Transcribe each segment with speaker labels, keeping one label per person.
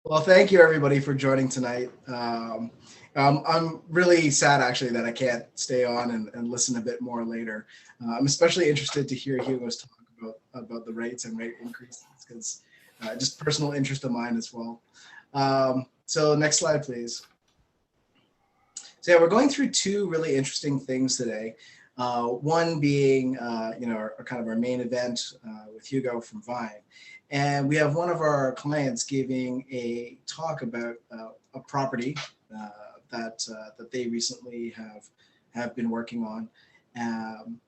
Speaker 1: Well, thank you everybody for joining tonight. I'm really sad actually that I can't stay on and listen a bit more later. I'm especially interested to hear Hugo's talk about the rates and rate increases because just personal interest of mine as well. So next slide, please. So yeah, we're going through two really interesting things today. One being, our kind of our main event with Hugo from Vine. And we have one of our clients giving a talk about a property that they recently have been working on. And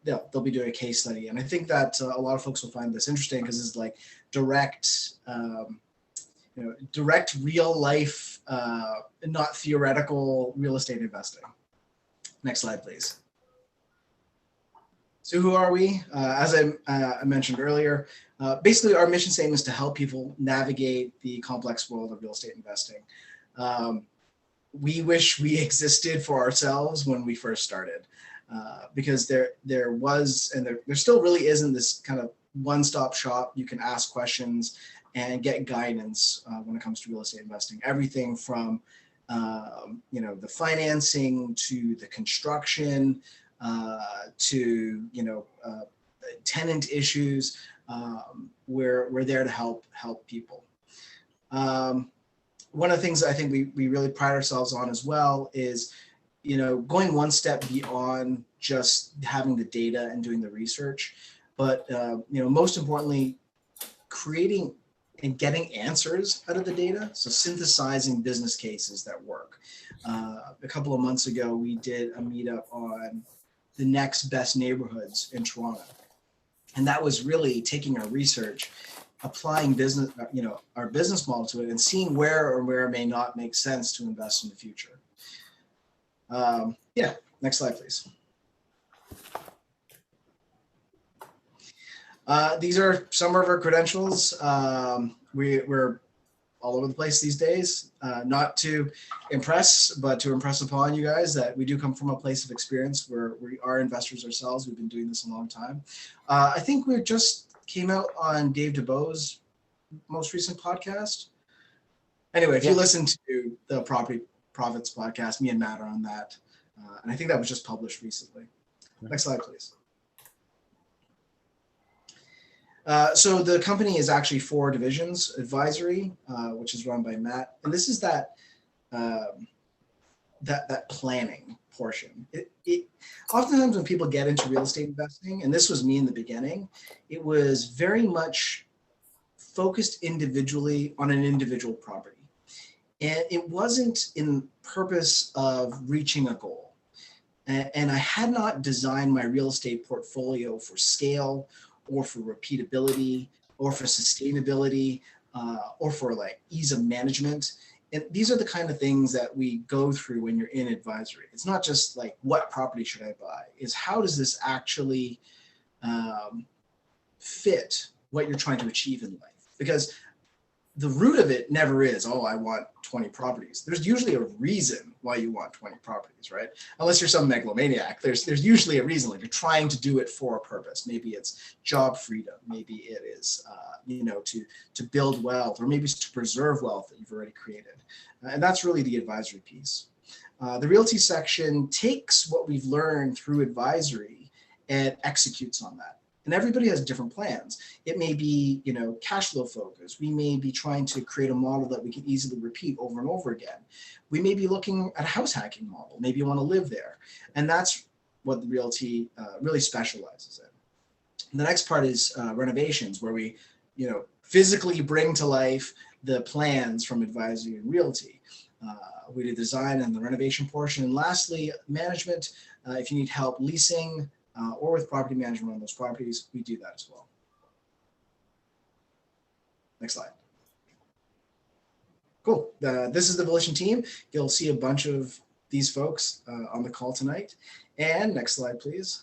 Speaker 1: they'll be doing a case study. And I think that a lot of folks will find this interesting because it's like direct, direct real life, not theoretical real estate investing. Next slide, please. So who are we? As I mentioned earlier, basically our mission statement is to help people navigate the complex world of real estate investing. We wish we existed for ourselves when we first started, because there was and there still really isn't this kind of one-stop shop. You can ask questions and get guidance when it comes to real estate investing. Everything from the financing to the construction to tenant issues. We're there to help people. One of the things I think we really pride ourselves on as well is going one step beyond just having the data and doing the research, but most importantly, creating and getting answers out of the data. So synthesizing business cases that work. A couple of months ago, we did a meetup on the next best neighborhoods in Toronto. And that was really taking our research, applying our business model to it and seeing where or where it may not make sense to invest in the future. Next slide, please. These are some of our credentials. We're all over the place these days, not to impress, but to impress upon you guys that we do come from a place of experience where we are investors ourselves. We've been doing this a long time. I think we just came out on Dave DeBoe's most recent podcast. Anyway, if you listen to the Property Profits podcast, me and Matt are on that. And I think that was just published recently. Next slide, please. So the company is actually 4 divisions: advisory, which is run by Matt, and this is that planning portion. It oftentimes when people get into real estate investing, and this was me in the beginning, it was very much focused individually on an individual property, and it wasn't in purpose of reaching a goal. And I had not designed my real estate portfolio for scale, or for repeatability, or for sustainability, or for like ease of management. And these are the kind of things that we go through when you're in advisory. It's not just like, what property should I buy? It's how does this actually fit what you're trying to achieve in life? Because the root of it never is, oh, I want 20 properties. There's usually a reason why you want 20 properties, right? Unless you're some megalomaniac, there's usually a reason, like you're trying to do it for a purpose. Maybe it's job freedom. Maybe it is, to build wealth, or maybe it's to preserve wealth that you've already created. And that's really the advisory piece. The realty section takes what we've learned through advisory and executes on that. And everybody has different plans. It may be, cash flow focused. We may be trying to create a model that we can easily repeat over and over again. We may be looking at a house hacking model. Maybe you want to live there. And that's what the realty really specializes in. The next part is renovations, where we, physically bring to life the plans from advisory and realty. We do design and the renovation portion. And lastly, management. If you need help leasing, or with property management on those properties, we do that as well. Next slide. Cool. This is the Volition team. You'll see a bunch of these folks on the call tonight. And next slide, please.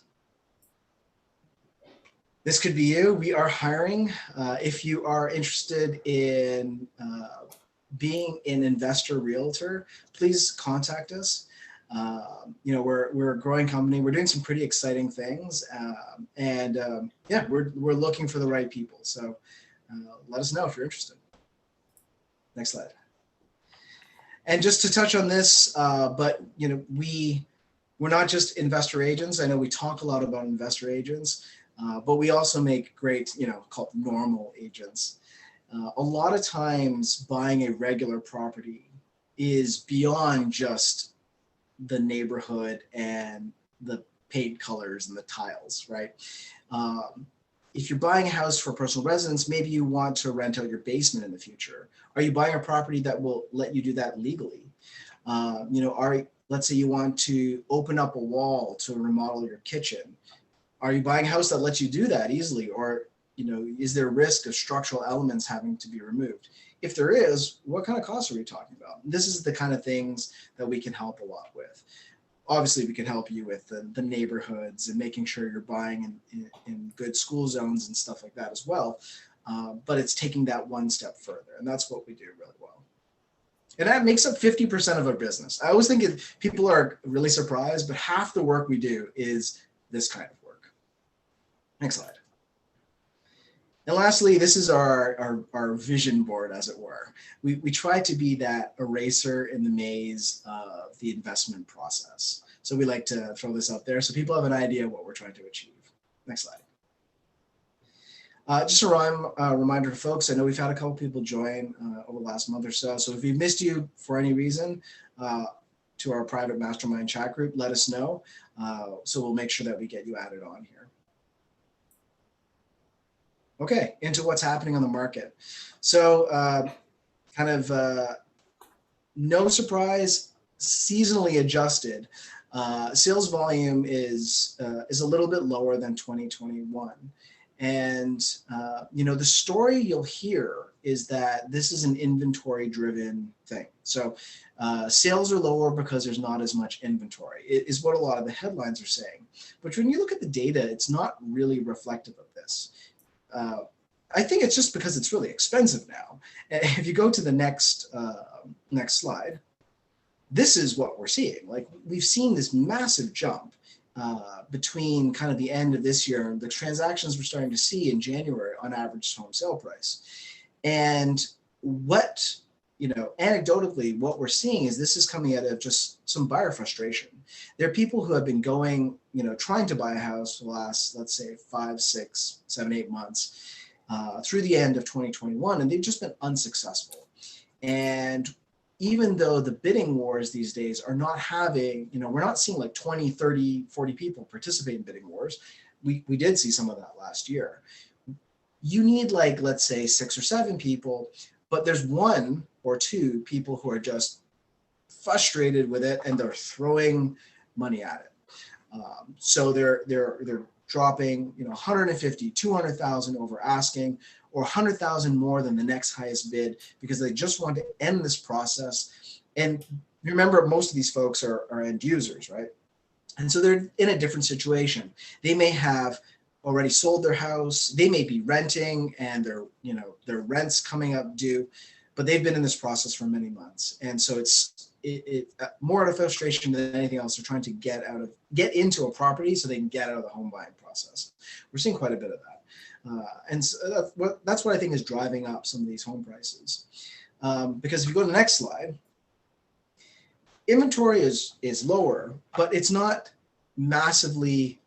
Speaker 1: This could be you. We are hiring. If you are interested in being an investor realtor, please contact us. We're a growing company. We're doing some pretty exciting things, we're looking for the right people. So let us know if you're interested. Next slide. And just to touch on this, but we're not just investor agents. I know we talk a lot about investor agents, but we also make great, called normal agents. A lot of times buying a regular property is beyond just the neighborhood and the paint colors and the tiles, right? If you're buying a house for personal residence, maybe you want to rent out your basement in the future. Are you buying a property that will let you do that legally? Let's say you want to open up a wall to remodel your kitchen. Are you buying a house that lets you do that easily? Or, is there a risk of structural elements having to be removed? If there is, what kind of costs are we talking about? This is the kind of things that we can help a lot with. Obviously, we can help you with the neighborhoods and making sure you're buying in good school zones and stuff like that as well. But it's taking that one step further, and that's what we do really well. And that makes up 50% of our business. I always think people are really surprised, but half the work we do is this kind of work. Next slide. And lastly, this is our vision board, as it were. We try to be that eraser in the maze of the investment process. So we like to throw this out there so people have an idea of what we're trying to achieve. Next slide. Just a reminder to folks, I know we've had a couple people join over the last month or so. So if we missed you for any reason to our private mastermind chat group, let us know. So we'll make sure that we get you added on here. Okay, into what's happening on the market. So no surprise, seasonally adjusted. Sales volume is a little bit lower than 2021. And, the story you'll hear is that this is an inventory driven thing. So sales are lower because there's not as much inventory, is what a lot of the headlines are saying. But when you look at the data, it's not really reflective of this. I think it's just because it's really expensive now. And if you go to the next slide, this is what we're seeing. Like, we've seen this massive jump between kind of the end of this year and the transactions we're starting to see in January on average home sale price. And anecdotally, what we're seeing is this is coming out of just some buyer frustration. There are people who have been going, trying to buy a house for the last, let's say, 5, 6, 7, 8 months through the end of 2021, and they've just been unsuccessful. And even though the bidding wars these days are not having, we're not seeing like 20, 30, 40 people participate in bidding wars. We did see some of that last year. You need, like, let's say 6 or 7 people, but there's 1 or 2 people who are just frustrated with it and they're throwing money at it. So they're dropping, 150, 200,000 over asking, or 100,000 more than the next highest bid because they just want to end this process. And remember, most of these folks are end users, right? And so they're in a different situation. They may have already sold their house. They may be renting and their rent's coming up due, but they've been in this process for many months. And so it's more out of frustration than anything else. They're trying to get into a property so they can get out of the home buying process. We're seeing quite a bit of that. And so that's what I think is driving up some of these home prices. Because if you go to the next slide, inventory is lower, but it's not massively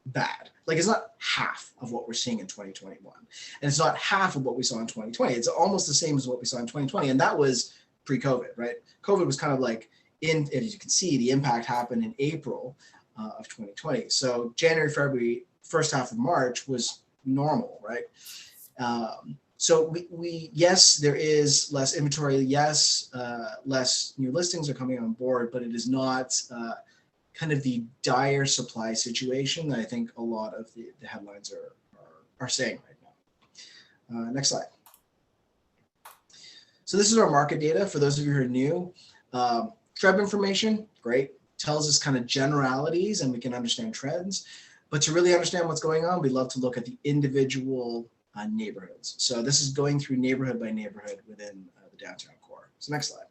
Speaker 1: bad. Like, it's not half of what we're seeing in 2021. And it's not half of what we saw in 2020. It's almost the same as what we saw in 2020. And that was pre-COVID, right? COVID was kind of like, as you can see, the impact happened in April of 2020. So January, February, first half of March was normal, right? So yes, there is less inventory. Yes, less new listings are coming on board, but it is not kind of the dire supply situation that I think a lot of the headlines are saying right now. Next slide. So this is our market data. For those of you who are new, TREB information, great. Tells us kind of generalities and we can understand trends. But to really understand what's going on, we love to look at the individual neighborhoods. So this is going through neighborhood by neighborhood within the downtown core. So next slide.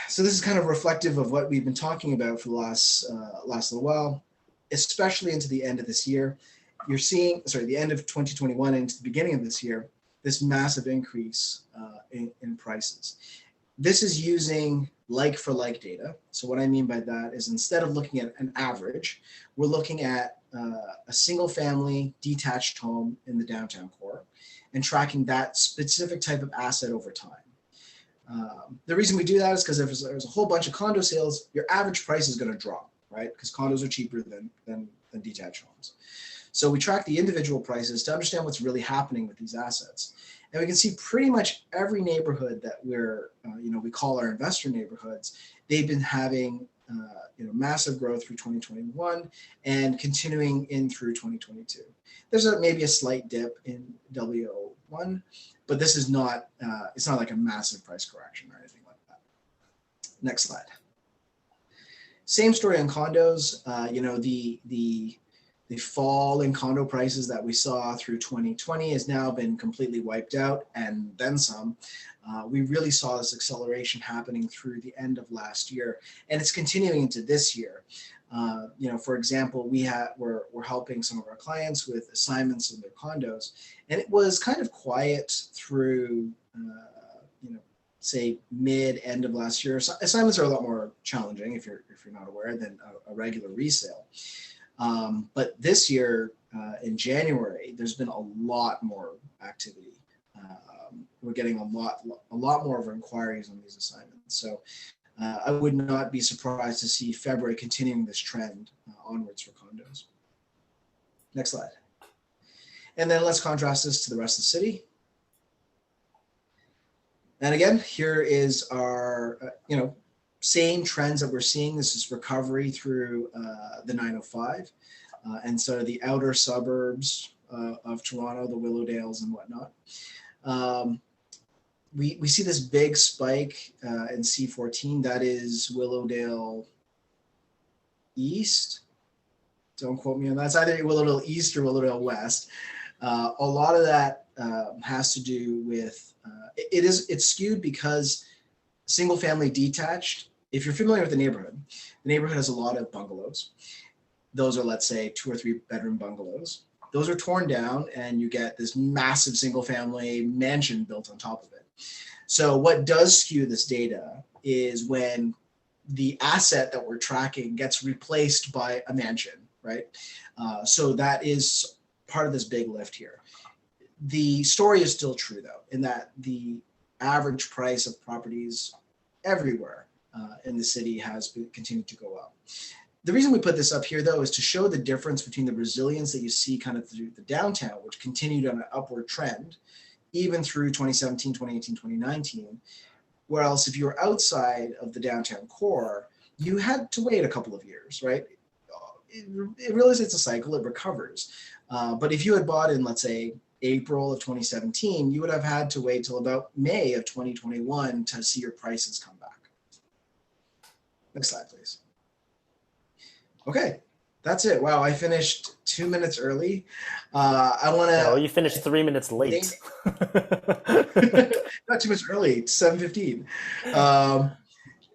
Speaker 1: So this is kind of reflective of what we've been talking about for the last little while, especially into the end of this year. You're seeing, the end of 2021 into the beginning of this year, this massive increase in prices. This is using like for like data. So what I mean by that is instead of looking at an average, we're looking at a single family detached home in the downtown core and tracking that specific type of asset over time. The reason we do that is because if there's a whole bunch of condo sales, your average price is going to drop, right? Because condos are cheaper than detached homes. So we track the individual prices to understand what's really happening with these assets. And we can see pretty much every neighborhood that we call our investor neighborhoods, they've been having massive growth through 2021 and continuing in through 2022. There's maybe a slight dip in W01, but this is not, it's not like a massive price correction or anything like that. Next slide. Same story on condos. The fall in condo prices that we saw through 2020 has now been completely wiped out, and then some. We really saw this acceleration happening through the end of last year, and it's continuing into this year. For example, we're helping some of our clients with assignments in their condos, and it was kind of quiet through, say end of last year. So assignments are a lot more challenging if you're not aware than a regular resale. But this year, in January, there's been a lot more activity. We're getting a lot more of inquiries on these assignments. So I would not be surprised to see February continuing this trend onwards for condos. Next slide. And then let's contrast this to the rest of the city. And again, here is our, same trends that we're seeing. This is recovery through the 905 and sort of the outer suburbs of Toronto, the Willowdales and whatnot. We see this big spike in C14. That is Willowdale East. Don't quote me on that. It's either Willowdale East or Willowdale West. A lot of that has to do with, it's skewed because single family detached. If you're familiar with the neighborhood has a lot of bungalows. Those are, let's say, 2 or 3 bedroom bungalows. Those are torn down and you get this massive single family mansion built on top of it. So what does skew this data is when the asset that we're tracking gets replaced by a mansion, right? So that is part of this big lift here. The story is still true though, in that the average price of properties everywhere in the city has continued to go up. The reason we put this up here, though, is to show the difference between the resilience that you see kind of through the downtown, which continued on an upward trend, even through 2017, 2018, 2019. Whereas if you were outside of the downtown core, you had to wait a couple of years, right? It realizes it's a cycle, it recovers. But if you had bought in, let's say, April of 2017, you would have had to wait till about May of 2021 to see your prices come back. Next slide, please. Okay, that's it. Wow, I finished 2 minutes early. I want to.
Speaker 2: No, you finished 3 minutes late.
Speaker 1: Not too much early. It's 7:15.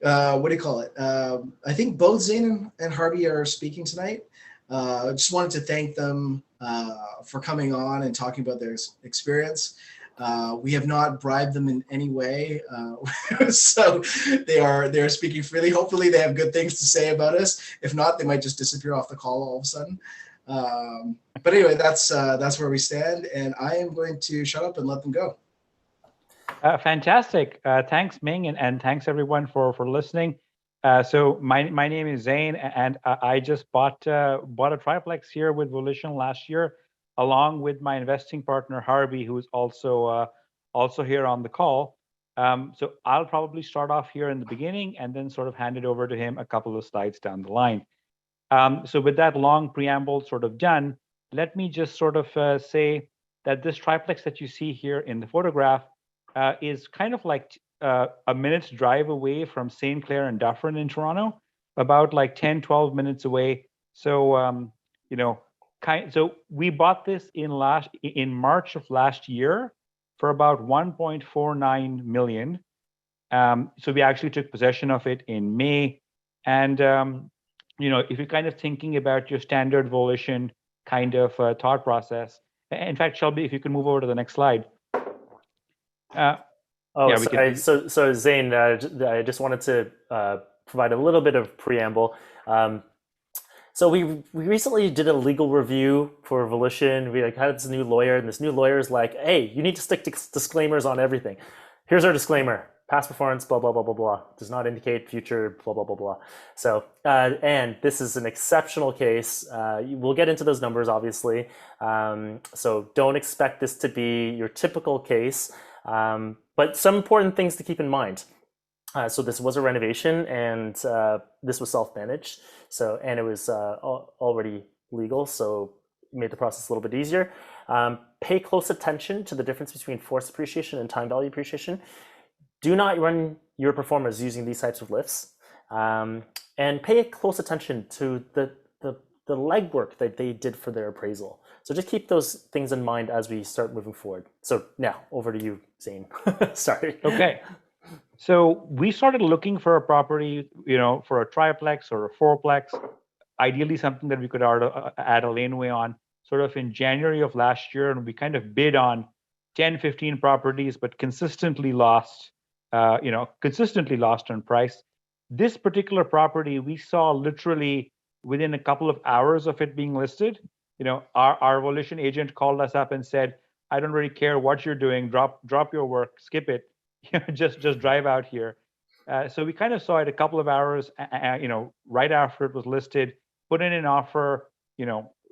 Speaker 1: What do you call it? I think both Zane and Harvey are speaking tonight. I just wanted to thank them for coming on and talking about their experience. We have not bribed them in any way, so they're speaking freely. Hopefully, they have good things to say about us. If not, they might just disappear off the call all of a sudden. But anyway, that's where we stand, and I am going to shut up and let them go.
Speaker 3: Fantastic. Thanks, Ming, and thanks everyone for listening. So my name is Zane, and I just bought a triplex here with Volition last year, along with my investing partner Harvey, who is also here on the call. So I'll probably start off here in the beginning and then sort of hand it over to him a couple of slides down the line. So with that long preamble sort of done, let me just sort of say that this triplex that you see here in the photograph is kind of like a minute's drive away from St. Clair and Dufferin in Toronto, about like 10, 12 minutes away. So, so we bought this in March of last year for about 1.49 million. So we actually took possession of it in May. And, if you're kind of thinking about your standard Volition kind of thought process, in fact, Shelby, if you can move over to the next slide.
Speaker 2: Oh,
Speaker 3: Yeah, we
Speaker 2: sorry.
Speaker 3: can.
Speaker 2: So Zane, I just wanted to provide a little bit of preamble. Um, so we recently did a legal review for Volition. We like had this new lawyer, and this new lawyer is like, "Hey, you need to stick to disclaimers on everything. Here's our disclaimer: past performance, blah blah blah blah blah, does not indicate future, blah blah blah blah." So, and this is an exceptional case. We'll get into those numbers, obviously. So don't expect this to be your typical case. But some important things to keep in mind. So this was a renovation, and this was self-managed. So and it was already legal, so it made the process a little bit easier. Pay close attention to the difference between force appreciation and time value appreciation. Do not run your performers using these types of lifts, and pay close attention to the legwork that they did for their appraisal. So just keep those things in mind as we start moving forward. So now over to you, Zane. Sorry.
Speaker 3: Okay. So we started looking for a property, for a triplex or a fourplex, ideally something that we could add a laneway on, sort of in January of last year, and we kind of bid on 10, 15 properties, but consistently lost on price. This particular property, we saw literally within a couple of hours of it being listed. Our Volition agent called us up and said, "I don't really care what you're doing. Drop your work, skip it. just drive out here." So we kind of saw it a couple of hours, right after it was listed, put in an offer,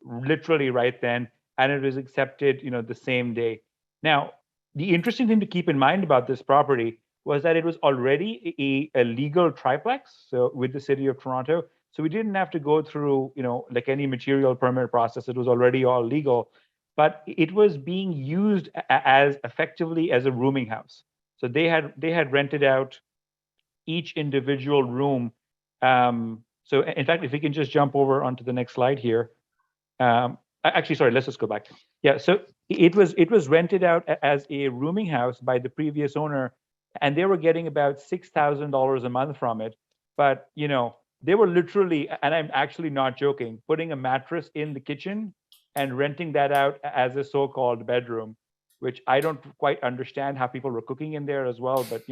Speaker 3: literally right then, and it was accepted, the same day. Now, the interesting thing to keep in mind about this property was that it was already a legal triplex, so with the city of Toronto. So we didn't have to go through, like any material permit process. It was already all legal, but it was being used as effectively as a rooming house. So they had rented out each individual room. So in fact, if we can just jump over onto the next slide here. Actually, sorry, let's just go back. Yeah, so it was rented out as a rooming house by the previous owner, and they were getting about $6,000 a month from it. But they were literally, and I'm actually not joking, putting a mattress in the kitchen and renting that out as a so-called bedroom, which I don't quite understand how people were cooking in there as well. But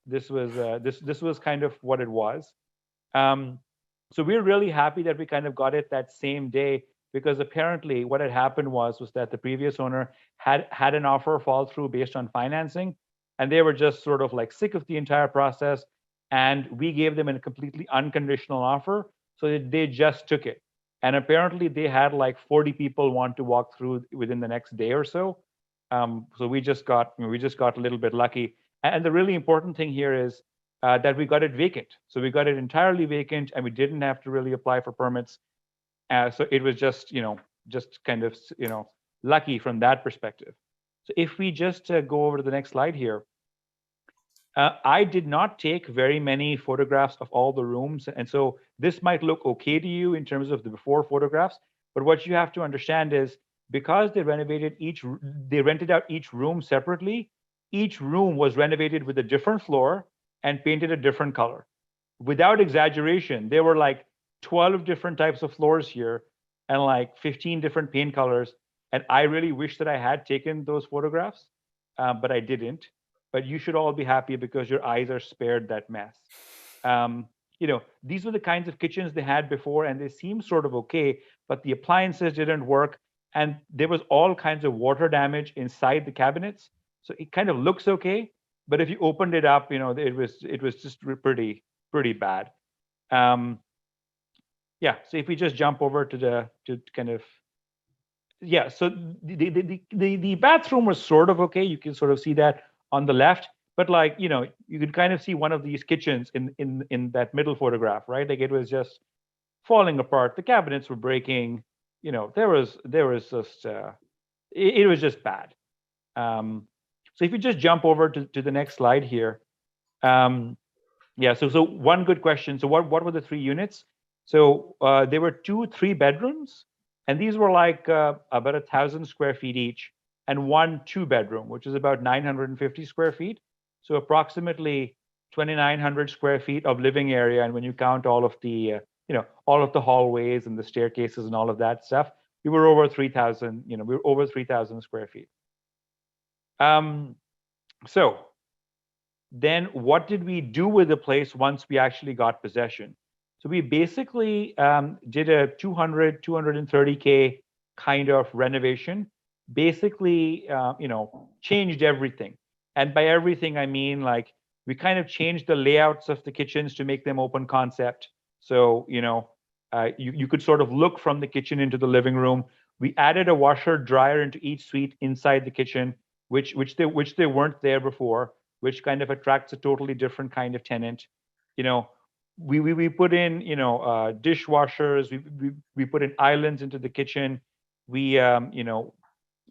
Speaker 3: this was kind of what it was. So we're really happy that we kind of got it that same day, because apparently what had happened was that the previous owner had an offer fall through based on financing, and they were just sort of like sick of the entire process, and we gave them a completely unconditional offer, so they just took it. And apparently they had like 40 people want to walk through within the next day or so. So we just got a little bit lucky. And the really important thing here is that we got it vacant. So we got it entirely vacant, and we didn't have to really apply for permits. So it was just kind of lucky from that perspective. So if we just go over to the next slide here, I did not take very many photographs of all the rooms, and so this might look okay to you in terms of the before photographs. But what you have to understand is, because they rented out each room separately, each room was renovated with a different floor and painted a different color. Without exaggeration, there were like 12 different types of floors here and like 15 different paint colors. And I really wish that I had taken those photographs, but I didn't. But you should all be happy because your eyes are spared that mess. These were the kinds of kitchens they had before, and they seemed sort of okay, but the appliances didn't work, and there was all kinds of water damage inside the cabinets. So it kind of looks okay, but if you opened it up, it was just pretty bad. Yeah. So if we just jump over to kind of, yeah. So the bathroom was sort of okay. You can sort of see that on the left, but like you could kind of see one of these kitchens in that middle photograph, right? Like it was just falling apart. The cabinets were breaking. There was just it was just bad. So if you just jump over to the next slide here. Yeah, so one good question. So what were the 3 units? So there were 2 3-bedrooms, and these were like about 1,000 square feet each, and 1 2-bedroom, which is about 950 square feet. So approximately 2,900 square feet of living area. And when you count all of the all of the hallways and the staircases and all of that stuff, we were over 3,000. We were over 3,000 square feet. So then what did we do with the place once we actually got possession? So we basically did a 230K kind of renovation, basically, changed everything. And by everything, I mean, like, we kind of changed the layouts of the kitchens to make them open concept. So, you could sort of look from the kitchen into the living room. We added a washer dryer into each suite inside the kitchen, which they weren't there before, which kind of attracts a totally different kind of tenant. We put in dishwashers. We put in islands into the kitchen. We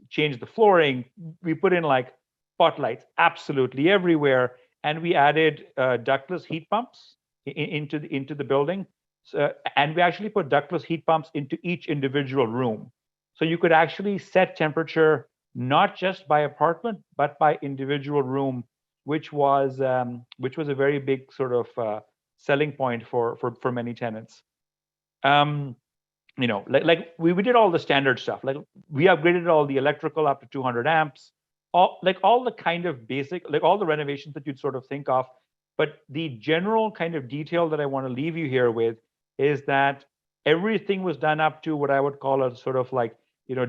Speaker 3: changed the flooring. We put in like spotlights absolutely everywhere, and we added ductless heat pumps into the building. So, and we actually put ductless heat pumps into each individual room, so you could actually set temperature not just by apartment but by individual room, which was a very big sort of selling point for many tenants. Like we did all the standard stuff. Like we upgraded all the electrical up to 200 amps, all the kind of basic, like all the renovations that you'd sort of think of. But the general kind of detail that I want to leave you here with is that everything was done up to what I would call a sort of like AA,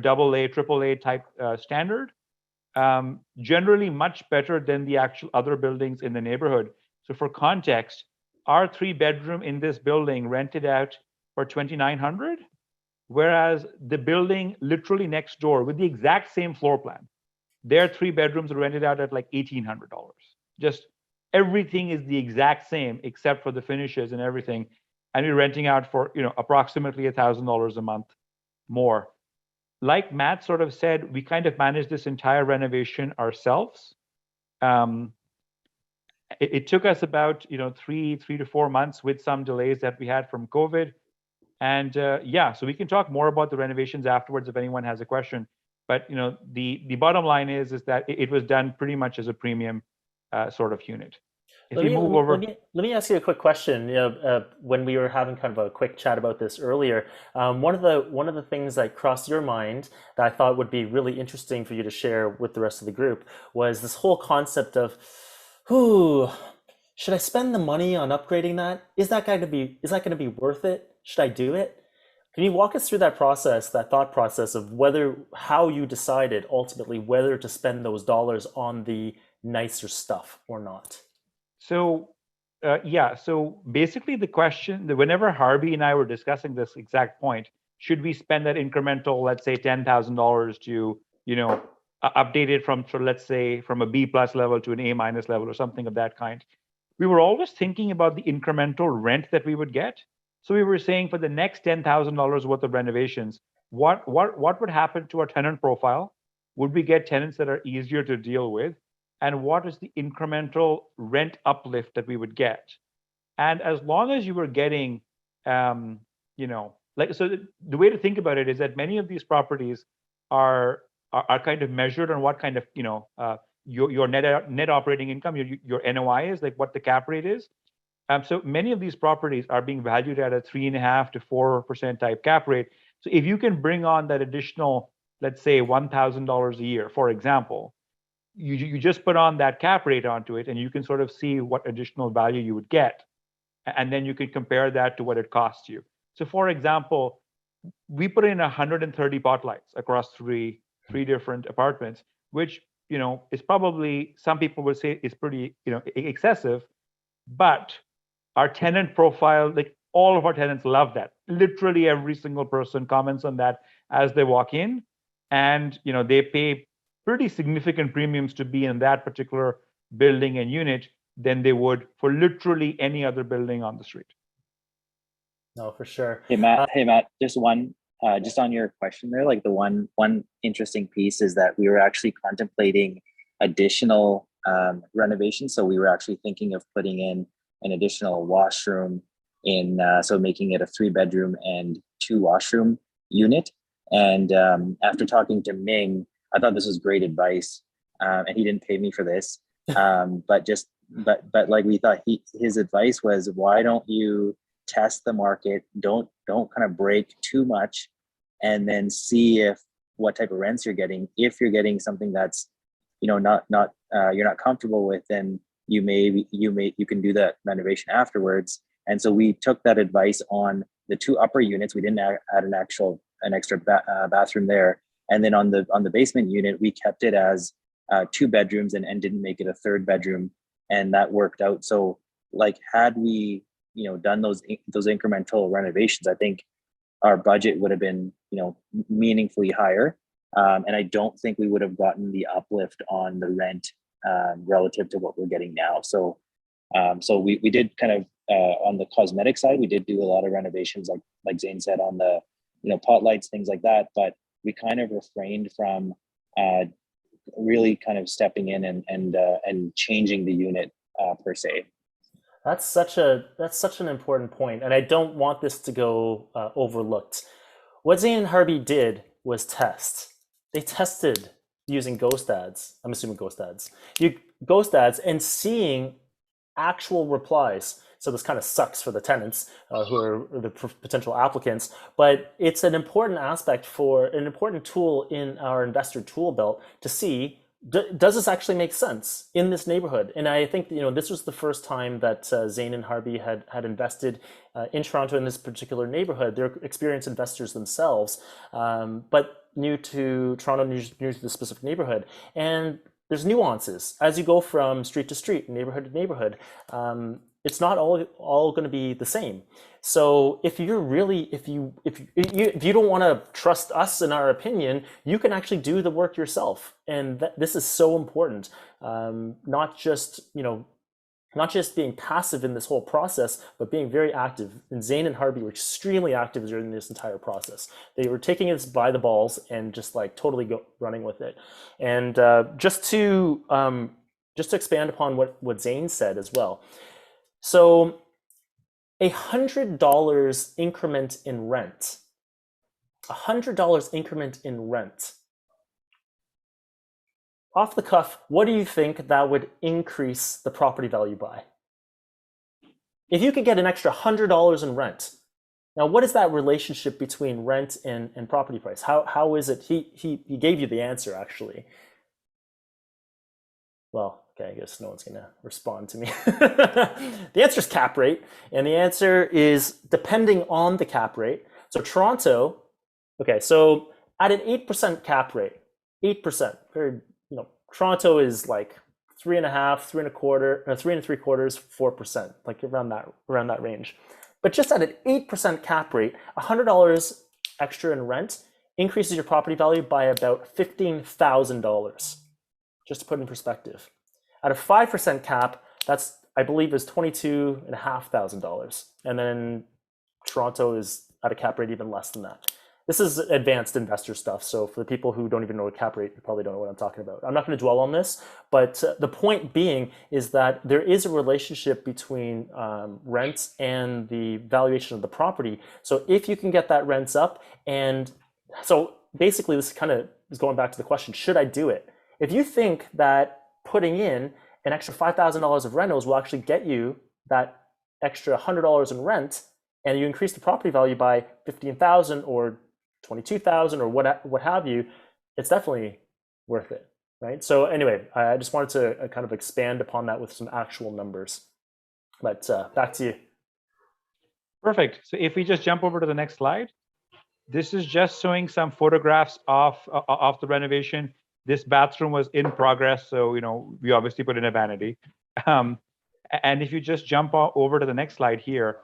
Speaker 3: AAA type standard. Generally much better than the actual other buildings in the neighborhood. So for context, our 3-bedroom in this building rented out for $2,900, whereas the building literally next door with the exact same floor plan, their 3 bedrooms are rented out at like $1,800. Just everything is the exact same except for the finishes and everything, and we're renting out for approximately $1,000 a month more. Like Matt sort of said, we kind of managed this entire renovation ourselves. It took us about 3 to 4 months with some delays that we had from COVID. And so we can talk more about the renovations afterwards if anyone has a question. But the bottom line is that it was done pretty much as a premium sort of unit. If you move over,
Speaker 2: let me ask you a quick question. When we were having kind of a quick chat about this earlier, one of the things that crossed your mind that I thought would be really interesting for you to share with the rest of the group was this whole concept of, should I spend the money on upgrading that? Is that going to be worth it? Should I do it? Can you walk us through that process, that thought process of how you decided ultimately whether to spend those dollars on the nicer stuff or not?
Speaker 3: So, so basically the question, whenever Harvey and I were discussing this exact point, should we spend that incremental, let's say $10,000 to, update it from, let's say, from a B+ level to an A- level or something of that kind? We were always thinking about the incremental rent that we would get. So we were saying for the next $10,000 worth of renovations, what would happen to our tenant profile? Would we get tenants that are easier to deal with? And what is the incremental rent uplift that we would get? And as long as you were getting, so the way to think about it is that many of these properties are kind of measured on what kind of, your net operating income, your NOI is, like what the cap rate is. So many of these properties are being valued at a 3.5% to 4% type cap rate. So if you can bring on that additional, let's say $1,000 a year, for example, you just put on that cap rate onto it, and you can sort of see what additional value you would get, and then you can compare that to what it costs you. So, for example, we put in 130 pot lights across three different apartments, which is probably, some people would say, is pretty excessive, but our tenant profile, like all of our tenants love that. Literally every single person comments on that as they walk in, and they pay pretty significant premiums to be in that particular building and unit than they would for literally any other building on the street.
Speaker 2: No, for sure.
Speaker 4: Hey Matt, just on your question there, like the one interesting piece is that we were actually contemplating additional renovations. So we were actually thinking of putting in an additional washroom in, so making it a 3-bedroom and 2 washroom unit. And after talking to Ming, I thought this was great advice, and he didn't pay me for this. But like we thought, his advice was, why don't you test the market? Don't kind of break too much, and then see what type of rents you're getting. If you're getting something that's not you're not comfortable with, then you can do that renovation afterwards. And so we took that advice on the two upper units. We didn't add an extra bathroom there, and then on the basement unit, we kept it as 2 bedrooms and didn't make it a 3rd bedroom, and that worked out. So like, had we done those incremental renovations, I think our budget would have been meaningfully higher, and I don't think we would have gotten the uplift on the rent relative to what we're getting now. So we did kind of on the cosmetic side, we did do a lot of renovations, like Zane said, on the pot lights, things like that, but we kind of refrained from really kind of stepping in and changing the unit per se.
Speaker 2: That's such an important point, and I don't want this to go overlooked. What Zane and Harvey did was test. They tested using ghost ads. I'm assuming ghost ads. Ghost ads and seeing actual replies. So this kind of sucks for the tenants who are the potential applicants, but it's an important an important tool in our investor tool belt to see, does this actually make sense in this neighborhood? And I think this was the first time that Zane and Harvey had invested in Toronto in this particular neighborhood. They're experienced investors themselves, but new to Toronto, new to the specific neighborhood. And there's nuances as you go from street to street, neighborhood to neighborhood. It's not all going to be the same. So if you don't want to trust us in our opinion, you can actually do the work yourself. And this is so important. Not just being passive in this whole process, but being very active. And Zane and Harvey were extremely active during this entire process. They were taking it by the balls and just like totally running with it. And just to expand upon what Zane said as well. So $100 increment in rent, $100 increment in rent. Off the cuff, what do you think that would increase the property value by? If you could get an extra $100 in rent, now what is that relationship between rent and property price? How is it? He gave you the answer actually. Well, okay, I guess no one's gonna respond to me. The answer is cap rate, and the answer is depending on the cap rate. So Toronto, okay, so at an 8% cap rate, 8%, very, Toronto is like 3.5, 3.25, 4%, like around that range. But just at an 8% cap rate, $100 extra in rent increases your property value by about $15,000. Just to put in perspective. At a 5% cap, that's, I believe, is $22,500. And then Toronto is at a cap rate even less than that. This is advanced investor stuff. So for the people who don't even know a cap rate, you probably don't know what I'm talking about. I'm not going to dwell on this, but the point being is that there is a relationship between rents and the valuation of the property. So if you can get that rents up, and so basically this kind of is going back to the question, should I do it? If you think that putting in an extra $5,000 of rentals will actually get you that extra $100 in rent, and you increase the property value by $15,000 or $22,000 or what have you, it's definitely worth it, right? So anyway, I just wanted to kind of expand upon that with some actual numbers. But back to you.
Speaker 3: Perfect. So if we just jump over to the next slide, this is just showing some photographs of the renovation. This bathroom was in progress, so we obviously put in a vanity. And if you just jump over to the next slide here,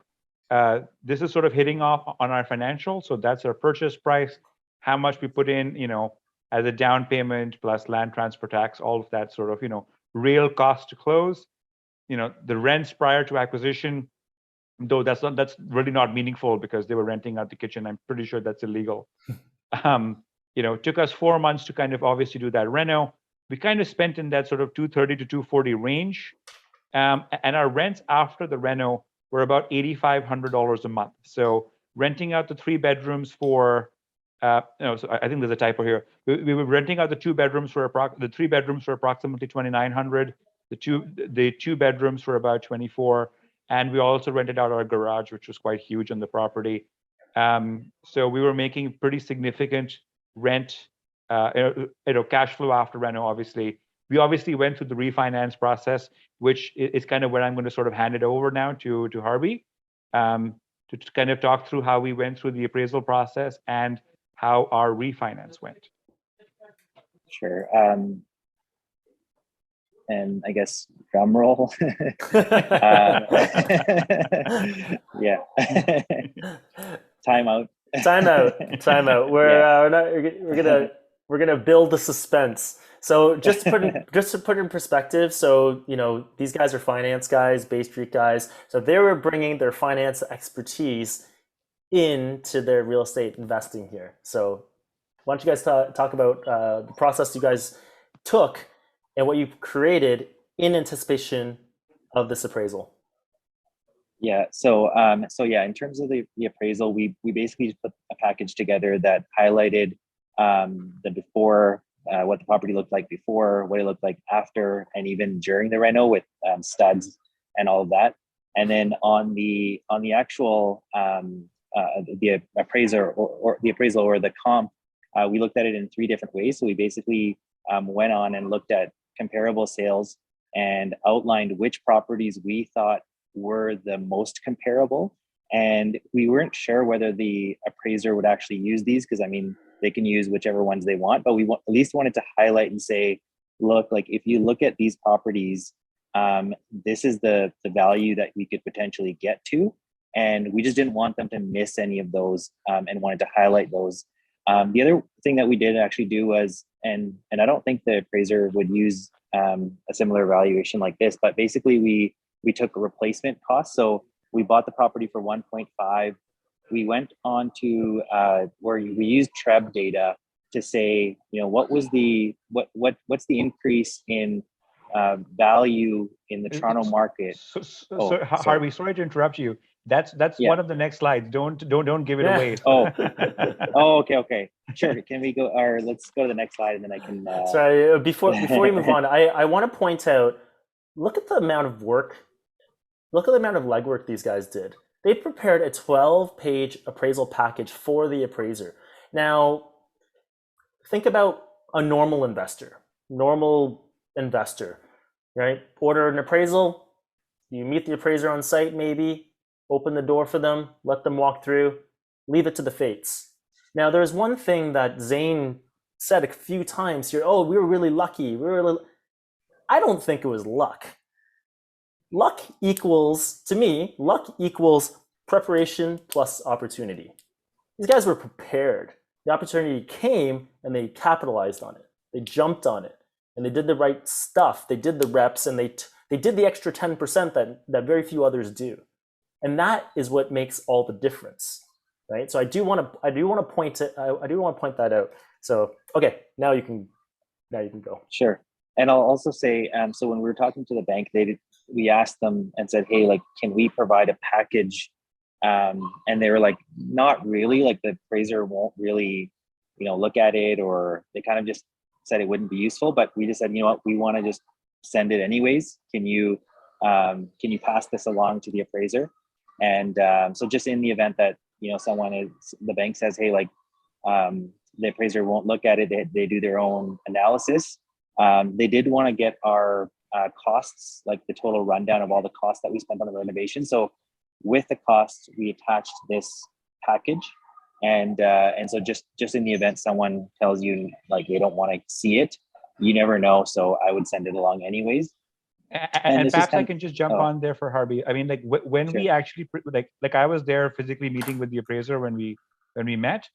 Speaker 3: this is sort of hitting off on our financials. So that's our purchase price, how much we put in, as a down payment plus land transfer tax, all of that sort of, real cost to close. The rents prior to acquisition, though that's really not meaningful because they were renting out the kitchen. I'm pretty sure that's illegal. Took us 4 months to kind of obviously do that reno. We kind of spent in that sort of $230 to $240 range. And our rents after the reno were about $8,500 a month. So renting out the 3 bedrooms for, so I think there's a typo here. We were renting out the 2 bedrooms for the 3 bedrooms for approximately $2,900. The 2 bedrooms for about $24. And we also rented out our garage, which was quite huge on the property. So we were making pretty significant rent, cash flow after reno, obviously. We obviously went through the refinance process, which is kind of where I'm going to sort of hand it over now to Harvey, to kind of talk through how we went through the appraisal process and how our refinance went.
Speaker 4: Sure. And I guess drum roll. Yeah. Time out.
Speaker 2: Time out. We're gonna build the suspense. So just to put in perspective, so these guys are finance guys, Bay Street guys. So they were bringing their finance expertise into their real estate investing here. So why don't you guys talk about the process you guys took and what you created in anticipation of this appraisal?
Speaker 4: Yeah. So yeah, in terms of the appraisal, we basically just put a package together that highlighted the before, what the property looked like before, what it looked like after, and even during the reno with studs and all of that. And then on the actual the appraiser or the appraisal or the comp, we looked at it in 3 different ways. So we basically went on and looked at comparable sales and outlined which properties we thought were the most comparable. And we weren't sure whether the appraiser would actually use these, because I mean, they can use whichever ones they want, but we at least wanted to highlight and say, look, like if you look at these properties, this is the value that we could potentially get to. And we just didn't want them to miss any of those, and wanted to highlight those. The other thing that we did actually do was, and I don't think the appraiser would use a similar valuation like this, but basically we took a replacement cost. So we bought the property for 1.5. We went on to where we used Treb data to say, what was what's the increase in value in the Toronto market.
Speaker 3: Harvey, sorry to interrupt you. That's one of the next slides. Don't give it away.
Speaker 4: Okay. Sure. Can we go, or let's go to the next slide and then I can.
Speaker 2: Sorry, before we move on, I want to point out, look at the amount of work, look at the amount of legwork these guys did. They prepared a 12-page appraisal package for the appraiser. Now, think about a normal investor, right? Order an appraisal, you meet the appraiser on site maybe, open the door for them, let them walk through, leave it to the fates. Now, there's one thing that Zane said a few times here, we were really lucky. I don't think it was luck. Luck equals preparation plus opportunity. These guys were prepared. The opportunity came and they capitalized on it. They jumped on it and they did the right stuff. They did the reps and they did the extra 10% that very few others do. And that is what makes all the difference, right? So I do want to point that out. So okay, now you can go.
Speaker 4: Sure. And I'll also say, so when we were talking to the bank, we asked them and said, hey, like, can we provide a package? And they were like, not really. Like the appraiser won't really, look at it, or they kind of just said it wouldn't be useful. But we just said, you know what, we want to just send it anyways. Can you pass this along to the appraiser? And so just in the event that the bank says, hey, like the appraiser won't look at it, they do their own analysis. They did want to get our costs, like the total rundown of all the costs that we spent on the renovation. So with the costs, we attached this package, and so just in the event someone tells you like they don't want to see it, you never know. So I would send it along anyways.
Speaker 3: And perhaps I can just jump on there for Harvey. I mean, like when
Speaker 4: Sure.
Speaker 3: we actually like I was there physically meeting with the appraiser when we met.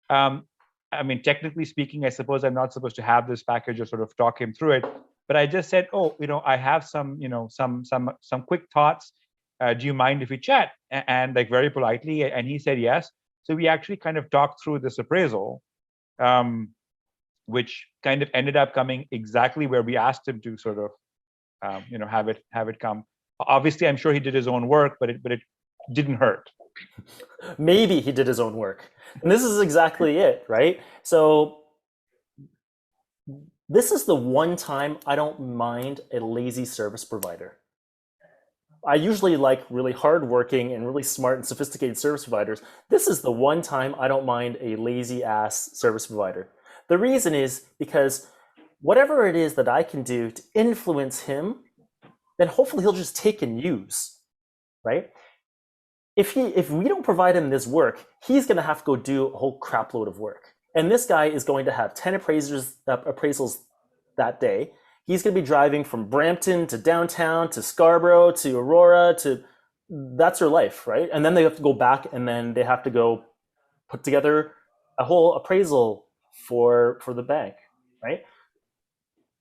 Speaker 3: I mean, technically speaking, I suppose I'm not supposed to have this package or sort of talk him through it. But I just said, I have some quick thoughts. Do you mind if we chat? And like very politely, and he said yes. So we actually kind of talked through this appraisal, which kind of ended up coming exactly where we asked him to sort of, have it come. Obviously, I'm sure he did his own work, but it didn't hurt.
Speaker 2: Maybe he did his own work. And this is exactly it, right? So this is the one time I don't mind a lazy service provider. I usually like really hardworking and really smart and sophisticated service providers. This is the one time I don't mind a lazy ass service provider. The reason is because whatever it is that I can do to influence him, then hopefully he'll just take and use, right? If we don't provide him this work, he's going to have to go do a whole crap load of work. And this guy is going to have 10 appraisals that day. He's going to be driving from Brampton to downtown to Scarborough to Aurora to, that's their life, right? And then they have to go back and then they have to go put together a whole appraisal for the bank, right?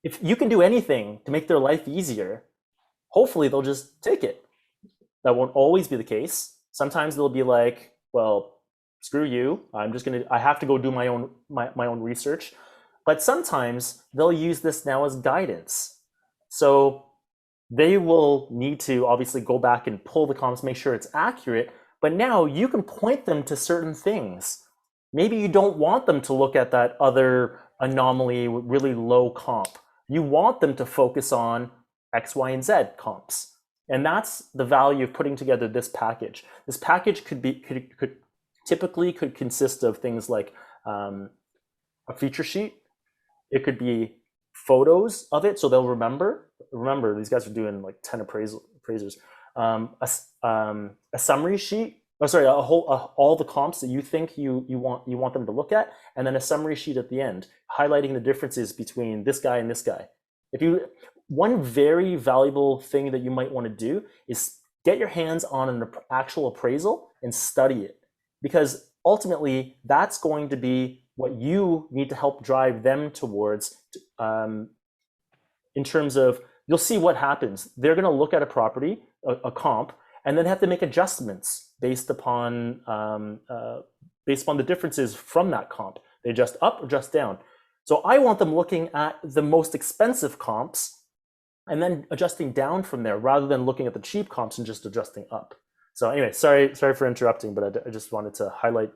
Speaker 2: If you can do anything to make their life easier, hopefully they'll just take it. That won't always be the case. Sometimes they'll be like, well, screw you. I have to go do my own research. But sometimes they'll use this now as guidance. So they will need to obviously go back and pull the comps, make sure it's accurate. But now you can point them to certain things. Maybe you don't want them to look at that other anomaly with really low comp. You want them to focus on X, Y, and Z comps. And that's the value of putting together this package. This package could typically consist of things like a feature sheet. It could be photos of it, so they'll remember. Remember, these guys are doing like 10 appraisers. A summary sheet. Oh, sorry, all the comps that you think you want them to look at, and then a summary sheet at the end, highlighting the differences between this guy and this guy. One very valuable thing that you might want to do is get your hands on an actual appraisal and study it, because ultimately that's going to be what you need to help drive them towards in terms of, you'll see what happens. They're going to look at a property, a comp, and then have to make adjustments based upon the differences from that comp. They adjust up or adjust down. So I want them looking at the most expensive comps and then adjusting down from there, rather than looking at the cheap comps and just adjusting up. So anyway, sorry for interrupting, but I just wanted to highlight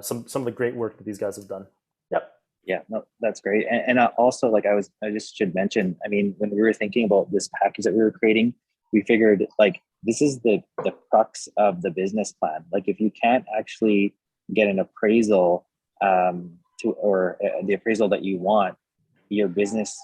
Speaker 2: some of the great work that these guys have done. Yep.
Speaker 4: Yeah, no, that's great. And also, like I just should mention, I mean, when we were thinking about this package that we were creating, we figured like this is the crux of the business plan. Like if you can't actually get an appraisal the appraisal that you want, your business,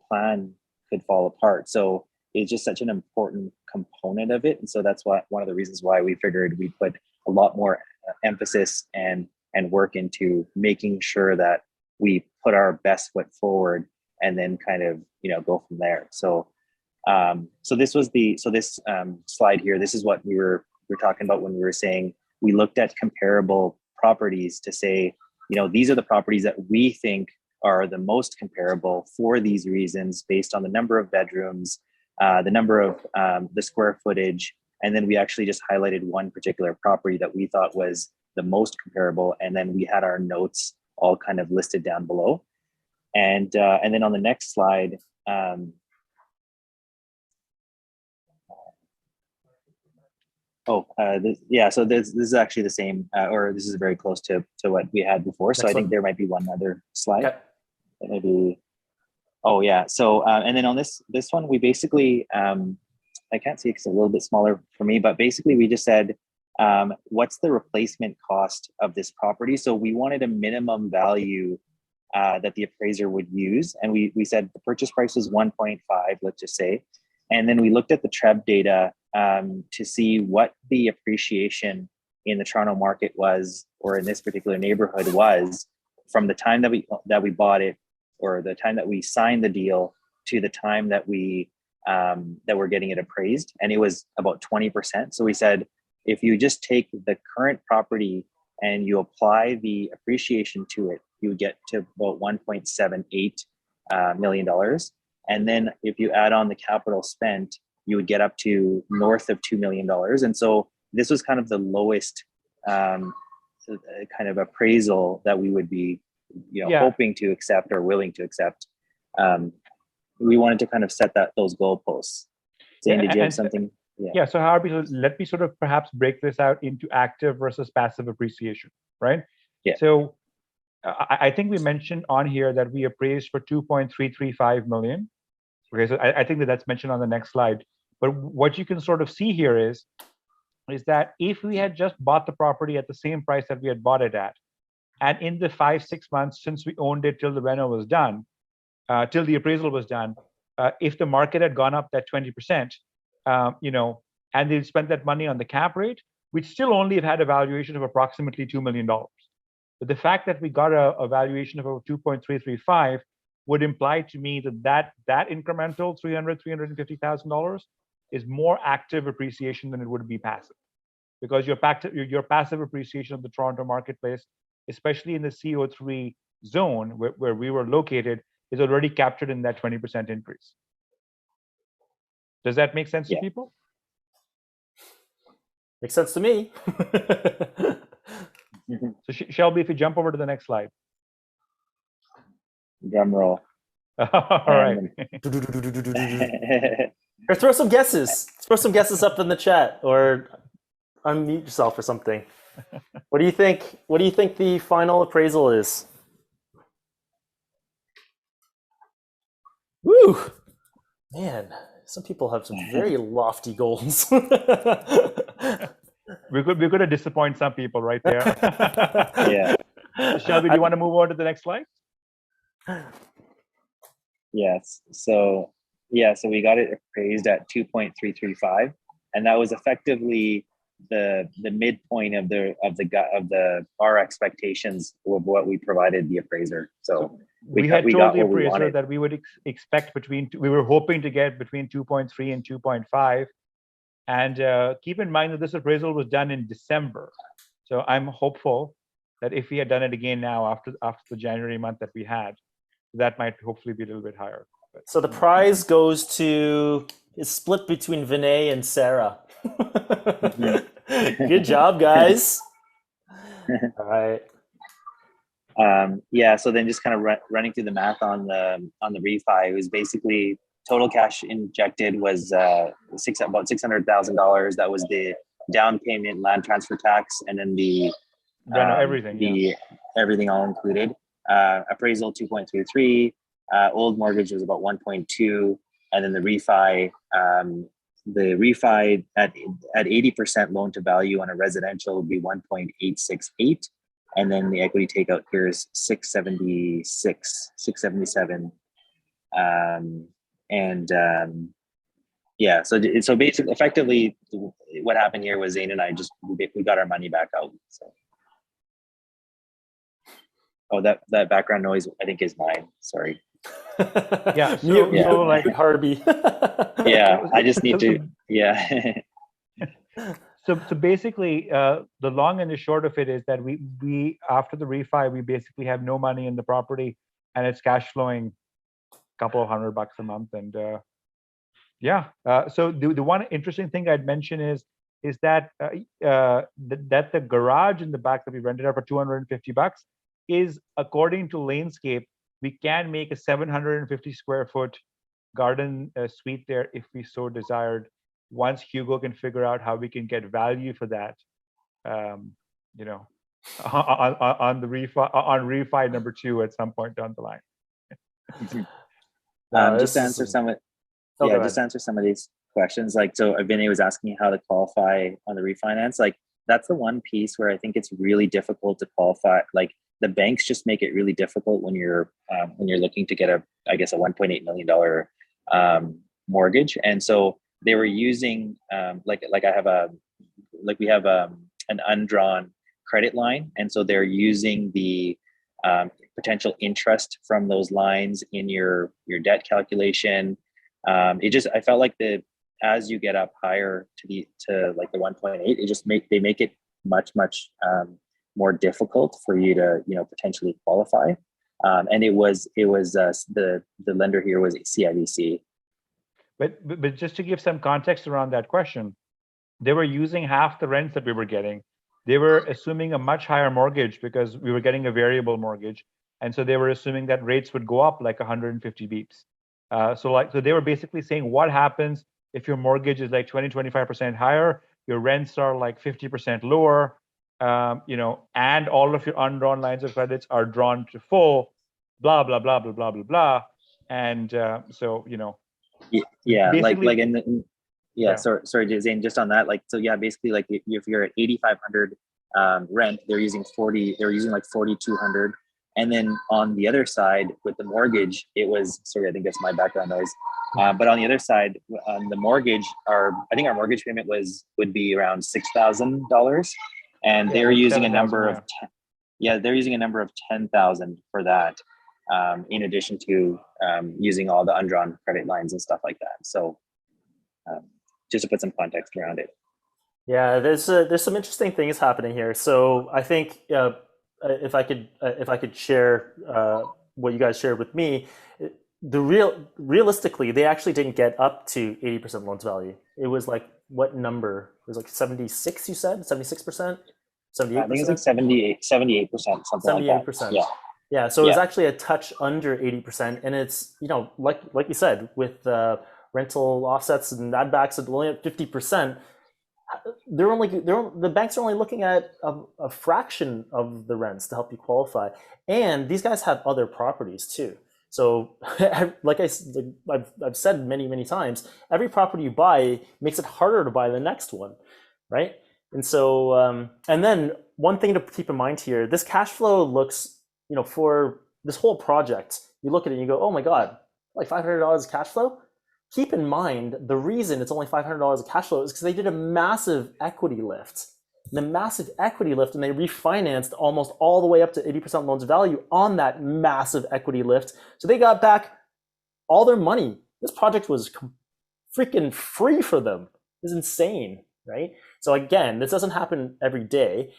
Speaker 4: plan could fall apart. So it's just such an important component of it. And so that's one of the reasons why we figured we put a lot more emphasis and work into making sure that we put our best foot forward and then kind of, go from there. So this slide here, this is what we were talking about when we were saying we looked at comparable properties to say, these are the properties that we think are the most comparable for these reasons, based on the number of bedrooms, the number of the square footage. And then we actually just highlighted one particular property that we thought was the most comparable. And then we had our notes all kind of listed down below. And then on the next slide, so this is actually the same, or this is very close to what we had before. So I think there might be one other slide. Okay. Maybe. Oh yeah. So and then on this one, we basically I can't see because it's a little bit smaller for me, but basically we just said what's the replacement cost of this property. So we wanted a minimum value that the appraiser would use, and we said the purchase price was 1.5, let's just say, and then we looked at the TREB data to see what the appreciation in the Toronto market was, or in this particular neighborhood was, from the time that we bought it, or the time that we signed the deal, to the time that we're getting it appraised, and it was about 20%. So we said, if you just take the current property and you apply the appreciation to it, you would get to about $1.78 million. And then if you add on the capital spent, you would get up to north of $2 million. And so this was kind of the lowest kind of appraisal that we would be hoping to accept or willing to accept. We wanted to kind of set those goalposts. Zane, did you have something?
Speaker 3: Yeah. So Harvey, let me sort of perhaps break this out into active versus passive appreciation, right?
Speaker 4: Yeah.
Speaker 3: So I think we mentioned on here that we appraised for 2.335 million. Okay, so I think that's mentioned on the next slide. But what you can sort of see here is that if we had just bought the property at the same price that we had bought it at, and in the 5-6 months since we owned it till the reno was done, till the appraisal was done, if the market had gone up that 20%, and they'd spent that money on the cap rate, we'd still only have had a valuation of approximately $2 million. But the fact that we got a valuation of over 2.335 would imply to me that incremental $350,000 is more active appreciation than it would be passive, because your passive appreciation of the Toronto marketplace, especially in the CO3 zone where we were located, is already captured in that 20% increase. Does that make sense to people?
Speaker 2: Makes sense to me.
Speaker 3: So Shelby, if you jump over to the next slide.
Speaker 4: Drum roll.
Speaker 3: All right.
Speaker 2: Or throw some guesses. Throw some guesses up in the chat, or unmute yourself or something. What do you think? What do you think the final appraisal is? Woo! Man, some people have some very lofty goals.
Speaker 3: We're going to disappoint some people right there.
Speaker 4: Yeah.
Speaker 3: Shelby, do you want to move on to the next slide?
Speaker 4: Yes. So we got it appraised at 2.335, and that was effectively the midpoint of our expectations of what we provided the appraiser. So
Speaker 3: we had told the appraiser that we would expect we were hoping to get between 2.3 and 2.5. And keep in mind that this appraisal was done in December. So I'm hopeful that if we had done it again now after the January month that we had, that might hopefully be a little bit higher. But,
Speaker 2: so the prize goes to, it's split between Vinay and Sarah. Good job, guys. All right.
Speaker 4: So then just kind of running through the math on the refi, it was basically total cash injected was about $600,000. That was the down payment, land transfer tax, and then the everything all included. Appraisal 2.33. Old mortgage was about 1.2, and then the refi at 80% loan to value on a residential would be 1.868, and then the equity takeout here is 677. So basically, effectively, what happened here was Zane and I we got our money back out. So, that background noise I think is mine. Sorry.
Speaker 3: Yeah. So like
Speaker 2: Harby.
Speaker 4: Yeah, I just need to. Yeah.
Speaker 3: So basically, the long and the short of it is that we after the refi, we basically have no money in the property, and it's cash flowing a couple of $100 a month. And so the one interesting thing I'd mention is that that the garage in the back that we rented out for $250 is, according to Lanescape, we can make a 750 square foot garden suite there if we so desired, once Hugo can figure out how we can get value for that, on the refi number 2 at some point down the line.
Speaker 4: Just to answer some of these questions. Like, so Vinay was asking how to qualify on the refinance. Like, that's the one piece where I think it's really difficult to qualify. Like, the banks just make it really difficult when you're looking to get a $1.8 million mortgage. And so they were using we have an undrawn credit line, and so they're using the potential interest from those lines in your debt calculation. I felt like as you get up higher to the 1.8, they make it much more difficult for you to potentially qualify. And it was the lender here was CIBC.
Speaker 3: But just to give some context around that question, they were using half the rents that we were getting. They were assuming a much higher mortgage because we were getting a variable mortgage, and so they were assuming that rates would go up like 150 beeps. So they were basically saying, what happens if your mortgage is like 20-25% higher, your rents are like 50% lower, and all of your undrawn lines of credits are drawn to full, blah blah blah blah blah blah blah, and
Speaker 4: sorry Zane, just on that, basically, like, if you're at 8,500 rent, they're using like 4,200 And then on the other side with the mortgage, it was, sorry, I think that's my background noise. But on the other side, on the mortgage, I think our mortgage payment would be around $6,000, and
Speaker 3: Yeah,
Speaker 4: they're
Speaker 3: like
Speaker 4: using a
Speaker 3: 7,000,
Speaker 4: number
Speaker 3: yeah.
Speaker 4: of they're using a number of 10,000 for that, in addition to using all the undrawn credit lines and stuff like that. So just to put some context around it.
Speaker 2: Yeah, there's some interesting things happening here. So I think if I could share what you guys shared with me, realistically they actually didn't get up to 80% loan to value. It was like, what number? It was like 76. You said 76%,
Speaker 4: I think it's
Speaker 2: 78%,
Speaker 4: like 78%, something like that.
Speaker 2: 78%.
Speaker 4: Yeah.
Speaker 2: Yeah, so it's
Speaker 4: Yeah.
Speaker 2: actually a touch under 80%, and it's, like you said, with rental offsets and add backs at only at 50%. The banks are only looking at a fraction of the rents to help you qualify, and these guys have other properties too. So, I've said many times, every property you buy makes it harder to buy the next one, right? And so, and then one thing to keep in mind here: this cash flow looks, for this whole project, you look at it and you go, oh my god, like $500 cash flow. Keep in mind, the reason it's only $500 of cash flow is because they did a massive equity lift. And the massive equity lift, and they refinanced almost all the way up to 80% loans to value on that massive equity lift. So they got back all their money. This project was freaking free for them. It's insane, right? So again, this doesn't happen every day.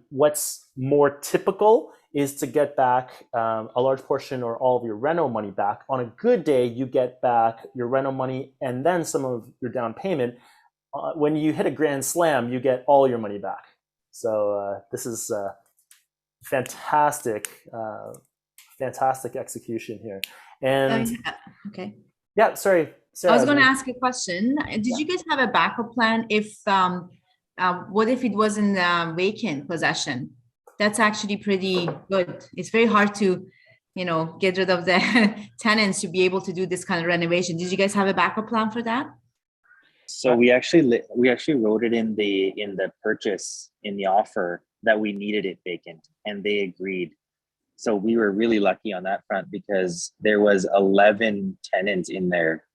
Speaker 2: What's more typical is to get back a large portion or all of your reno money back. On a good day, you get back your reno money and then some of your down payment. When you hit a grand slam, you get all your money back. So this is fantastic execution here. And
Speaker 5: okay.
Speaker 2: yeah, sorry. Sarah,
Speaker 5: I was going to ask a question. Did you guys have a backup plan if what if it was in vacant possession? That's actually pretty good. It's very hard to, get rid of the tenants to be able to do this kind of renovation. Did you guys have a backup plan for that?
Speaker 4: So we actually wrote it in the purchase, in the offer, that we needed it vacant, and they agreed. So we were really lucky on that front because there was 11 tenants in there,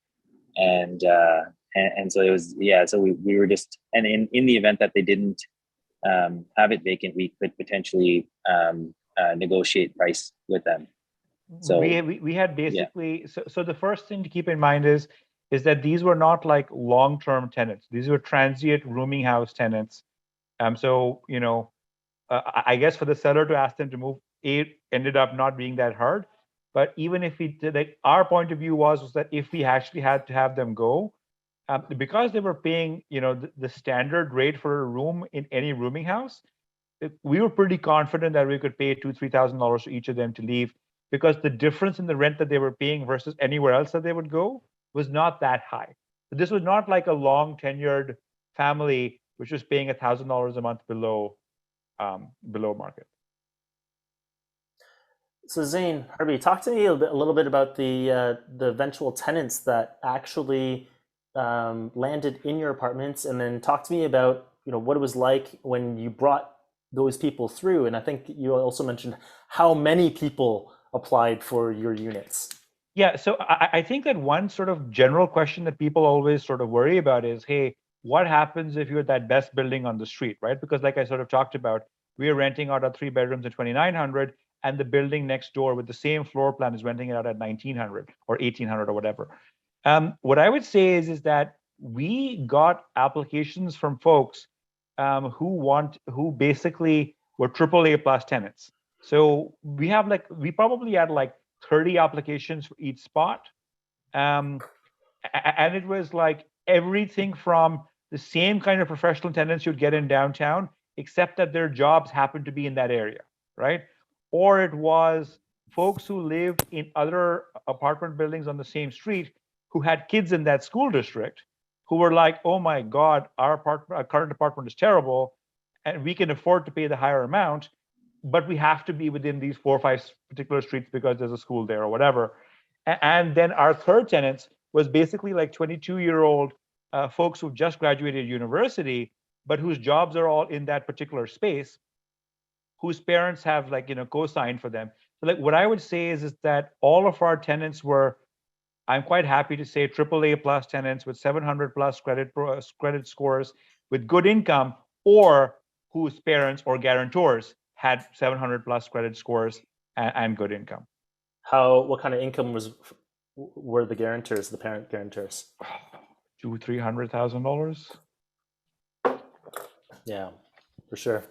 Speaker 4: and so it was, yeah. So we were just, and in the event that they didn't have it vacant, we could potentially negotiate price with them. So
Speaker 3: we had basically, yeah. So the first thing to keep in mind is that these were not like long-term tenants. These were transient rooming house tenants. So I guess for the seller to ask them to move, it ended up not being that hard. But even if we did, like, our point of view was that if we actually had to have them go, because they were paying, the standard rate for a room in any rooming house, we were pretty confident that we could pay $2,000-3,000 to each of them to leave, because the difference in the rent that they were paying versus anywhere else that they would go was not that high. So this was not like a long tenured family which was paying $1,000 a month below market.
Speaker 2: So Zane, Harvey, talk to me a little bit about the eventual tenants that actually landed in your apartments, and then talk to me about what it was like when you brought those people through. And I think you also mentioned how many people applied for your units.
Speaker 3: Yeah, so I think that one sort of general question that people always sort of worry about is, hey, what happens if you're that best building on the street, right? Because like I sort of talked about, we are renting out our 3 bedrooms at $2,900, and the building next door with the same floor plan is renting it out at $1,900 or $1,800 or whatever. What I would say is that we got applications from folks who basically were AAA plus tenants. So we probably had like 30 applications for each spot. And it was like everything from the same kind of professional tenants you'd get in downtown, except that their jobs happened to be in that area, right? Or it was folks who lived in other apartment buildings on the same street who had kids in that school district who were like, oh my God, our current apartment is terrible, and we can afford to pay the higher amount, but we have to be within these 4 or 5 particular streets because there's a school there or whatever. And then our third tenants was basically like 22-year-old folks who just graduated university, but whose jobs are all in that particular space, whose parents have like, co-signed for them. So like what I would say is that all of our tenants were, I'm quite happy to say, AAA plus tenants with 700 plus credit scores with good income, or whose parents or guarantors had 700 plus credit scores and good income.
Speaker 2: What kind of income were the guarantors, the parent guarantors?
Speaker 3: $200,000-$300,000.
Speaker 2: Yeah, for sure.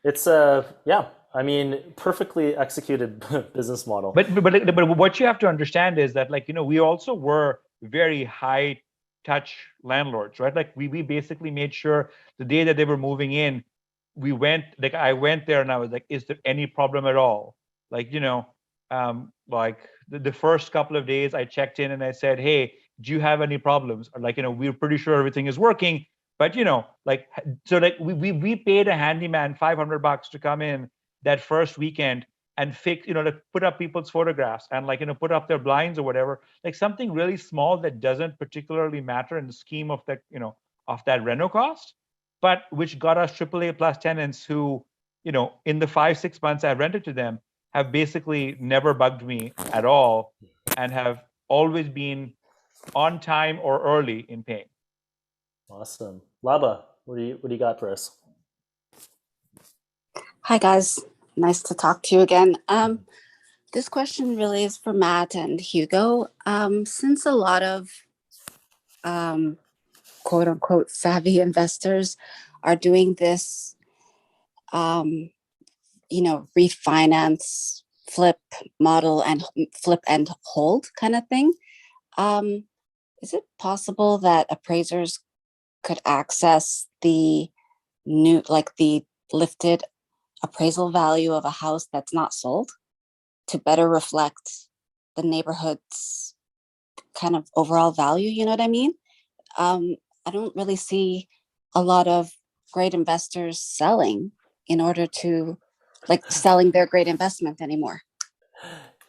Speaker 2: It's I mean, perfectly executed business model.
Speaker 3: But what you have to understand is that, like, we also were very high touch landlords, right? Like we basically made sure the day that they were moving in, I went there and I was like, is there any problem at all? Like, like the first couple of days I checked in and I said, hey, do you have any problems? Or like, we're pretty sure everything is working. But like, so like we paid a handyman $500 to come in that first weekend and fix, to put up people's photographs and like, put up their blinds or whatever, like something really small that doesn't particularly matter in the scheme of that, of that reno cost, but which got us AAA plus tenants who, in the 5-6 months I've rented to them have basically never bugged me at all and have always been on time or early in paying.
Speaker 2: Awesome. Laba, what do you got for us?
Speaker 6: Hi guys, nice to talk to you again. This question really is for Matt and Hugo. Since a lot of quote unquote savvy investors are doing this, refinance, flip model and flip and hold kind of thing, is it possible that appraisers could access the the lifted appraisal value of a house that's not sold to better reflect the neighborhood's kind of overall value? You know what I mean? I don't really see a lot of great investors selling in order to selling their great investment anymore.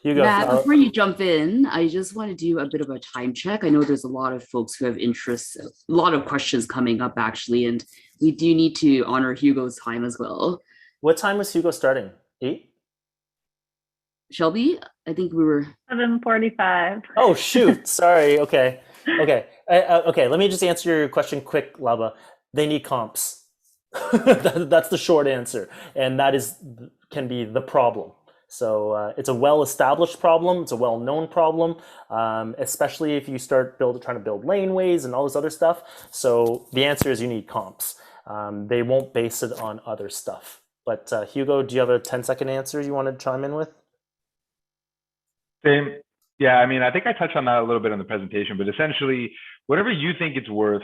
Speaker 2: Hugo,
Speaker 7: Matt, before you jump in, I just want to do a bit of a time check. I know there's a lot of folks who have interests, a lot of questions coming up actually, and we do need to honor Hugo's time as well.
Speaker 2: What time was Hugo starting? 8?
Speaker 7: Shelby, I think we were
Speaker 8: 7:45.
Speaker 2: Oh shoot! Sorry. Okay. Okay. Let me just answer your question quick, Laba. They need comps. That's the short answer, and that can be the problem. So it's a well-established problem. It's a well-known problem, especially if you start trying to build laneways and all this other stuff. So the answer is you need comps. They won't base it on other stuff. But Hugo, do you have a 10-second answer you want to chime in with?
Speaker 9: Same. Yeah, I mean, I think I touched on that a little bit in the presentation, but essentially, whatever you think it's worth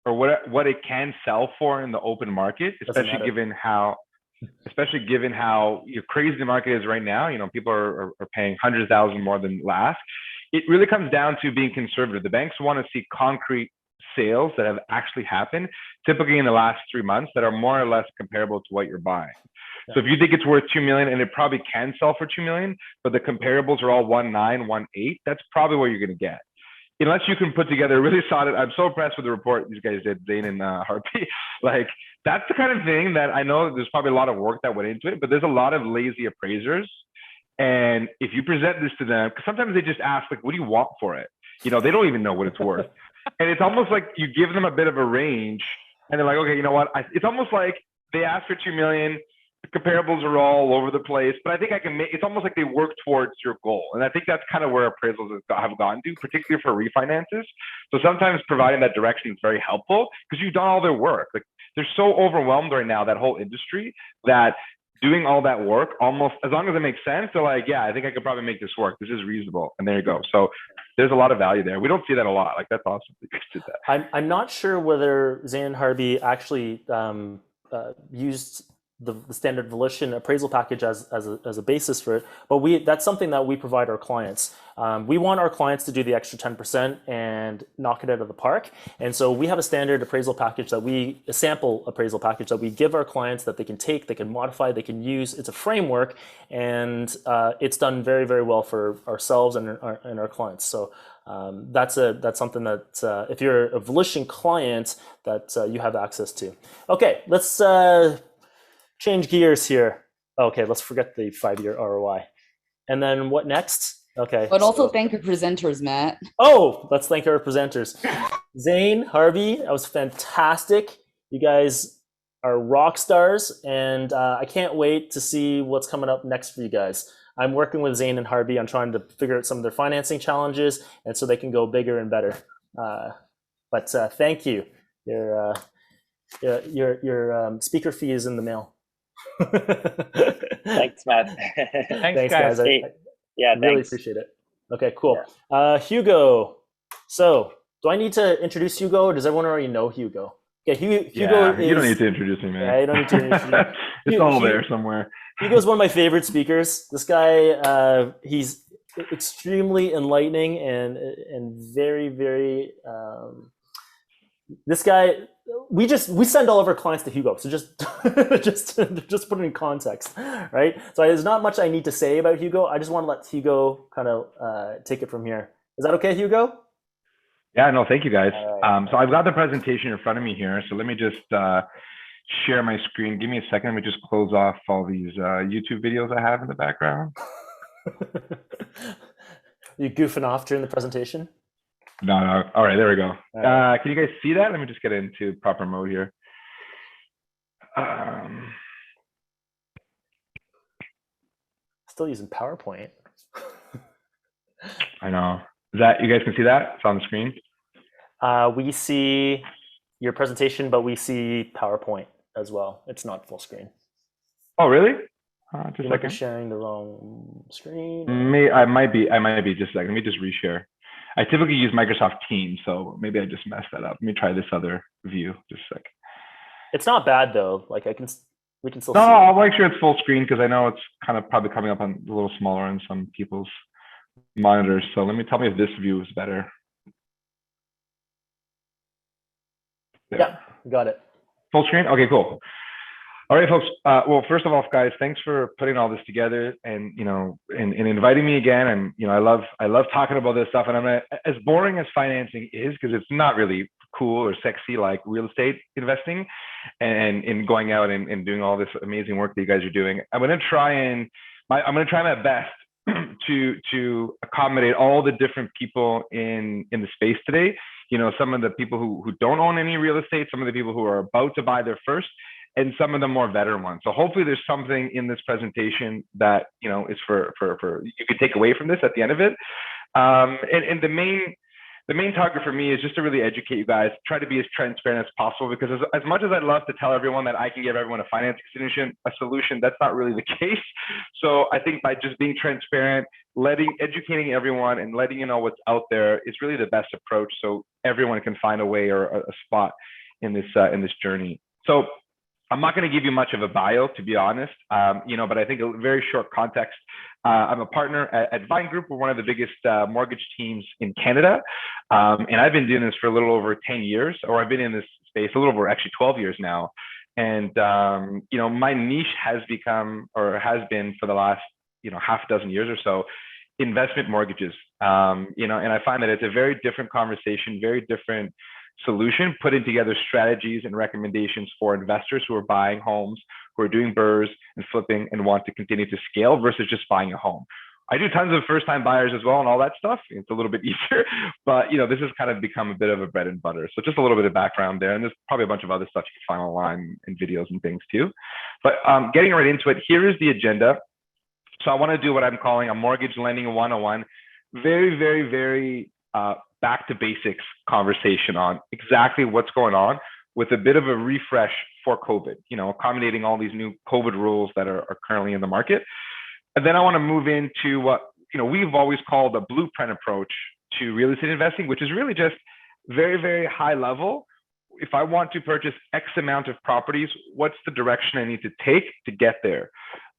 Speaker 9: or what it can sell for in the open market, especially given how crazy the market is right now, people are paying hundreds of thousands more than last. It really comes down to being conservative. The banks want to see concrete sales that have actually happened, typically in the last 3 months, that are more or less comparable to what you're buying. Yeah. So if you think it's worth $2 million, and it probably can sell for $2 million, but the comparables are all 1.9, 1.8, that's probably what you're going to get. Unless you can put together a really solid, I'm so impressed with the report these guys did, Zane and Harpy. Like, that's the kind of thing that I know there's probably a lot of work that went into it, but there's a lot of lazy appraisers. And if you present this to them, because sometimes they just ask, like, what do you want for it? They don't even know what it's worth. And it's almost like you give them a bit of a range and they're like, okay, you know what? It's almost like they ask for $2 million. The comparables are all over the place, but I think it's almost like they work towards your goal. And I think that's kind of where appraisals have gone to, particularly for refinances. So sometimes providing that direction is very helpful because you've done all their work. Like, they're so overwhelmed right now, that whole industry, that doing all that work, almost as long as it makes sense, they're like, yeah, I think I could probably make this work. This is reasonable. And there you go. So there's a lot of value there. We don't see that a lot. Like, that's awesome that you did that.
Speaker 2: I'm not sure whether Zane and Harvey actually used the standard Volition appraisal package as a basis for it, but that's something that we provide our clients. We want our clients to do the extra 10% and knock it out of the park. And so we have a standard appraisal package a sample appraisal package that we give our clients that they can take, they can modify, they can use. It's a framework, and it's done very, very well for ourselves and our clients. So that's something that if you're a Volition client, that you have access to. Okay, let's change gears here. Okay, let's forget the 5-year ROI. And then what next? Okay.
Speaker 7: But also
Speaker 2: so-
Speaker 7: thank your presenters, Matt.
Speaker 2: Oh, let's thank our presenters. Zane, Harvey, that was fantastic. You guys are rock stars, and I can't wait to see what's coming up next for you guys. I'm working with Zane and Harvey on trying to figure out some of their financing challenges, and so they can go bigger and better. But thank you. Your speaker fee is in the mail.
Speaker 4: Thanks, Matt.
Speaker 3: Thanks, guys.
Speaker 4: Hey, yeah,
Speaker 2: really
Speaker 4: thanks.
Speaker 2: appreciate it. Okay, cool. Hugo. So, do I need to introduce Hugo, or does everyone already know Hugo? Okay, Hugo
Speaker 9: Yeah,
Speaker 2: is,
Speaker 9: you don't need to introduce me, man.
Speaker 2: Yeah, you don't need to introduce me.
Speaker 9: It's all there somewhere.
Speaker 2: Hugo's one of my favorite speakers. This guy, he's extremely enlightening and very, very. This guy, we send all of our clients to Hugo. So just just put it in context, right? So there's not much I need to say about Hugo. I just want to let Hugo kind of take it from here. Is that okay, Hugo?
Speaker 9: Yeah, no, thank you guys.
Speaker 2: Right.
Speaker 9: So I've got the presentation in front of me here. So let me just share my screen. Give me a second. Let me just close off all these YouTube videos I have in the background.
Speaker 2: You goofing off during the presentation?
Speaker 9: No. All right, there we go.
Speaker 2: Right.
Speaker 9: Can you guys see that? Let me just get into proper mode here.
Speaker 2: Still using PowerPoint.
Speaker 9: I know. Is that, you guys can see that? It's on the screen.
Speaker 2: We see your presentation, but we see PowerPoint as well. It's not full screen.
Speaker 9: Oh, really? Just a
Speaker 2: You might be
Speaker 9: second.
Speaker 2: sharing the wrong screen.
Speaker 9: I might be. Just a second. Let me just reshare. I typically use Microsoft Teams, so maybe I just messed that up. Let me try this other view. Just a second.
Speaker 2: It's not bad though. Like we can still
Speaker 9: No,
Speaker 2: see it.
Speaker 9: I'll make sure it's full screen because I know it's kind of probably coming up on a little smaller on some people's monitors. So tell me if this view is better. There.
Speaker 2: Yeah, got it.
Speaker 9: Full screen? Okay, cool. All right, folks. Well, first of all, guys, thanks for putting all this together and, and inviting me again. And, I love talking about this stuff. And as boring as financing is, because it's not really cool or sexy like real estate investing and in going out and doing all this amazing work that you guys are doing. I'm going to try my best to accommodate all the different people in the space today. Some of the people who don't own any real estate, some of the people who are about to buy their first, and some of the more veteran ones. So hopefully there's something in this presentation that, is for you could take away from this at the end of it. And the main target for me is just to really educate you guys, try to be as transparent as possible, because as much as I'd love to tell everyone that I can give everyone a financing solution, that's not really the case. So I think by just being transparent, educating everyone and letting you know what's out there is really the best approach. So everyone can find a way or a spot in this journey. So I'm not going to give you much of a bio, to be honest, but I think a very short context. I'm a partner at Vine Group. We're one of the biggest mortgage teams in Canada. And I've been doing this for a little over 10 years, or I've been in this space a little over actually 12 years now. And, my niche has become, or has been for the last, half a dozen years or so, investment mortgages. And I find that it's a very different conversation, very different solution, putting together strategies and recommendations for investors who are buying homes, who are doing BRRRRs and flipping and want to continue to scale versus just buying a home. I do tons of first-time buyers as well and all that stuff. It's a little bit easier, but this has kind of become a bit of a bread and butter. So just a little bit of background there, and there's probably a bunch of other stuff you can find online and videos and things too. But getting right into it, here is the agenda. So I want to do what I'm calling a mortgage lending 101. Very, very, very back to basics conversation on exactly what's going on, with a bit of a refresh for COVID, accommodating all these new COVID rules that are currently in the market. And then I want to move into what, we've always called a blueprint approach to real estate investing, which is really just very, very high level. If I want to purchase X amount of properties, what's the direction I need to take to get there?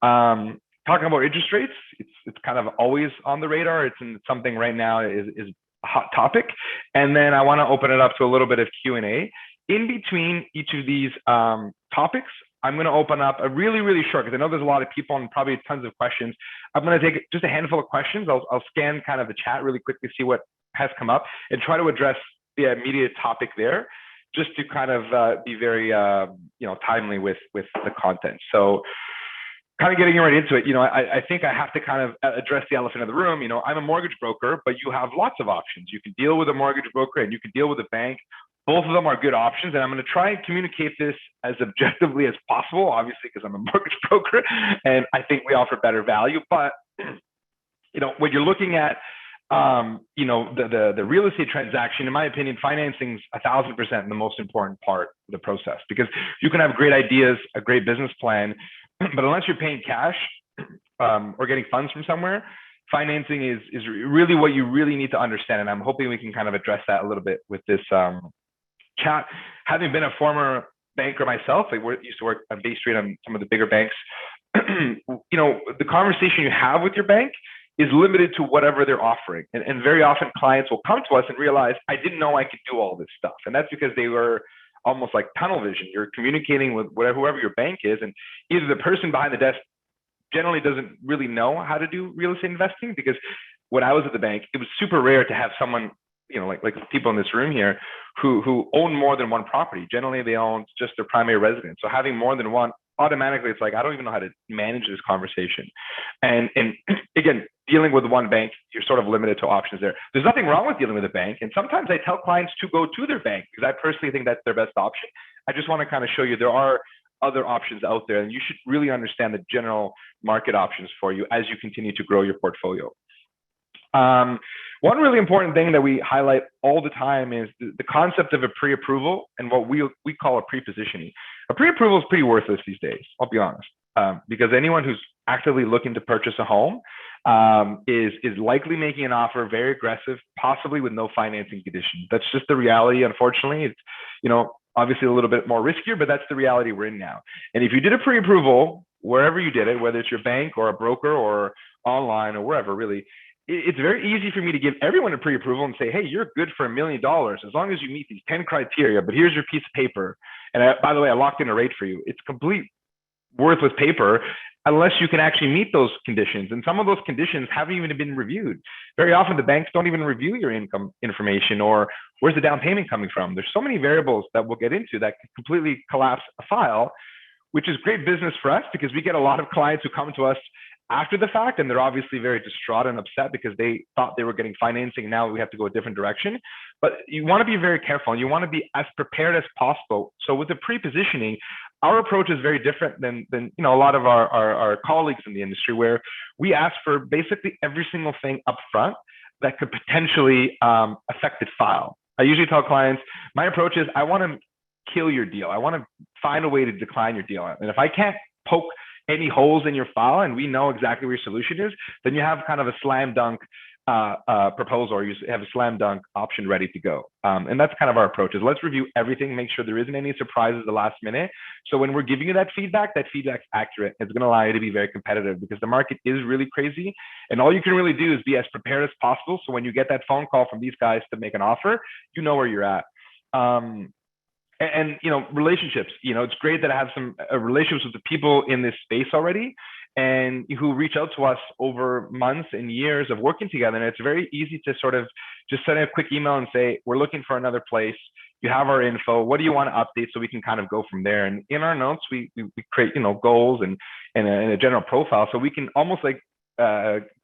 Speaker 9: Talking about interest rates, it's kind of always on the radar. It's something right now is a hot topic. And then I want to open it up to a little bit of Q&A. In between each of these topics, I'm going to open up a really, really short, because I know there's a lot of people and probably tons of questions. I'm going to take just a handful of questions. I'll scan kind of the chat really quickly, see what has come up, and try to address the immediate topic there, just to kind of be very, timely with the content. So kind of getting right into it, I think I have to kind of address the elephant in the room. I'm a mortgage broker, but you have lots of options. You can deal with a mortgage broker and you can deal with a bank. Both of them are good options. And I'm going to try and communicate this as objectively as possible, obviously, because I'm a mortgage broker and I think we offer better value. But, when you're looking at, the real estate transaction, in my opinion, financing is 1,000% the most important part of the process, because you can have great ideas, a great business plan, but unless you're paying cash or getting funds from somewhere, financing is really what you really need to understand. And I'm hoping we can kind of address that a little bit with this chat. Having been a former banker myself, I used to work on Bay Street on some of the bigger banks. The conversation you have with your bank is limited to whatever they're offering. And very often clients will come to us and realize, I didn't know I could do all this stuff. And that's because they were almost like tunnel vision. You're communicating with whoever your bank is, and either the person behind the desk generally doesn't really know how to do real estate investing, because when I was at the bank, it was super rare to have someone, like people in this room here who own more than one property. Generally, they own just their primary residence. So having more than one, automatically, it's like, I don't even know how to manage this conversation. And again, dealing with one bank, you're sort of limited to options there. There's nothing wrong with dealing with a bank. And sometimes I tell clients to go to their bank because I personally think that's their best option. I just want to kind of show you there are other options out there, and you should really understand the general market options for you as you continue to grow your portfolio. One really important thing that we highlight all the time is the concept of a pre-approval and what we call a pre-positioning. A pre-approval is pretty worthless these days, I'll be honest, because anyone who's actively looking to purchase a home is likely making an offer very aggressive, possibly with no financing conditions. That's just the reality. Unfortunately, it's obviously a little bit more riskier, but that's the reality we're in now. And if you did a pre-approval, wherever you did it, whether it's your bank or a broker or online or wherever, really, it's very easy for me to give everyone a pre-approval and say, hey, you're good for $1 million as long as you meet these 10 criteria, but here's your piece of paper. And by the way, I locked in a rate for you. It's complete worthless paper unless you can actually meet those conditions. And some of those conditions haven't even been reviewed. Very often the banks don't even review your income information or where's the down payment coming from. There's so many variables that we'll get into that can completely collapse a file, which is great business for us because we get a lot of clients who come to us after the fact, and they're obviously very distraught and upset because they thought they were getting financing. Now we have to go a different direction. But you want to be very careful and you want to be as prepared as possible. So with the pre-positioning, our approach is very different than a lot of our colleagues in the industry, where we ask for basically every single thing up front that could potentially affect the file. I usually tell clients, my approach is I want to kill your deal. I want to find a way to decline your deal. And if I can't poke any holes in your file and we know exactly where your solution is, then you have kind of a slam dunk proposal, or you have a slam dunk option ready to go. And that's kind of our approach is let's review everything, make sure there isn't any surprises at the last minute. So when we're giving you that feedback's accurate. It's going to allow you to be very competitive because the market is really crazy. And all you can really do is be as prepared as possible. So when you get that phone call from these guys to make an offer, you know where you're at. And relationships, it's great that I have some relationships with the people in this space already and who reach out to us over months and years of working together. And it's very easy to sort of just send a quick email and say, we're looking for another place. You have our info. What do you want to update? So we can kind of go from there. And in our notes, we create, goals and a general profile. So we can almost like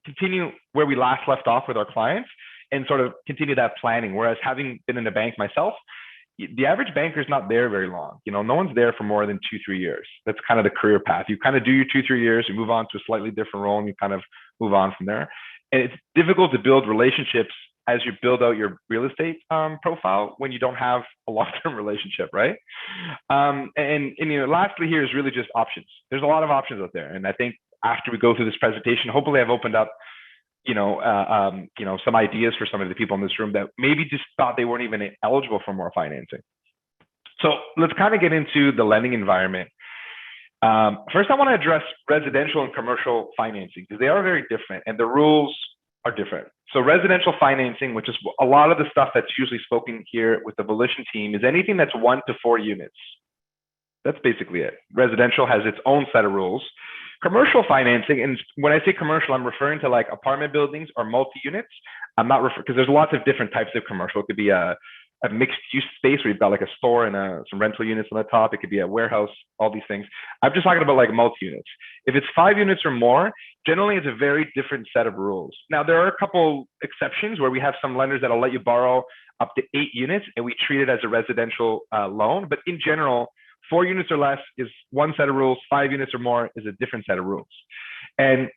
Speaker 9: continue where we last left off with our clients and sort of continue that planning. Whereas having been in a bank myself, the average banker is not there very long. No one's there for more than 2-3 years. That's kind of the career path. You kind of do your 2-3 years, you move on to a slightly different role, and you kind of move on from there. And it's difficult to build relationships as you build out your real estate profile when you don't have a long-term relationship, right? And lastly here is really just options. There's a lot of options out there. And I think after we go through this presentation, hopefully I've opened up some ideas for some of the people in this room that maybe just thought they weren't even eligible for more financing. So let's kind of get into the lending environment. First, I want to address residential and commercial financing because they are very different and the rules are different. So residential financing, which is a lot of the stuff that's usually spoken here with the Volition team, is anything that's 1 to 4 units. That's basically it. Residential has its own set of rules. Commercial financing, and when I say commercial, I'm referring to like apartment buildings or multi-units. I'm not referring because there's lots of different types of commercial. It could be a a mixed use space where you've got like a store and some rental units on the top. It could be a warehouse, all these things. I'm just talking about like multi-units. If it's 5 units or more, generally it's a very different set of rules. Now, there are a couple exceptions where we have some lenders that'll let you borrow up to 8 units and we treat it as a residential loan. But in general, 4 units or less is one set of rules, 5 units or more is a different set of rules. And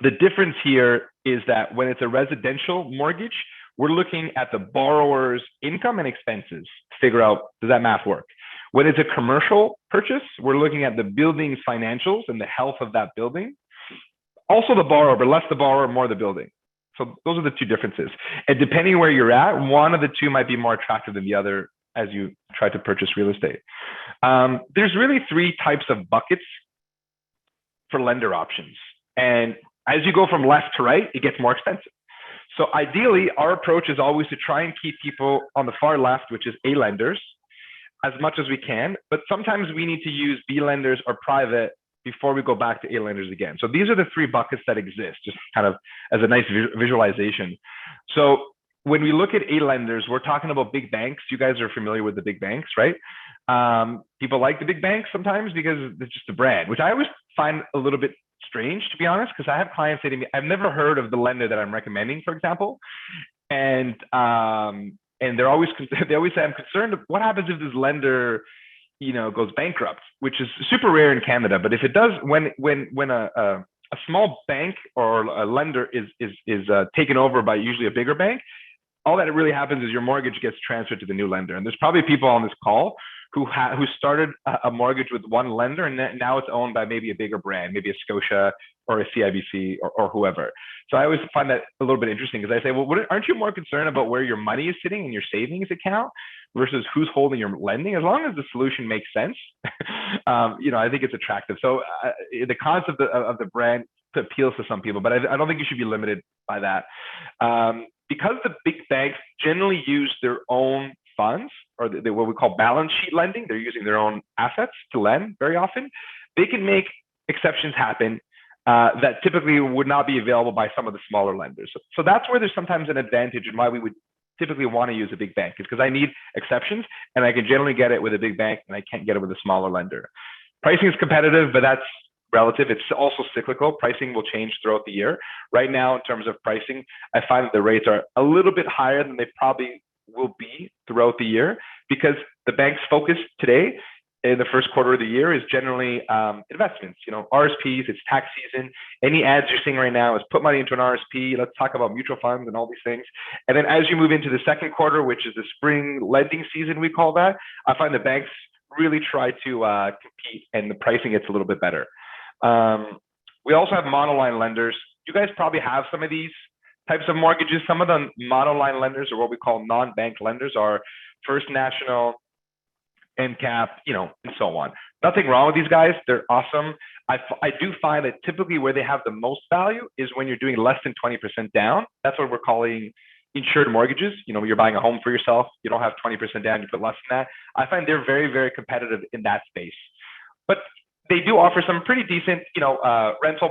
Speaker 9: the difference here is that when it's a residential mortgage, we're looking at the borrower's income and expenses to figure out, does that math work? When it's a commercial purchase, we're looking at the building's financials and the health of that building. Also the borrower, but less the borrower, more the building. So those are the two differences. And depending where you're at, one of the two might be more attractive than the other as you try to purchase real estate. There's really 3 types of buckets for lender options. And as you go from left to right, it gets more expensive. So ideally, our approach is always to try and keep people on the far left, which is A lenders, as much as we can. But sometimes we need to use B lenders or private before we go back to A lenders again. So these are the 3 buckets that exist, just kind of as a nice visualization. So when we look at A lenders, we're talking about big banks. You guys are familiar with the big banks, right? People like the big banks sometimes because it's just a brand, which I always find a little bit strange, to be honest, because I have clients say to me, I've never heard of the lender that I'm recommending, for example. And they always say, I'm concerned, what happens if this lender, goes bankrupt, which is super rare in Canada. But if it does, when a small bank or a lender is taken over by usually a bigger bank, all that really happens is your mortgage gets transferred to the new lender. And there's probably people on this call who started a mortgage with one lender and now it's owned by maybe a bigger brand, maybe a Scotia or a CIBC or whoever. So I always find that a little bit interesting because I say, well, aren't you more concerned about where your money is sitting in your savings account versus who's holding your lending? As long as the solution makes sense, I think it's attractive. So the concept of the brand appeals to some people, but I don't think you should be limited by that. Because the big banks generally use their own funds, or what we call balance sheet lending, they're using their own assets to lend very often, they can make exceptions happen that typically would not be available by some of the smaller lenders. So that's where there's sometimes an advantage and why we would typically want to use a big bank, is because I need exceptions and I can generally get it with a big bank and I can't get it with a smaller lender. Pricing is competitive, but that's relative. It's also cyclical. Pricing will change throughout the year. Right now, in terms of pricing, I find that the rates are a little bit higher than they probably will be throughout the year because the bank's focus today in the first quarter of the year is generally investments, RSPs, it's tax season. Any ads you're seeing right now is put money into an RSP. Let's talk about mutual funds and all these things. And then as you move into the second quarter, which is the spring lending season, we call that, I find the banks really try to compete and the pricing gets a little bit better. We also have monoline lenders. You guys probably have some of these types of mortgages. Some of the monoline lenders, or what we call non-bank lenders, are First National, NCAP, and so on. Nothing wrong with these guys. They're awesome. I do find that typically where they have the most value is when you're doing less than 20% down. That's what we're calling insured mortgages. You're buying a home for yourself. You don't have 20% down. You put less than that. I find they're very, very competitive in that space. But they do offer some pretty decent, rental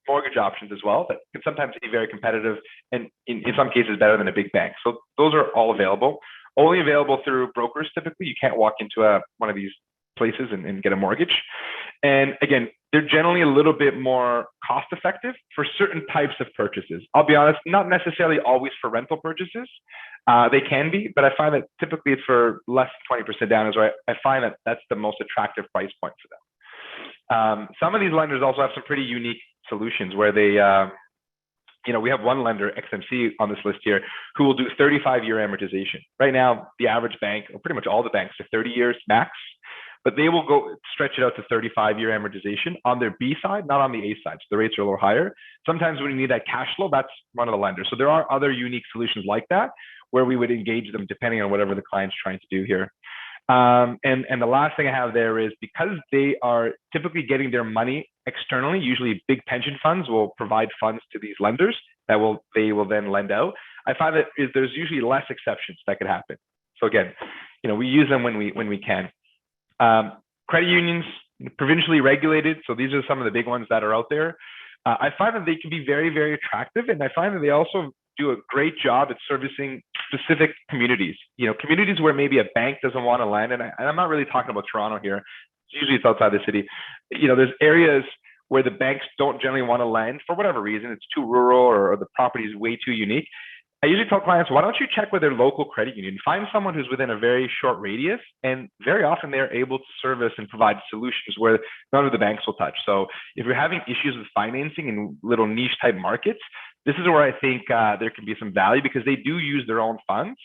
Speaker 9: mortgage options as well that can sometimes be very competitive and in some cases better than a big bank. So those are all available. Only available through brokers typically. You can't walk into one of these places and get a mortgage. And again, they're generally a little bit more cost effective for certain types of purchases. I'll be honest, not necessarily always for rental purchases. They can be, but I find that typically it's for less than 20% down is where I find that that's the most attractive price point for them. Some of these lenders also have some pretty unique solutions where they, we have one lender, XMC, on this list here, who will do 35-year amortization. Right now, the average bank, or pretty much all the banks, are 30 years max, but they will go stretch it out to 35-year amortization on their B side, not on the A side. So the rates are a little higher. Sometimes when you need that cash flow, that's one of the lenders. So there are other unique solutions like that where we would engage them depending on whatever the client's trying to do here. And the last thing I have there is because they are typically getting their money externally, usually big pension funds will provide funds to these lenders that they will then lend out. I find that there's usually less exceptions that could happen. So again, we use them when we can. Credit unions, provincially regulated. So these are some of the big ones that are out there. I find that they can be very, very attractive. And I find that they also do a great job at servicing specific communities, communities where maybe a bank doesn't want to lend. And I'm not really talking about Toronto here. Usually it's outside the city. There's areas where the banks don't generally want to lend for whatever reason. It's too rural or the property is way too unique. I usually tell clients, why don't you check with their local credit union? Find someone who's within a very short radius, and very often they're able to service and provide solutions where none of the banks will touch. So if you're having issues with financing in little niche type markets, this is where I think there can be some value, because they do use their own funds.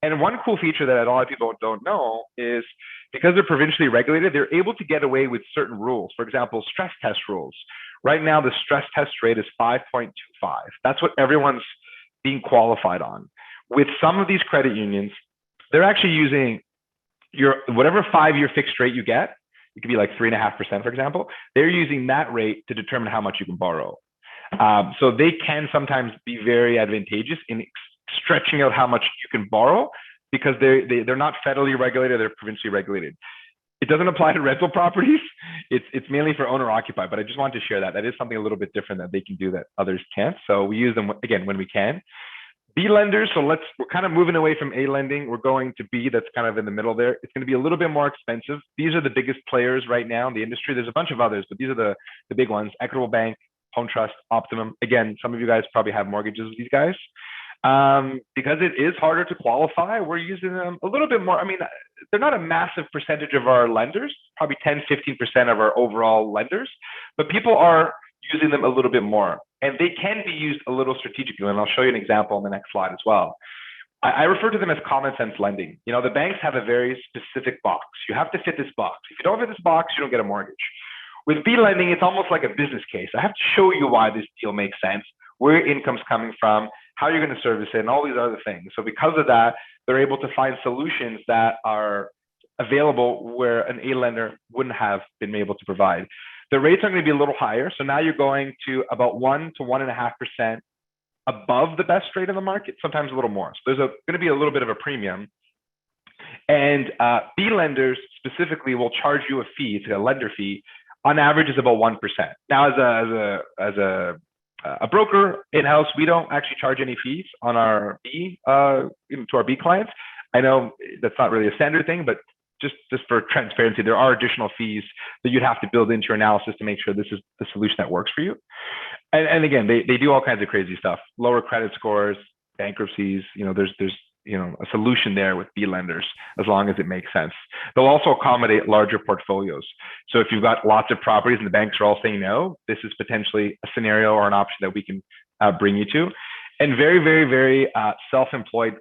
Speaker 9: And one cool feature that a lot of people don't know is, because they're provincially regulated, they're able to get away with certain rules. For example, stress test rules. Right now, the stress test rate is 5.25. That's what everyone's being qualified on. With some of these credit unions, they're actually using your whatever 5-year fixed rate you get. It could be like 3.5%, for example. They're using that rate to determine how much you can borrow. So they can sometimes be very advantageous in stretching out how much you can borrow, because they're not federally regulated, they're provincially regulated. It doesn't apply to rental properties. It's mainly for owner occupied, but I just wanted to share that. That is something a little bit different that they can do that others can't. So we use them, again, when we can. B lenders, so we're kind of moving away from A lending. We're going to B, that's kind of in the middle there. It's going to be a little bit more expensive. These are the biggest players right now in the industry. There's a bunch of others, but these are the big ones: Equitable Bank, Home Trust, Optimum. Again, some of you guys probably have mortgages with these guys. Because it is harder to qualify, we're using them a little bit more. I mean, they're not a massive percentage of our lenders, probably 10, 15% of our overall lenders, but people are using them a little bit more, and they can be used a little strategically. And I'll show you an example on the next slide as well. I refer to them as common sense lending. The banks have a very specific box. You have to fit this box. If you don't fit this box, you don't get a mortgage. With B lending, it's almost like a business case. I have to show you why this deal makes sense, where your income's coming from, how you're going to service it, and all these other things. So because of that, they're able to find solutions that are available where an A lender wouldn't have been able to provide. The rates are going to be a little higher. So now you're going to about 1 to 1.5% above the best rate in the market, sometimes a little more. So there's going to be a little bit of a premium. And B lenders specifically will charge you a fee, it's a lender fee, on average is about 1%. Now, as a broker in-house, we don't actually charge any fees on our B to our B clients. I know that's not really a standard thing, but just for transparency, there are additional fees that you'd have to build into your analysis to make sure this is the solution that works for you. And again, they do all kinds of crazy stuff: lower credit scores, bankruptcies. There's a solution there with B lenders, as long as it makes sense. They'll also accommodate larger portfolios. So if you've got lots of properties and the banks are all saying no, this is potentially a scenario or an option that we can bring you to. And very, very, very self-employed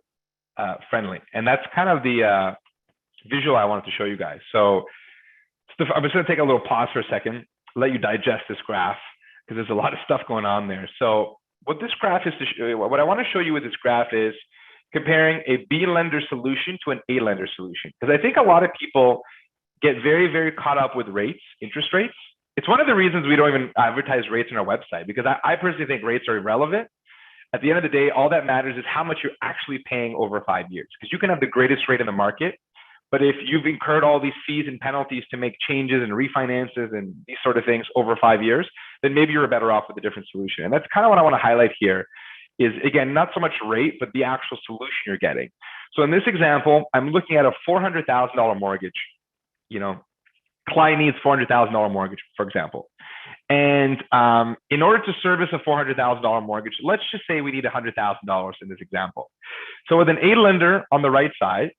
Speaker 9: friendly. And that's kind of the visual I wanted to show you guys. So I'm just going to take a little pause for a second, let you digest this graph, because there's a lot of stuff going on there. So what this graph is to show you, what I want to show you with this graph is comparing a B lender solution to an A lender solution. Because I think a lot of people get very, very caught up with rates, interest rates. It's one of the reasons we don't even advertise rates on our website, because I personally think rates are irrelevant. At the end of the day, all that matters is how much you're actually paying over 5 years. Because you can have the greatest rate in the market, but if you've incurred all these fees and penalties to make changes and refinances and these sort of things over 5 years, then maybe you're better off with a different solution. And that's kind of what I want to highlight here. Is, again, not so much rate, but the actual solution you're getting. So in this example, I'm looking at a $400,000 mortgage. Client needs $400,000 mortgage, for example. And in order to service a $400,000 mortgage, let's just say we need $100,000 in this example. So with an A lender on the right side,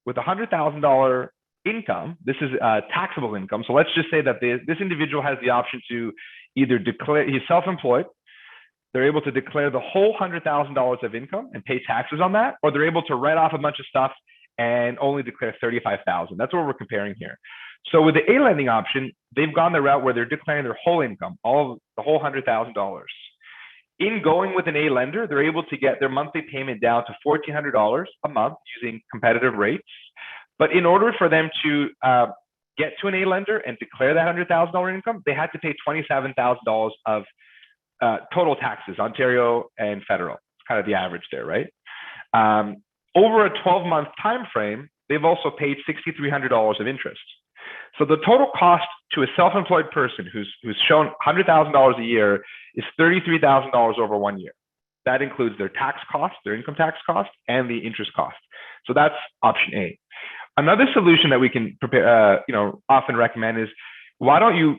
Speaker 9: with $100,000 income, this is taxable income. So let's just say that this individual has the option to either declare, he's self-employed, they're able to declare the whole $100,000 of income and pay taxes on that, or they're able to write off a bunch of stuff and only declare $35,000. That's what we're comparing here. So with the A lending option, they've gone the route where they're declaring their whole income, the whole $100,000. In going with an A lender, they're able to get their monthly payment down to $1,400 a month using competitive rates. But in order for them to get to an A lender and declare that $100,000 income, they had to pay $27,000 of total taxes, Ontario and federal. It's kind of the average there, right? Over a 12-month time frame, they've also paid $6,300 of interest. So the total cost to a self-employed person who's shown $100,000 a year is $33,000 over 1 year. That includes their tax cost, their income tax cost, and the interest cost. So that's option A. Another solution that we can prepare, often recommend is, why don't you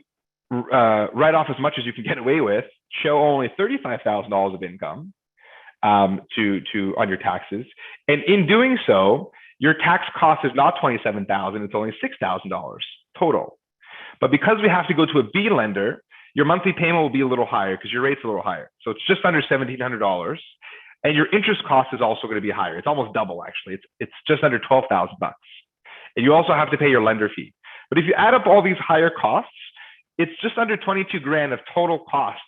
Speaker 9: write off as much as you can get away with, show only $35,000 of income on your taxes, and in doing so, your tax cost is not $27,000; it's only $6,000 total. But because we have to go to a B lender, your monthly payment will be a little higher because your rate's a little higher. So it's just under $1,700, and your interest cost is also going to be higher. It's almost double, actually. It's just under $12,000 bucks, and you also have to pay your lender fee. But if you add up all these higher costs, it's just under 22 grand of total cost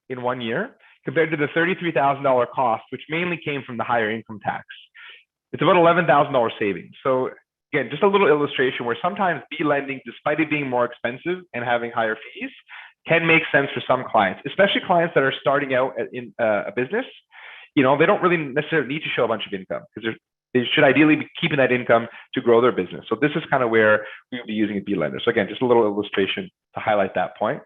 Speaker 9: in 1 year compared to the $33,000 cost, which mainly came from the higher income tax. It's about $11,000 savings. So again, just a little illustration where sometimes B lending, despite it being more expensive and having higher fees, can make sense for some clients, especially clients that are starting out in a business. They don't really necessarily need to show a bunch of income because they should ideally be keeping that income to grow their business. So this is kind of where we would be using a B lender. So again, just a little illustration to highlight that point.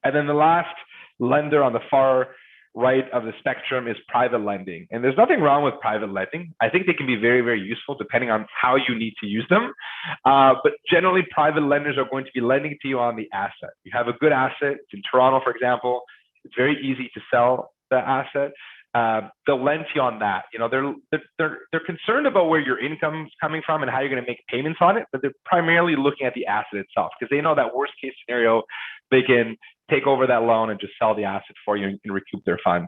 Speaker 9: And then the last lender on the far right of the spectrum is private lending. And there's nothing wrong with private lending. I think they can be very, very useful depending on how you need to use them. But generally, private lenders are going to be lending to you on the asset. You have a good asset. In Toronto, for example, it's very easy to sell the asset. They'll lend to you on that. They're concerned about where your income's coming from and how you're going to make payments on it, but they're primarily looking at the asset itself because they know that worst case scenario, they can take over that loan and just sell the asset for you and recoup their funds.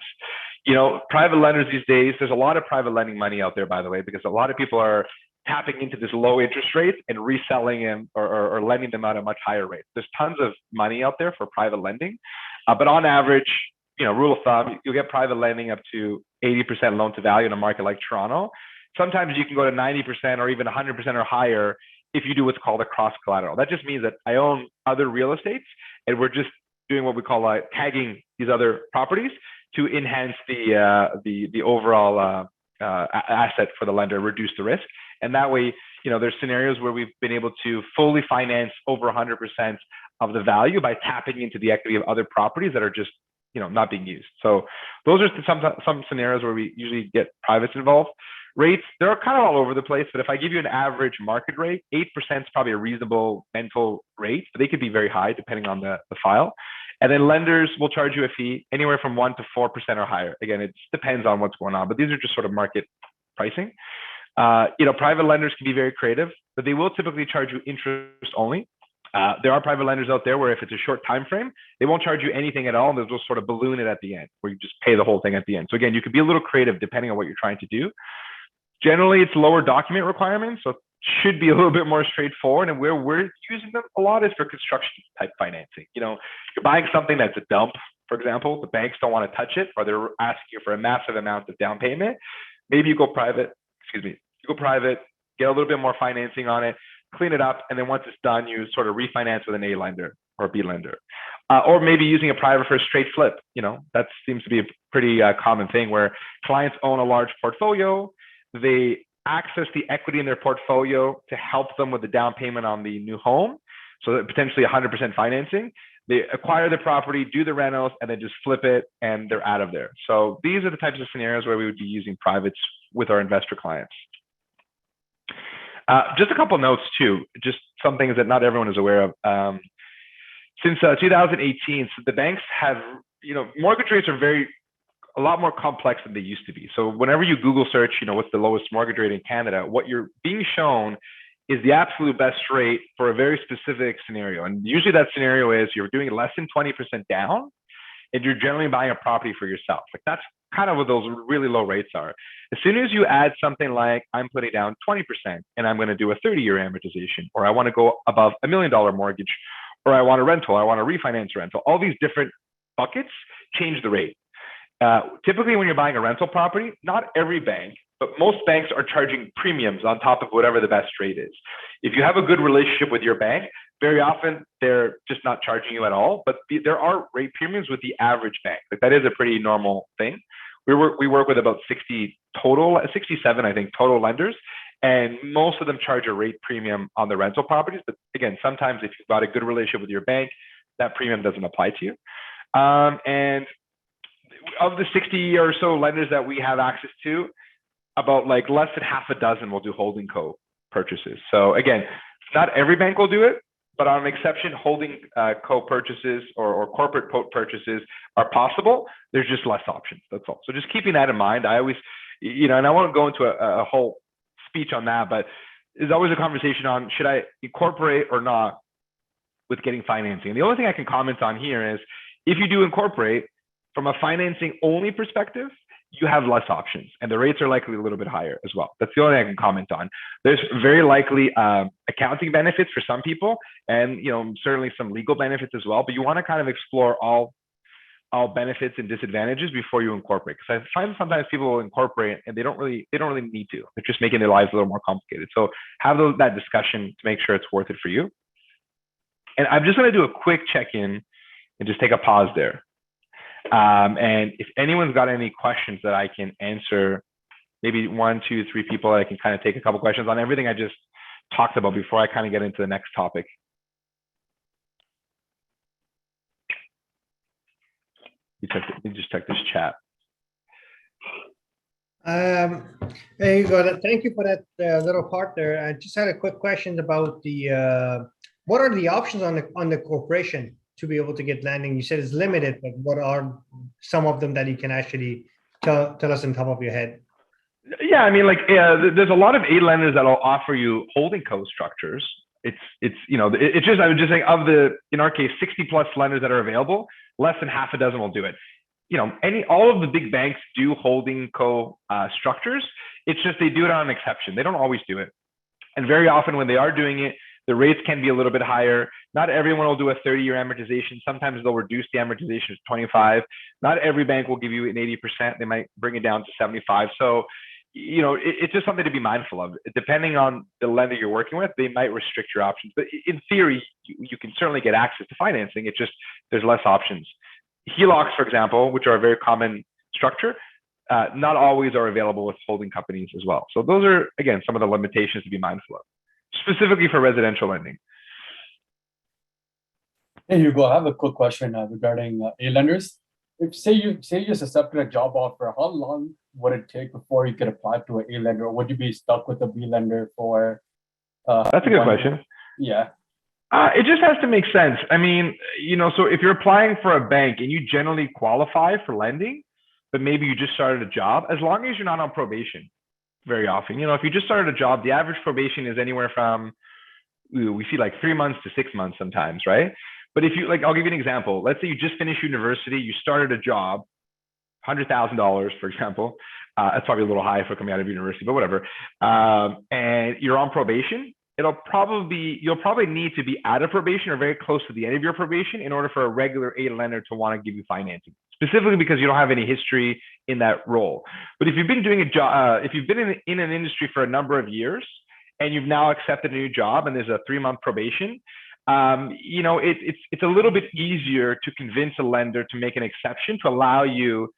Speaker 9: Private lenders these days, there's a lot of private lending money out there, by the way, because a lot of people are tapping into this low interest rate and reselling them or lending them out at much higher rates. There's tons of money out there for private lending, but on average, rule of thumb, you'll get private lending up to 80% loan to value in a market like Toronto. Sometimes you can go to 90% or even 100% or higher if you do what's called a cross collateral. That just means that I own other real estates and we're just doing what we call tagging these other properties to enhance the overall asset for the lender, reduce the risk. And that way, there's scenarios where we've been able to fully finance over 100% of the value by tapping into the equity of other properties that are just not being used. So those are some scenarios where we usually get privates involved. Rates, they're kind of all over the place, but if I give you an average market rate, 8% is probably a reasonable mental rate, but they could be very high depending on the file. And then lenders will charge you a fee anywhere from 1% to 4% or higher. Again, it just depends on what's going on, but these are just sort of market pricing. Private lenders can be very creative, but they will typically charge you interest only. There are private lenders out there where if it's a short time frame, they won't charge you anything at all, and they'll just sort of balloon it at the end, where you just pay the whole thing at the end. So again, you could be a little creative depending on what you're trying to do. Generally, it's lower document requirements, so it should be a little bit more straightforward. And where we're using them a lot is for construction type financing. You're buying something that's a dump, for example, the banks don't want to touch it, or they're asking you for a massive amount of down payment. Maybe you go private, get a little bit more financing on it, clean it up, and then once it's done, you sort of refinance with an A lender or B lender. Or maybe using a private for a straight flip. That seems to be a pretty common thing where clients own a large portfolio. They access the equity in their portfolio to help them with the down payment on the new home. So that potentially 100% financing. They acquire the property, do the rentals, and then just flip it, and they're out of there. So these are the types of scenarios where we would be using privates with our investor clients. Just a couple notes too, just some things that not everyone is aware of. Since 2018, so the banks have, mortgage rates are a lot more complex than they used to be. So whenever you Google search, what's the lowest mortgage rate in Canada, what you're being shown is the absolute best rate for a very specific scenario. And usually that scenario is you're doing less than 20% down and you're generally buying a property for yourself. That's kind of what those really low rates are. As soon as you add something like I'm putting down 20% and I'm going to do a 30-year amortization, or I want to go above $1 million mortgage, or I want a rental, I want to refinance rental, all these different buckets change the rate. Typically when you're buying a rental property, not every bank, but most banks are charging premiums on top of whatever the best rate is. If you have a good relationship with your bank, very often they're just not charging you at all, but there are rate premiums with the average bank. That is a pretty normal thing. We work with about 67, I think, total lenders, and most of them charge a rate premium on the rental properties. But again, sometimes if you've got a good relationship with your bank, that premium doesn't apply to you. And of the 60 or so lenders that we have access to, about like less than half a dozen will do holding co purchases. So again, not every bank will do it, but on an exception, holding co purchases or corporate purchases are possible. There's just less options. That's all. So just keeping that in mind. I always, and I won't go into a whole speech on that, but there's always a conversation on should I incorporate or not with getting financing. And the only thing I can comment on here is if you do incorporate from a financing only perspective, you have less options and the rates are likely a little bit higher as well. That's the only thing I can comment on. There's very likely accounting benefits for some people and certainly some legal benefits as well, but you want to kind of explore all benefits and disadvantages before you incorporate. Because I find sometimes people will incorporate and they don't really need to. They're just making their lives a little more complicated. So have that discussion to make sure it's worth it for you. And I'm just going to do a quick check-in and just take a pause there. And if anyone's got any questions that I can answer, maybe 1, 2, 3 people that I can kind of take a couple questions on everything I just talked about before I kind of get into the next topic. You just check this chat.
Speaker 8: There you go. Thank you for that little part there. I just had a quick question about the what are the options on the corporation to be able to get lending? You said it's limited, but what are some of them that you can actually tell us on top of your head?
Speaker 9: Yeah, I mean, there's a lot of aid lenders that'll offer you holding co structures. It's just I was just saying of the, in our case, 60 plus lenders that are available, less than half a dozen will do it. All of the big banks do holding co structures. It's just they do it on an exception. They don't always do it. And very often when they are doing it, the rates can be a little bit higher. Not everyone will do a 30-year amortization. Sometimes they'll reduce the amortization to 25. Not every bank will give you an 80%. They might bring it down to 75. So, it's just something to be mindful of. Depending on the lender you're working with, they might restrict your options. But in theory, you can certainly get access to financing. It's just there's less options. HELOCs, for example, which are a very common structure, not always are available with holding companies as well. So those are, again, some of the limitations to be mindful of, specifically for residential lending.
Speaker 10: Hey, Hugo, I have a quick question regarding A lenders. If say you just accepted a job offer, how long would it take before you could apply to an A lender, or would you be stuck with a B lender for?
Speaker 9: That's a good question.
Speaker 10: Yeah.
Speaker 9: It just has to make sense. I mean, so if you're applying for a bank and you generally qualify for lending, but maybe you just started a job, as long as you're not on probation, very often, if you just started a job, the average probation is anywhere from, we see like 3 months to 6 months sometimes, right? But if you I'll give you an example. Let's say you just finished university, you started a job, $100,000, for example. That's probably a little high for coming out of university, but whatever. And you're on probation. You'll probably need to be out of probation or very close to the end of your probation in order for a regular aid lender to want to give you financing, specifically because you don't have any history in that role. But if you've been doing a job, if you've been in an industry for a number of years and you've now accepted a new job and there's a 3-month probation, it's a little bit easier to convince a lender to make an exception to allow you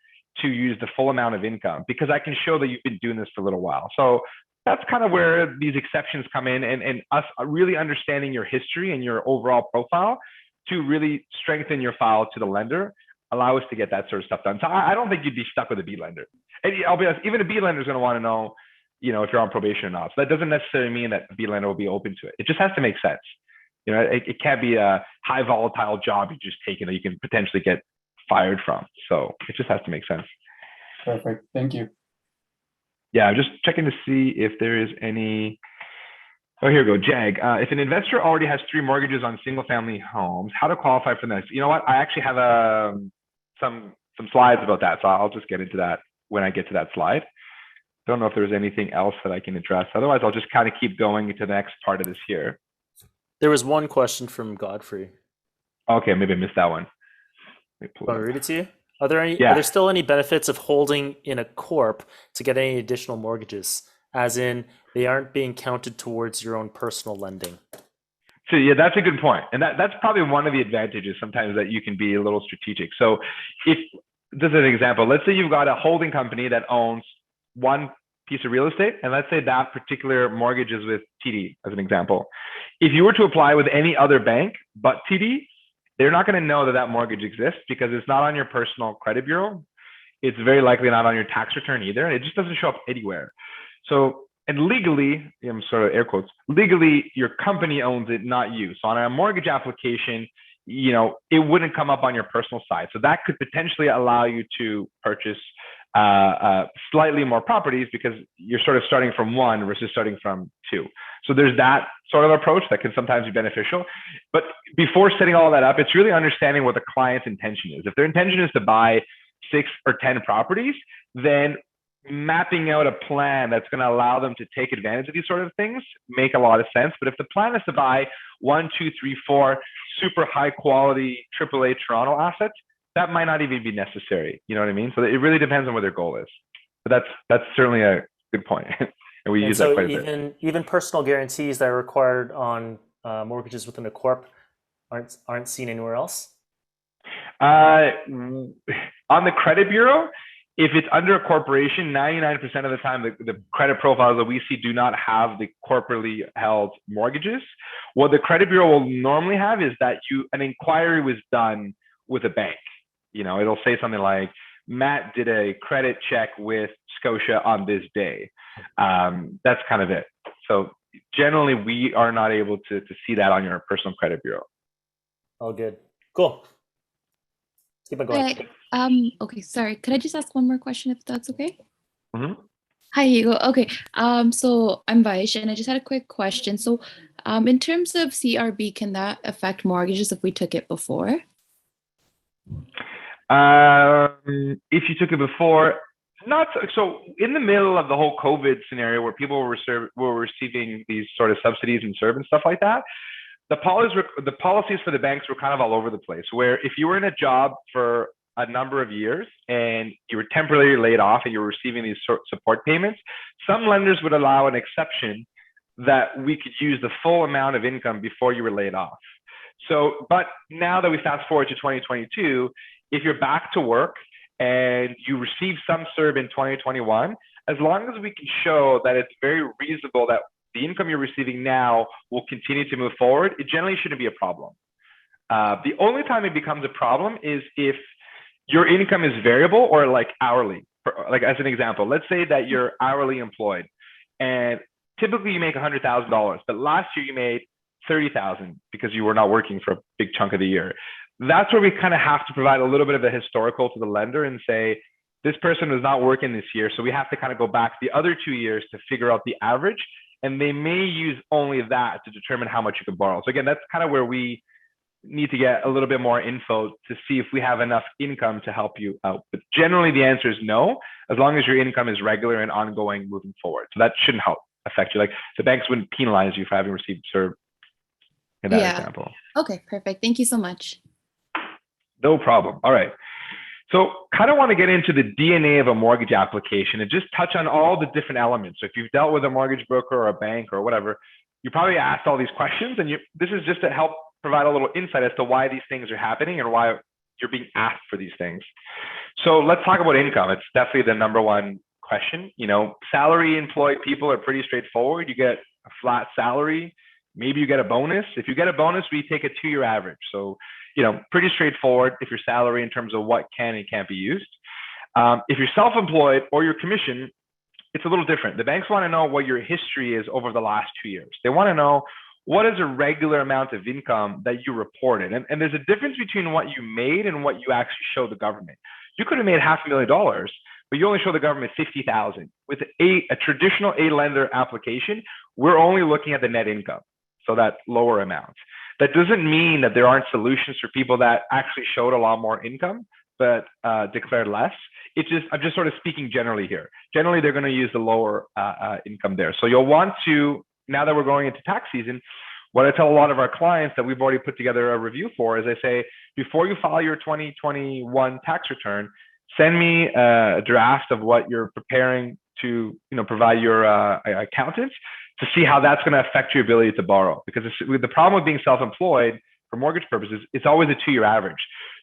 Speaker 9: to use the full amount of income, because I can show that you've been doing this for a little while. So that's kind of where these exceptions come in, and us really understanding your history and your overall profile to really strengthen your file to the lender, allow us to get that sort of stuff done. So I don't think you'd be stuck with a B lender. And I'll be honest, even a B lender is going to want to know, if you're on probation or not. So that doesn't necessarily mean that a B lender will be open to it. It just has to make sense. It can't be a high volatile job you just taken that you can potentially get fired from. So it just has to make sense.
Speaker 10: Perfect. Thank you.
Speaker 9: Yeah, I'm just checking to see if there is any. Oh, here we go. Jag. If an investor already has 3 mortgages on single family homes, how to qualify for the next? You know what? I actually have some slides about that. So I'll just get into that when I get to that slide. Don't know if there's anything else that I can address. Otherwise, I'll just kind of keep going to the next part of this here.
Speaker 2: There was one question from Godfrey.
Speaker 9: Okay, maybe I missed that one.
Speaker 2: I'll read it to you. Are there still any benefits of holding in a corp to get any additional mortgages, as in they aren't being counted towards your own personal lending?
Speaker 9: So yeah, that's a good point. And that's probably one of the advantages sometimes, that you can be a little strategic. So if this is an example, let's say you've got a holding company that owns one piece of real estate, and let's say that particular mortgage is with TD as an example. If you were to apply with any other bank but TD, they're not going to know that mortgage exists because it's not on your personal credit bureau. It's very likely not on your tax return either. And it just doesn't show up anywhere. So, and legally, I'm sort of air quotes, legally, your company owns it, not you. So on a mortgage application, it wouldn't come up on your personal side. So that could potentially allow you to purchase slightly more properties because you're sort of starting from one versus starting from two. So there's that sort of approach that can sometimes be beneficial. But before setting all that up, it's really understanding what the client's intention is. If their intention is to buy 6 or 10 properties, then mapping out a plan that's going to allow them to take advantage of these sort of things make a lot of sense. But if the plan is to buy 1, 2, 3, 4 super high quality AAA Toronto assets, that might not even be necessary. You know what I mean? So it really depends on what their goal is. But that's certainly a good point. And we use that quite a bit.
Speaker 2: Even personal guarantees that are required on mortgages within a corp aren't seen anywhere else?
Speaker 9: On the credit bureau, if it's under a corporation, 99% of the time, the credit profiles that we see do not have the corporately held mortgages. What the credit bureau will normally have is that an inquiry was done with a bank. It'll say something like, Matt did a credit check with Scotia on this day. That's kind of it. So generally, we are not able to see that on your personal credit bureau.
Speaker 2: Oh, good. Cool. Keep it going.
Speaker 11: Hi. Okay, sorry. Could I just ask one more question if that's okay?
Speaker 9: Mm-hmm.
Speaker 11: Hi, Hugo. Okay. So I'm Vaish, and I just had a quick question. So, in terms of CRB, can that affect mortgages if we took it before?
Speaker 9: If you took it before, not so. In the middle of the whole COVID scenario, where people were receiving these sort of subsidies and CERB and stuff like that, the policies for the banks were kind of all over the place. Where if you were in a job for a number of years and you were temporarily laid off and you were receiving these support payments, some lenders would allow an exception that we could use the full amount of income before you were laid off. So, but now that we fast forward to 2022, if you're back to work and you receive some CERB in 2021, as long as we can show that it's very reasonable that the income you're receiving now will continue to move forward, it generally shouldn't be a problem. The only time it becomes a problem is if your income is variable or like hourly. Like as an example, let's say that you're hourly employed and typically you make $100,000, but last year you made $30,000 because you were not working for a big chunk of the year. That's where we kind of have to provide a little bit of a historical to the lender and say, this person was not working this year. So we have to kind of go back the other 2 years to figure out the average. And they may use only that to determine how much you can borrow. So again, that's kind of where we need to get a little bit more info to see if we have enough income to help you out. But generally the answer is no, as long as your income is regular and ongoing moving forward. So that shouldn't help affect you. Like the banks wouldn't penalize you for having received CERB in that example.
Speaker 11: Okay, perfect. Thank you so much.
Speaker 9: No problem. All right. So kind of want to get into the DNA of a mortgage application and just touch on all the different elements. So if you've dealt with a mortgage broker or a bank or whatever, you probably asked all these questions, and this is just to help provide a little insight as to why these things are happening and why you're being asked for these things. So let's talk about income. It's definitely the number one question. Salary employed people are pretty straightforward. You get a flat salary. Maybe you get a bonus. If you get a bonus, we take a 2-year average. So, pretty straightforward if your salary in terms of what can and can't be used. If you're self-employed or your commission, it's a little different. The banks want to know what your history is over the last 2 years. They want to know what is a regular amount of income that you reported. And there's a difference between what you made and what you actually show the government. You could have made $500,000, but you only show the government $50,000. With a traditional A-lender application, we're only looking at the net income, so that lower amount. That doesn't mean that there aren't solutions for people that actually showed a lot more income, but declared less. I'm just sort of speaking generally here. Generally, they're going to use the lower income there. So you'll want to, now that we're going into tax season, what I tell a lot of our clients that we've already put together a review for is I say, before you file your 2021 tax return, send me a draft of what you're preparing to provide your accountants to see how that's going to affect your ability to borrow. Because the problem with being self-employed for mortgage purposes, it's always a 2-year average.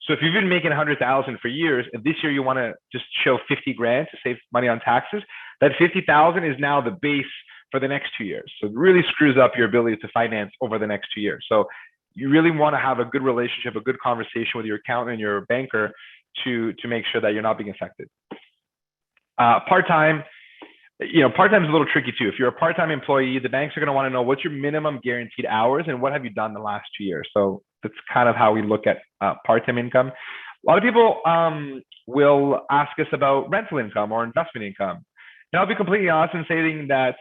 Speaker 9: So if you've been making $100,000 for years, and this year you want to just show $50,000 to save money on taxes, that $50,000 is now the base for the next 2 years. So it really screws up your ability to finance over the next 2 years. So you really want to have a good relationship, a good conversation with your accountant and your banker to make sure that you're not being affected. Part-time, part-time is a little tricky too. If you're a part-time employee, the banks are going to want to know what's your minimum guaranteed hours and what have you done the last 2 years. So that's kind of how we look at part-time income. A lot of people will ask us about rental income or investment income. And I'll be completely honest in saying that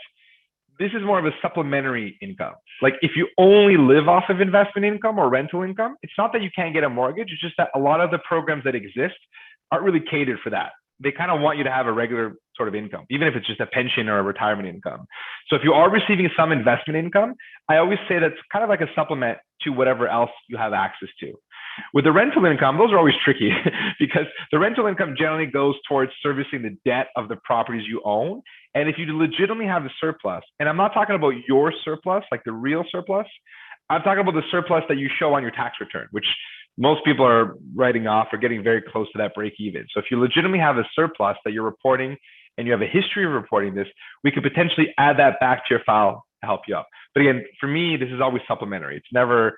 Speaker 9: this is more of a supplementary income. Like if you only live off of investment income or rental income, it's not that you can't get a mortgage. It's just that a lot of the programs that exist aren't really catered for that. They kind of want you to have a regular sort of income, even if it's just a pension or a retirement income. So if you are receiving some investment income, I always say that's kind of like a supplement to whatever else you have access to. With the rental income, those are always tricky because the rental income generally goes towards servicing the debt of the properties you own. And if you legitimately have a surplus, and I'm not talking about your surplus, like the real surplus, I'm talking about the surplus that you show on your tax return, which most people are writing off or getting very close to that break even. So if you legitimately have a surplus that you're reporting and you have a history of reporting this, we could potentially add that back to your file to help you out. But again, for me, this is always supplementary. It's never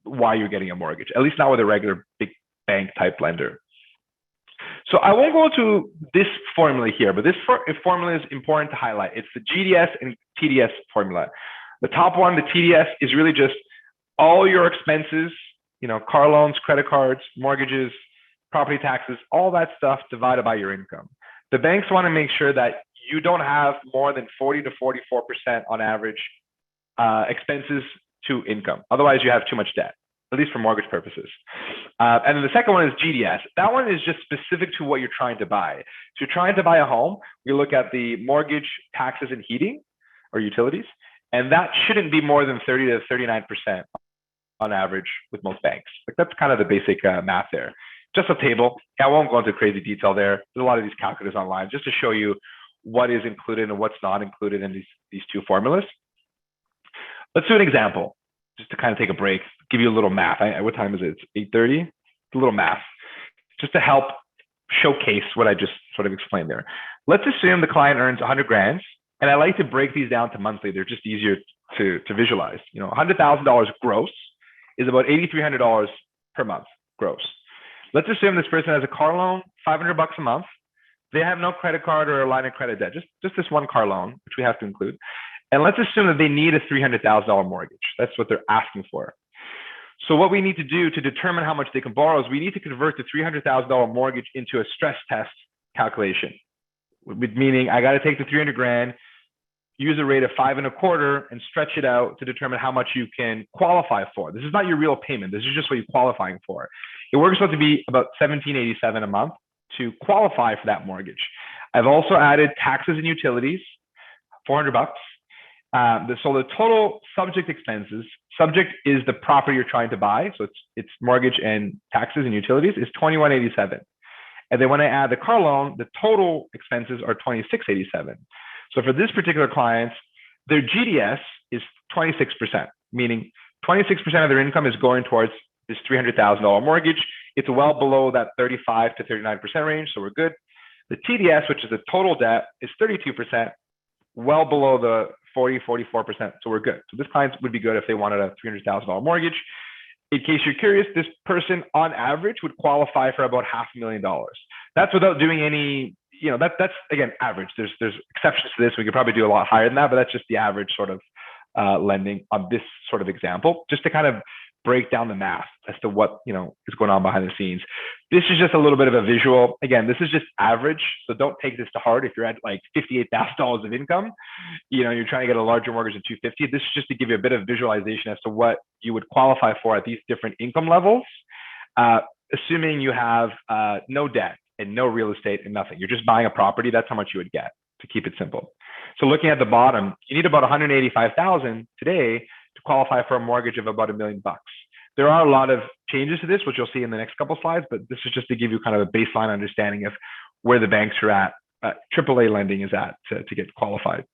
Speaker 9: why you're getting a mortgage, at least not with a regular big bank type lender. So I won't go to this formula here, but this formula is important to highlight. It's the GDS and TDS formula. The top one, the TDS, is really just all your expenses, car loans, credit cards, mortgages, property taxes, all that stuff divided by your income. The banks want to make sure that you don't have more than 40 to 44% on average expenses to income. Otherwise, you have too much debt, at least for mortgage purposes. And then the second one is GDS. That one is just specific to what you're trying to buy. So you're trying to buy a home, we look at the mortgage, taxes, and heating or utilities, and that shouldn't be more than 30 to 39% on average with most banks. Like that's kind of the basic math there. Just a table. I won't go into crazy detail there. There's a lot of these calculators online just to show you what is included and what's not included in these two formulas. Let's do an example, just to kind of take a break, give you a little math. What time is it? It's 8:30. It's a little math, just to help showcase what I just sort of explained there. Let's assume the client earns 100 grand, and I like to break these down to monthly. They're just easier to visualize. $100,000 gross is about $8,300 per month gross. Let's assume this person has a car loan, $500 a month. They have no credit card or a line of credit debt, just this one car loan, which we have to include. And let's assume that they need a $300,000 mortgage. That's what they're asking for. So what we need to do to determine how much they can borrow is we need to convert the $300,000 mortgage into a stress test calculation, meaning I got to take the 300 grand, use a rate of 5.25 and stretch it out to determine how much you can qualify for. This is not your real payment. This is just what you're qualifying for. It works out to be about $1,787 a month to qualify for that mortgage. I've also added taxes and utilities, $400. So the total subject expenses, subject is the property you're trying to buy. So it's mortgage and taxes and utilities is $2,187. And then when I add the car loan, the total expenses are $2,687. So for this particular client, their GDS is 26%, meaning 26% of their income is going towards this $300,000 mortgage. It's well below that 35 to 39% range, so we're good. The TDS, which is the total debt, is 32%, well below the 40, 44%, so we're good. So this client would be good if they wanted a $300,000 mortgage. In case you're curious, this person on average would qualify for about $500,000. That's without doing any, that's again, average. There's exceptions to this. We could probably do a lot higher than that, but that's just the average sort of lending on this sort of example, just to kind of break down the math as to what is going on behind the scenes. This is just a little bit of a visual. Again, this is just average, so don't take this to heart. If you're at like $58,000 of income, you're trying to get a larger mortgage than $250,000. This is just to give you a bit of visualization as to what you would qualify for at these different income levels, assuming you have no debt and no real estate and nothing. You're just buying a property. That's how much you would get, to keep it simple. So looking at the bottom, you need about $185,000 today to qualify for a mortgage of about $1 million. There are a lot of changes to this, which you'll see in the next couple of slides, but this is just to give you kind of a baseline understanding of where the banks are at, AAA lending is at to get qualified.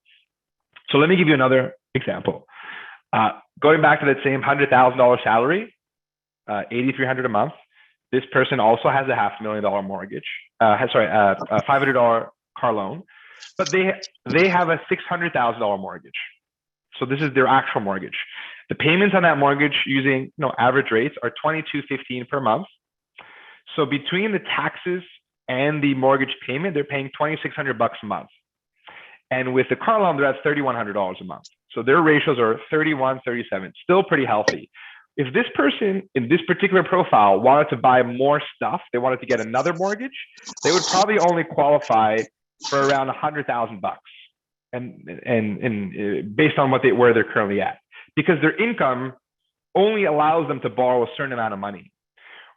Speaker 9: So let me give you another example. Going back to that same $100,000 salary, $8,300 a month. This person also has a $500,000 mortgage, a $500 car loan, but they have a $600,000 mortgage. So this is their actual mortgage. The payments on that mortgage using average rates are $2,215 per month. So between the taxes and the mortgage payment, they're paying $2,600 a month. And with the car loan, they're at $3,100 a month. So their ratios are 31, 37, still pretty healthy. If this person in this particular profile wanted to buy more stuff, they wanted to get another mortgage, they would probably only qualify for around $100,000, and based on where they're currently at, because their income only allows them to borrow a certain amount of money.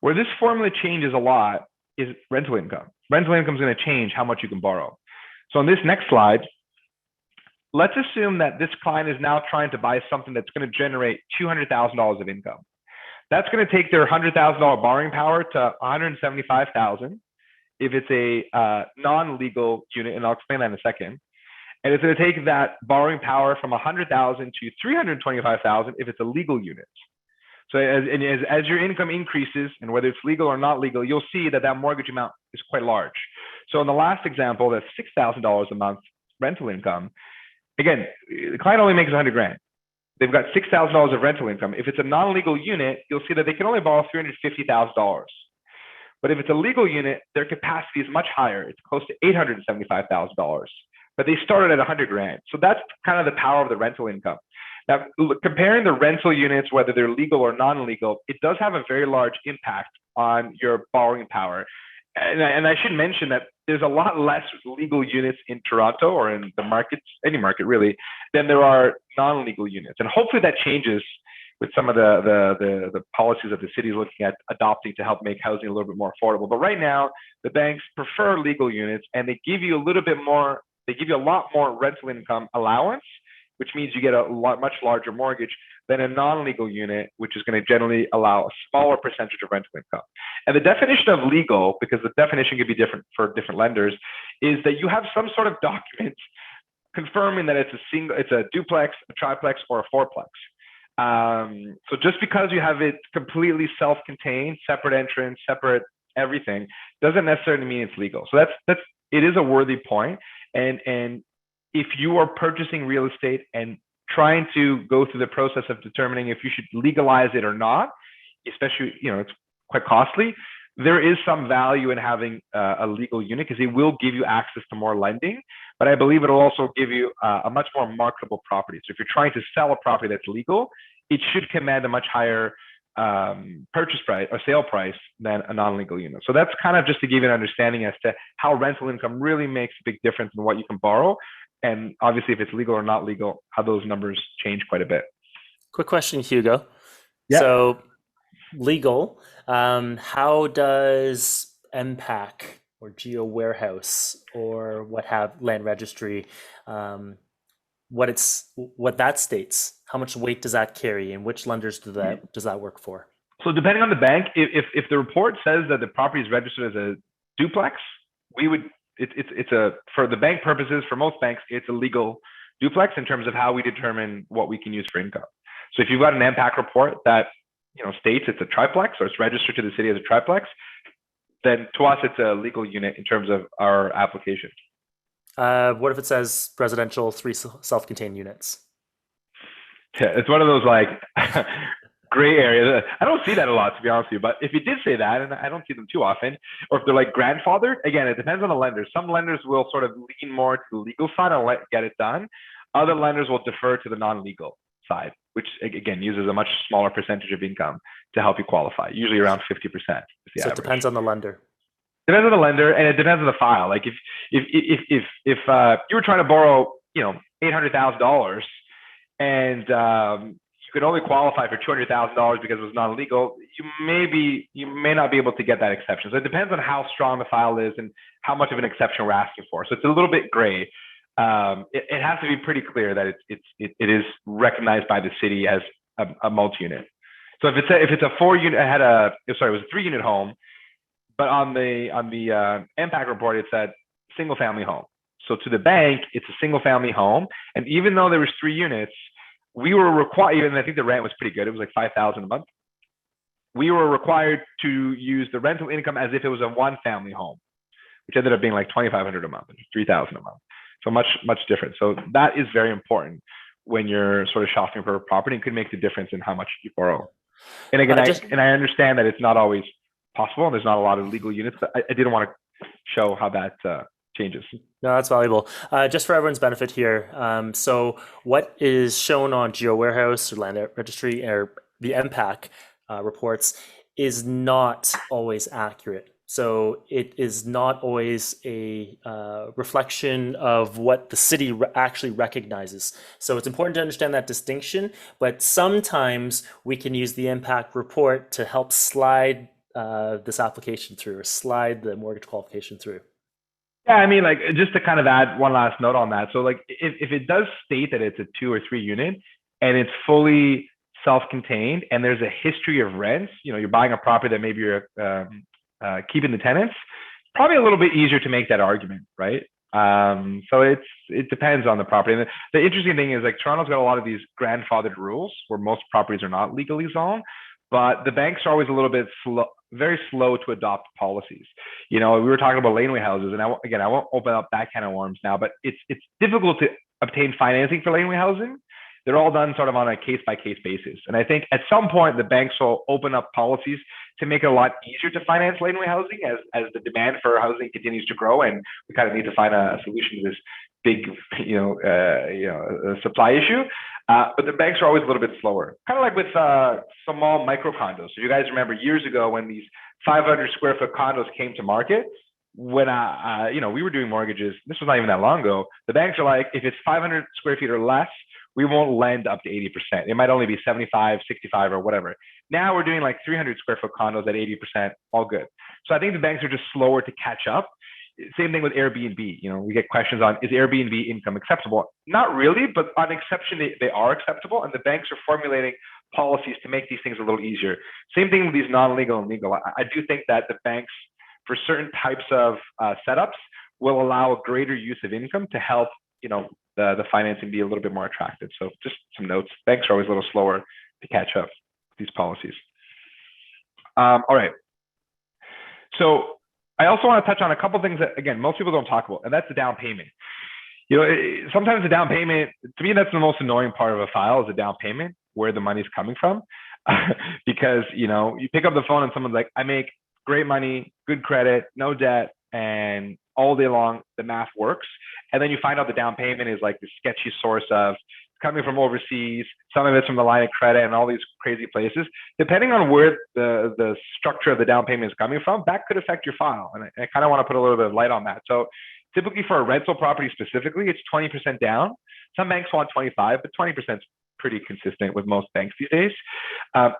Speaker 9: Where this formula changes a lot is rental income. Rental income is going to change how much you can borrow. So on this next slide, let's assume that this client is now trying to buy something that's going to generate $200,000 of income. That's going to take their $100,000 borrowing power to $175,000 if it's a non-legal unit, and I'll explain that in a second. And it's going to take that borrowing power from $100,000 to $325,000 if it's a legal unit. So as your income increases, and whether it's legal or not legal, you'll see that that mortgage amount is quite large. So in the last example, that's $6,000 a month rental income. Again, the client only makes 100 grand. They've got $6,000 of rental income. If it's a non-legal unit, you'll see that they can only borrow $350,000. But if it's a legal unit, their capacity is much higher. It's close to $875,000. But they started at 100 grand. So that's kind of the power of the rental income. Now, comparing the rental units, whether they're legal or non-legal, it does have a very large impact on your borrowing power. And I should mention that there's a lot less legal units in Toronto or in the markets, any market really, than there are non-legal units. And hopefully that changes with some of the policies that the city is looking at adopting to help make housing a little bit more affordable. But right now, the banks prefer legal units, and they give you a little bit more, they give you a lot more rental income allowance, which means you get a much larger mortgage than a non-legal unit, which is going to generally allow a smaller percentage of rental income. And the definition of legal, because the definition could be different for different lenders, is that you have some sort of document confirming that it's a duplex, a triplex, or a fourplex. So just because you have it completely self-contained, separate entrance, separate everything, doesn't necessarily mean it's legal. So it is a worthy point. And if you are purchasing real estate and trying to go through the process of determining if you should legalize it or not, especially, it's quite costly, there is some value in having a legal unit because it will give you access to more lending, but I believe it'll also give you a much more marketable property. So if you're trying to sell a property that's legal, it should command a much higher purchase price or sale price than a non-legal unit. So that's kind of just to give you an understanding as to how rental income really makes a big difference in what you can borrow. And obviously, if it's legal or not legal, how those numbers change quite a bit.
Speaker 2: Quick question, Hugo.
Speaker 9: Yeah.
Speaker 2: So legal, how does MPAC or Geo Warehouse or land registry, what that states? How much weight does that carry, and which lenders does that work for?
Speaker 9: So depending on the bank, if the report says that the property is registered as a duplex, it's for the bank purposes, for most banks, it's a legal duplex in terms of how we determine what we can use for income. So if you've got an MPAC report that states it's a triplex or it's registered to the city as a triplex, then to us it's a legal unit in terms of our application.
Speaker 2: What if it says residential 3 self-contained units?
Speaker 9: Yeah, it's one of those like gray areas. I don't see that a lot, to be honest with you. But if you did say that, and I don't see them too often, or if they're like grandfathered, again, it depends on the lender. Some lenders will sort of lean more to the legal side and get it done. Other lenders will defer to the non-legal side, which again uses a much smaller percentage of income to help you qualify. Usually around 50%.
Speaker 2: So it depends on the lender.
Speaker 9: Depends on the lender, and it depends on the file. Like if you were trying to borrow, $800,000, and you could only qualify for $200,000 because it was non-legal, you may not be able to get that exception. So it depends on how strong the file is and how much of an exception we're asking for. So it's a little bit gray. It has to be pretty clear that it is recognized by the city as a multi-unit. So if it's a 4-unit, it was a 3-unit home, but on the MPAC report it said single family home. So to the bank, it's a single family home, and even though there was 3 units, we were required, and I think the rent was pretty good. It was like $5,000 a month. We were required to use the rental income as if it was a 1-family home, which ended up being like $2,500 a month, $3,000 a month. So much different. So that is very important when you're sort of shopping for a property. It could make the difference in how much you borrow. And again, I understand that it's not always possible. And there's not a lot of legal units, but I didn't want to show how that changes.
Speaker 2: No, that's valuable. Just for everyone's benefit here, so what is shown on GeoWarehouse or Land Registry or the MPAC reports is not always accurate. So it is not always a reflection of what the city actually recognizes. So it's important to understand that distinction, but sometimes we can use the MPAC report to help slide this application through, or slide the mortgage qualification through.
Speaker 9: Yeah, I mean, like, just to kind of add one last note on that. So like, if it does state that it's a 2 or 3 unit and it's fully self-contained and there's a history of rents, you're buying a property that maybe you're keeping the tenants, probably a little bit easier to make that argument, right? So it depends on the property. And the interesting thing is, like, Toronto's got a lot of these grandfathered rules where most properties are not legally zoned, but the banks are always a little bit very slow to adopt policies. We were talking about laneway houses, and I won't open up that can of worms now, but it's difficult to obtain financing for laneway housing. They're all done sort of on a case-by-case basis. And I think at some point, the banks will open up policies to make it a lot easier to finance laneway housing as the demand for housing continues to grow. And we kind of need to find a solution to this big, supply issue. But the banks are always a little bit slower, kind of like with small micro condos. So you guys remember years ago when these 500 square foot condos came to market, when we were doing mortgages, this was not even that long ago, the banks are like, if it's 500 square feet or less, we won't lend up to 80%. It might only be 75, 65 or whatever. Now we're doing like 300 square foot condos at 80%, all good. So I think the banks are just slower to catch up. Same thing with Airbnb. We get questions on, is Airbnb income acceptable? Not really, but on exception, they are acceptable. And the banks are formulating policies to make these things a little easier. Same thing with these non-legal and legal. I do think that the banks, for certain types of setups, will allow a greater use of income to help, the financing be a little bit more attractive. So just some notes. Banks are always a little slower to catch up with these policies. All right. So I also want to touch on a couple of things that, again, most people don't talk about, and that's the down payment. Sometimes the down payment, to me, that's the most annoying part of a file, is the down payment, where the money's coming from. Because, you pick up the phone and someone's like, I make great money, good credit, no debt, and all day long, the math works. And then you find out the down payment is like the sketchy source of coming from overseas, some of it's from the line of credit and all these crazy places. Depending on where the structure of the down payment is coming from, that could affect your file. And I kind of want to put a little bit of light on that. So typically for a rental property specifically, it's 20% down. Some banks want 25, but 20% is pretty consistent with most banks these days.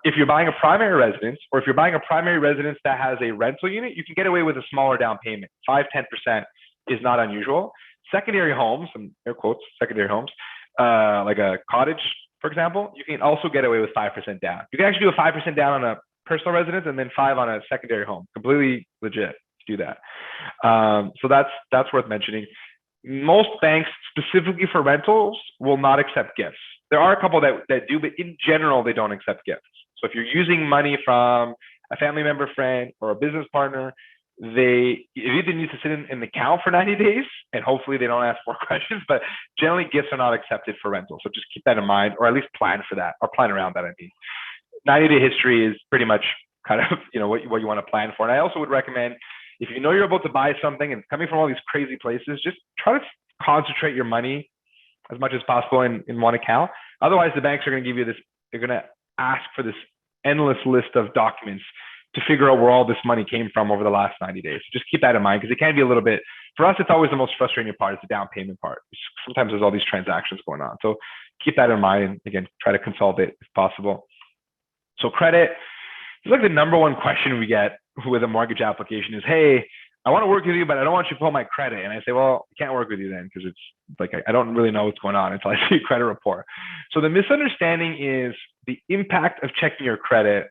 Speaker 9: If you're buying a primary residence, or if you're buying a primary residence that has a rental unit, you can get away with a smaller down payment. 5-10% is not unusual. Secondary homes, and air quotes, secondary homes, like a cottage, for example, you can also get away with 5% down. You can actually do a 5% down on a personal residence and then 5 on a secondary home. Completely legit to do that. So that's worth mentioning. Most banks, specifically for rentals, will not accept gifts. There are a couple that do, but in general, they don't accept gifts. So if you're using money from a family member, friend, or a business partner, it either needs to sit in an account for 90 days, and hopefully they don't ask more questions, but generally gifts are not accepted for rental. So just keep that in mind, or at least plan for that, or plan around that, I mean. 90-day history is pretty much kind of, what you want to plan for. And I also would recommend, if you know you're about to buy something and coming from all these crazy places, just try to concentrate your money as much as possible in one account. Otherwise, the banks are going to give you this, they're going to ask for this endless list of documents to figure out where all this money came from over the last 90 days. So just keep that in mind, because it can be a little bit, for us, it's always the most frustrating part, is the down payment part. Sometimes there's all these transactions going on. So keep that in mind, and again, try to consolidate if possible. So credit is like the number one question we get with a mortgage application is, hey, I want to work with you, but I don't want you to pull my credit. And I say, well, I can't work with you then, because it's like, I don't really know what's going on until I see a credit report. So the misunderstanding is the impact of checking your credit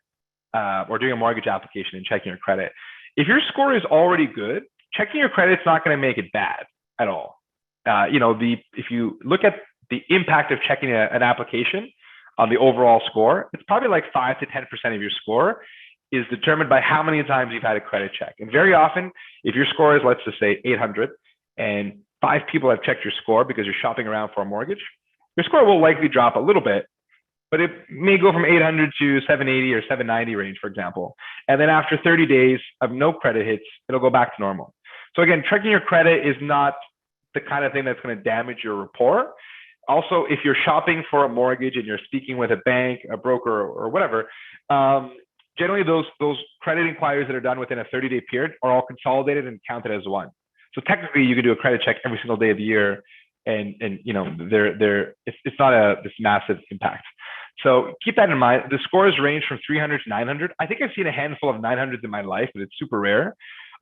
Speaker 9: or doing a mortgage application and checking your credit. If your score is already good, checking your credit is not going to make it bad at all. If you look at the impact of checking an application on the overall score, it's probably like 5 to 10% of your score is determined by how many times you've had a credit check. And very often, if your score is, let's just say 800, and 5 people have checked your score because you're shopping around for a mortgage, your score will likely drop a little bit but it may go from 800 to 780 or 790 range, for example. And then after 30 days of no credit hits, it'll go back to normal. So again, checking your credit is not the kind of thing that's going to damage your rapport. Also, if you're shopping for a mortgage and you're speaking with a bank, a broker, or whatever, generally those credit inquiries that are done within a 30-day period are all consolidated and counted as one. So technically, you can do a credit check every single day of the year, and you know it's not this massive impact. So keep that in mind. The scores range from 300 to 900. I think I've seen a handful of 900s in my life, but it's super rare.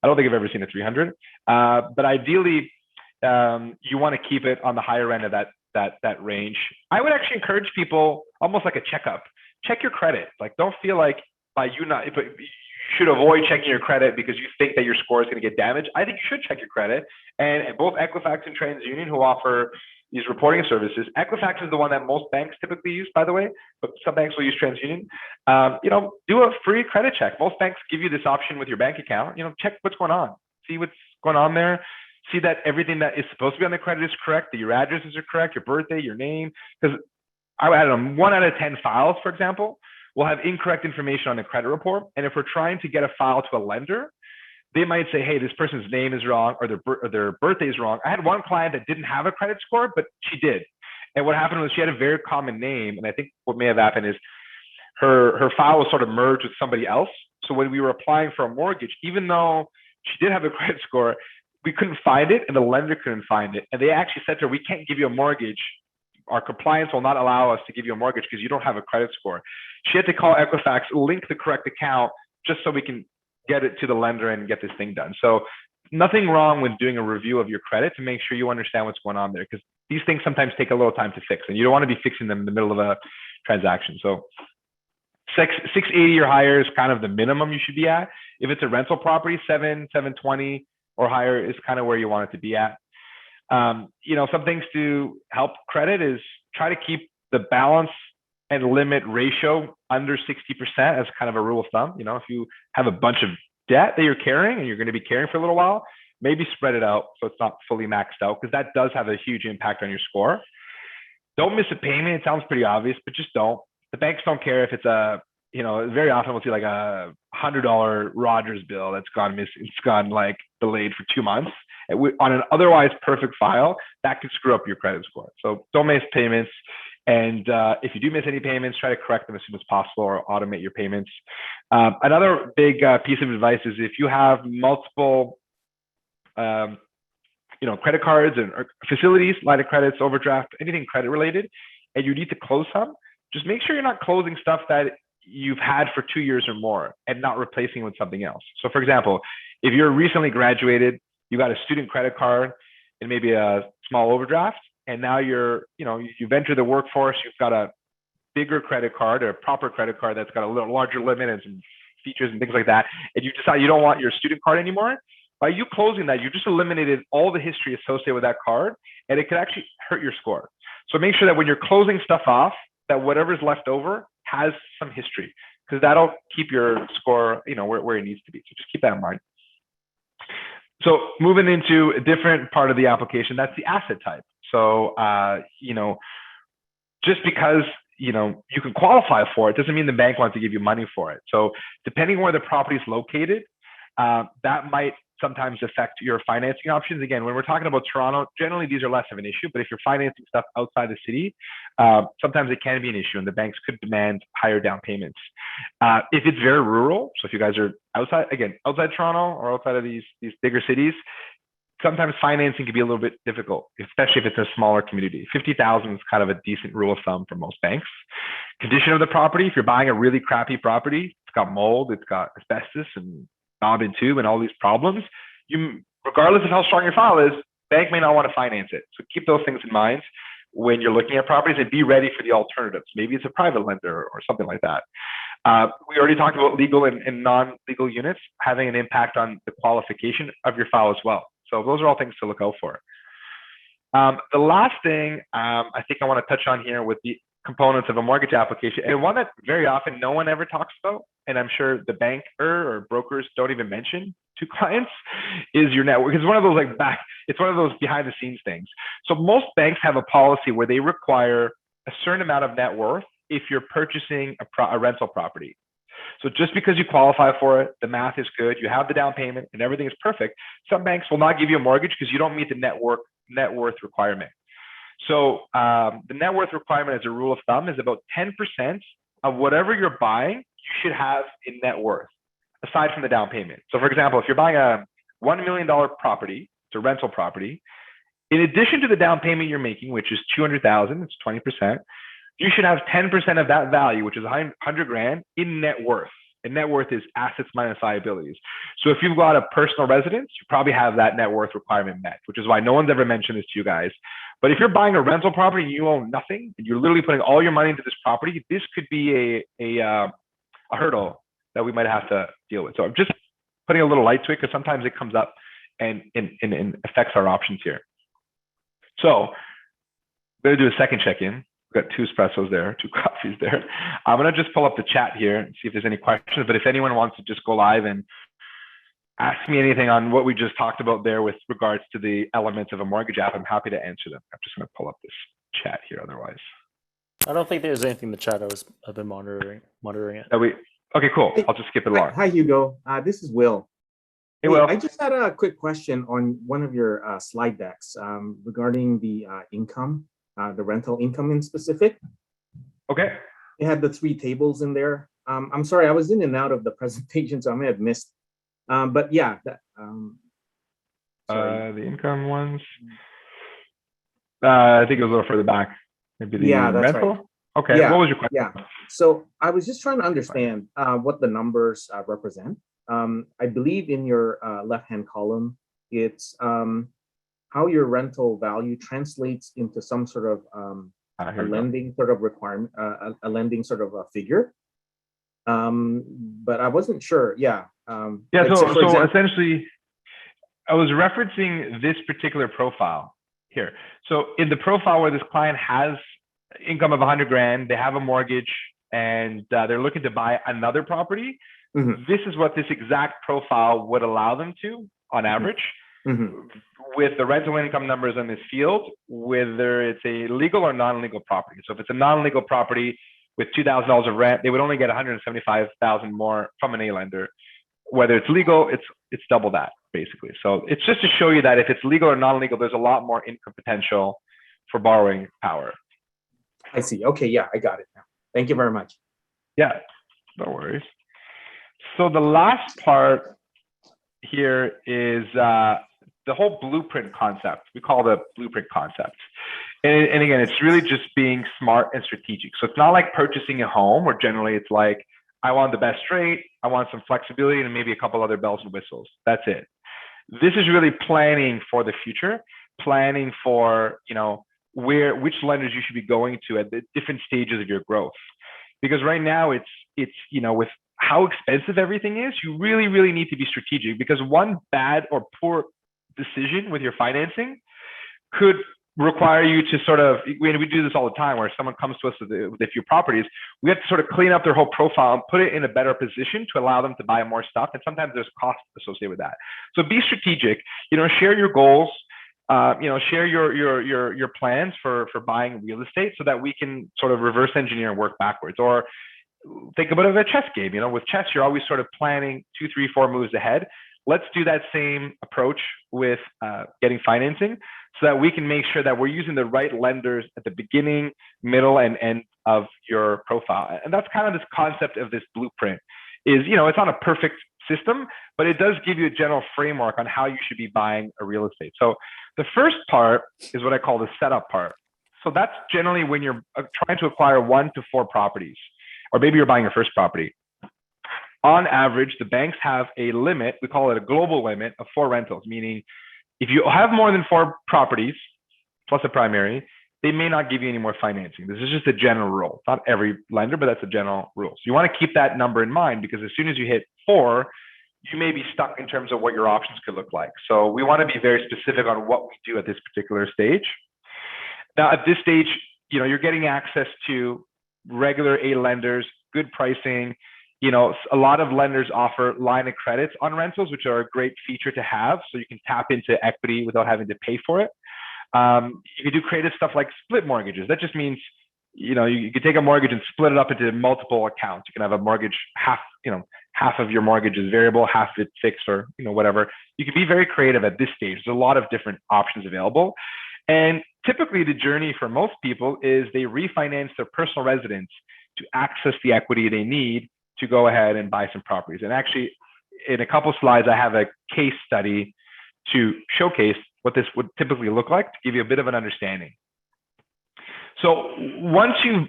Speaker 9: I don't think I've ever seen a 300. But ideally, you want to keep it on the higher end of that range. I would actually encourage people, almost like a checkup. Check your credit. Like, don't feel like by you not, but you should avoid checking your credit because you think that your score is going to get damaged. I think you should check your credit. And both Equifax and TransUnion, who offer these reporting services, Equifax is the one that most banks typically use, by the way, but some banks will use TransUnion. You know, do a free credit check. Most banks give you this option with your bank account. You know, check what's going on, see what's going on there. See that everything that is supposed to be on the credit is correct, that your addresses are correct, your birthday, your name. Because I don't know, 1 out of 10 files, for example, will have incorrect information on the credit report. And if we're trying to get a file to a lender, they might say, hey, this person's name is wrong or their birthday is wrong. I had one client that didn't have a credit score, but she did. And what happened was she had a very common name. And I think what may have happened is her file was sort of merged with somebody else. So when we were applying for a mortgage, even though she did have a credit score, we couldn't find it and the lender couldn't find it. And they actually said to her, we can't give you a mortgage. Our compliance will not allow us to give you a mortgage because you don't have a credit score. She had to call Equifax, link the correct account just so we can get it to the lender and get this thing done. So nothing wrong with doing a review of your credit to make sure you understand what's going on there, because these things sometimes take a little time to fix and you don't want to be fixing them in the middle of a transaction. So 680 or higher is kind of the minimum you should be at. If it's a rental property, 720 or higher is kind of where you want it to be at. You know, some things to help credit is try to keep the balance and limit ratio under 60% as kind of a rule of thumb. You know, if you have a bunch of debt that you're carrying and you're going to be carrying for a little while, maybe spread it out so it's not fully maxed out, because that does have a huge impact on your score. Don't miss a payment. It sounds pretty obvious, but just don't. The banks don't care if it's you know, very often we'll see like a $100 Rogers bill that's gone missing. It's gone like delayed for 2 months. On an otherwise perfect file, that could screw up your credit score. So don't miss payments. And if you do miss any payments, try to correct them as soon as possible or automate your payments. Another big piece of advice is if you have multiple you know, credit cards and facilities, line of credits, overdraft, anything credit related, and you need to close some, just make sure you're not closing stuff that you've had for 2 years or more and not replacing it with something else. So for example, if you're recently graduated, you got a student credit card and maybe a small overdraft, and now you've entered the workforce, you've got a bigger credit card or a proper credit card that's got a little larger limit and some features and things like that, and you decide you don't want your student card anymore, by you closing that, you just eliminated all the history associated with that card, and it could actually hurt your score. So make sure that when you're closing stuff off, that whatever's left over has some history, because that'll keep your score, you know, where it needs to be. So just keep that in mind. So moving into a different part of the application, that's the asset type. So, you know, just because, you know, you can qualify for it doesn't mean the bank wants to give you money for it. So depending on where the property is located, that might sometimes affect your financing options. Again, when we're talking about Toronto, generally these are less of an issue, but if you're financing stuff outside the city, sometimes it can be an issue and the banks could demand higher down payments. If it's very rural, so if you guys are outside Toronto or outside of these bigger cities, sometimes financing can be a little bit difficult, especially if it's a smaller community. 50,000 is kind of a decent rule of thumb for most banks. Condition of the property, if you're buying a really crappy property, it's got mold, it's got asbestos and knob and tube and all these problems, regardless of how strong your file is, bank may not want to finance it. So keep those things in mind when you're looking at properties and be ready for the alternatives. Maybe it's a private lender or something like that. We already talked about legal and non-legal units having an impact on the qualification of your file as well. So those are all things to look out for. The last thing I think I want to touch on here with the components of a mortgage application, and one that very often no one ever talks about, and I'm sure the banker or brokers don't even mention to clients, is your network. It's one of those it's one of those behind the scenes things. So most banks have a policy where they require a certain amount of net worth if you're purchasing a rental property. So just because you qualify for it, the math is good, you have the down payment and everything is perfect, some banks will not give you a mortgage because you don't meet the net worth requirement. So the net worth requirement as a rule of thumb is about 10% of whatever you're buying, you should have in net worth, aside from the down payment. So for example, if you're buying a $1 million property, it's a rental property, in addition to the down payment you're making, which is $200,000, it's 20%, you should have 10% of that value, which is 100 grand, in net worth. And net worth is assets minus liabilities. So if you've got a personal residence, you probably have that net worth requirement met, which is why no one's ever mentioned this to you guys. But if you're buying a rental property and you own nothing, and you're literally putting all your money into this property, this could be a hurdle that we might have to deal with. So I'm just putting a little light to it because sometimes it comes up and affects our options here. So I'm going to do a second check-in. We've got 2 espressos there, 2 coffees there. I'm going to just pull up the chat here and see if there's any questions. But if anyone wants to just go live and ask me anything on what we just talked about there with regards to the elements of a mortgage app, I'm happy to answer them. I'm just going to pull up this chat here otherwise.
Speaker 2: I don't think there's anything in the chat. I've been monitoring it.
Speaker 9: Okay, cool. I'll just skip it along.
Speaker 12: Hi, Hugo. This is Will.
Speaker 9: Hey, Will.
Speaker 12: I just had a quick question on one of your slide decks regarding the income, the rental income in specific.
Speaker 9: Okay.
Speaker 12: You had the 3 tables in there. I'm sorry, I was in and out of the presentation, so I may have missed. But yeah,
Speaker 9: the income ones. I think it was a little further back. Maybe the
Speaker 12: that's
Speaker 9: rental.
Speaker 12: right.
Speaker 9: Okay.
Speaker 12: Yeah,
Speaker 9: what was your question?
Speaker 12: Yeah. So I was just trying to understand what the numbers represent. I believe in your left-hand column, it's how your rental value translates into some sort of a lending sort of requirement, a lending sort of a figure. But I wasn't sure. Yeah.
Speaker 9: Yeah. So essentially, I was referencing this particular profile here. So in the profile where this client has income of 100 grand, they have a mortgage, and they're looking to buy another property. Mm-hmm. This is what this exact profile would allow them to, on average, with the rental income numbers in this field, whether it's a legal or non-legal property. So if it's a non-legal property with $2,000 of rent, they would only get $175,000 more from an A lender. Whether it's legal, it's double that basically. So it's just to show you that if it's legal or non-legal, there's a lot more income potential for borrowing power.
Speaker 12: I see. Okay, yeah, I got it now. Thank you very much.
Speaker 9: Yeah, no worries. So the last part here is the whole blueprint concept. We call it the blueprint concept. And again, it's really just being smart and strategic. So it's not like purchasing a home where generally it's like, I want the best rate, I want some flexibility, and maybe a couple other bells and whistles. That's it. This is really planning for the future, planning for, which lenders you should be going to at the different stages of your growth. Because right now it's with how expensive everything is, you really, really need to be strategic, because one bad or poor decision with your financing could require you to sort of, we do this all the time where someone comes to us with a few properties, we have to sort of clean up their whole profile and put it in a better position to allow them to buy more stuff. And sometimes there's costs associated with that. So be strategic, share your goals, share your plans for buying real estate so that we can sort of reverse engineer and work backwards. Or think about it as a chess game. With chess, you're always sort of planning 2, 3, 4 moves ahead. Let's do that same approach with getting financing so that we can make sure that we're using the right lenders at the beginning, middle, and end of your profile. And that's kind of this concept of this blueprint is, it's not a perfect system, but it does give you a general framework on how you should be buying a real estate. So the first part is what I call the setup part. So that's generally when you're trying to acquire 1 to 4 properties, or maybe you're buying your first property. On average, the banks have a limit, we call it a global limit of 4 rentals, meaning if you have more than 4 properties plus a primary, they may not give you any more financing. This is just a general rule. Not every lender, but that's a general rule. So you want to keep that number in mind, because as soon as you hit 4, you may be stuck in terms of what your options could look like. So we want to be very specific on what we do at this particular stage. Now, at this stage, you're getting access to regular A lenders, good pricing. A lot of lenders offer line of credits on rentals, which are a great feature to have. So you can tap into equity without having to pay for it. You can do creative stuff like split mortgages. That just means you could take a mortgage and split it up into multiple accounts. You can have a mortgage, half of your mortgage is variable, half of it's fixed, or whatever. You can be very creative at this stage. There's a lot of different options available. And typically the journey for most people is they refinance their personal residence to access the equity they need to go ahead and buy some properties. And actually, in a couple slides, I have a case study to showcase what this would typically look like to give you a bit of an understanding. So once you've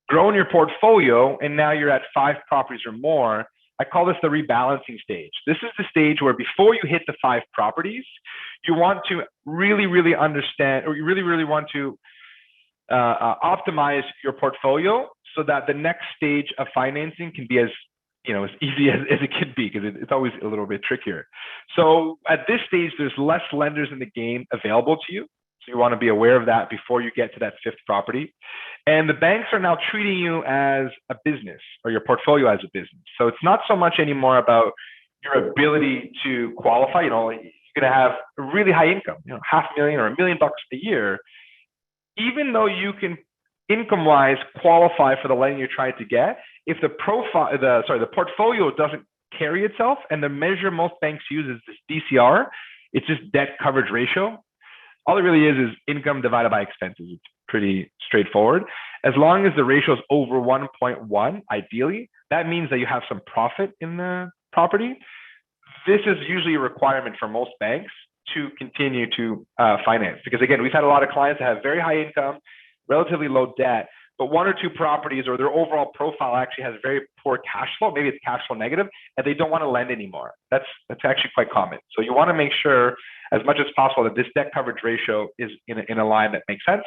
Speaker 9: grown your portfolio and now you're at 5 properties or more, I call this the rebalancing stage. This is the stage where before you hit the 5 properties, you want to really understand, or you really want to optimize your portfolio so that the next stage of financing can be as easy as it could be, because it's always a little bit trickier. So at this stage, there's less lenders in the game available to you. So you want to be aware of that before you get to that 5th property. And the banks are now treating you as a business, or your portfolio as a business. So it's not so much anymore about your ability to qualify. You're going to have a really high income, $500,000 or $1 million a year, even though you can income-wise qualify for the lending you're trying to get. If the portfolio doesn't carry itself, and the measure most banks use is this DCR, it's just debt coverage ratio. All it really is income divided by expenses. It's pretty straightforward. As long as the ratio is over 1.1, ideally, that means that you have some profit in the property. This is usually a requirement for most banks to continue to finance. Because again, we've had a lot of clients that have very high income, relatively low debt, but 1 or 2 properties, or their overall profile actually has very poor cash flow. Maybe it's cash flow negative, and they don't want to lend anymore. That's actually quite common. So you want to make sure as much as possible that this debt coverage ratio is in a line that makes sense.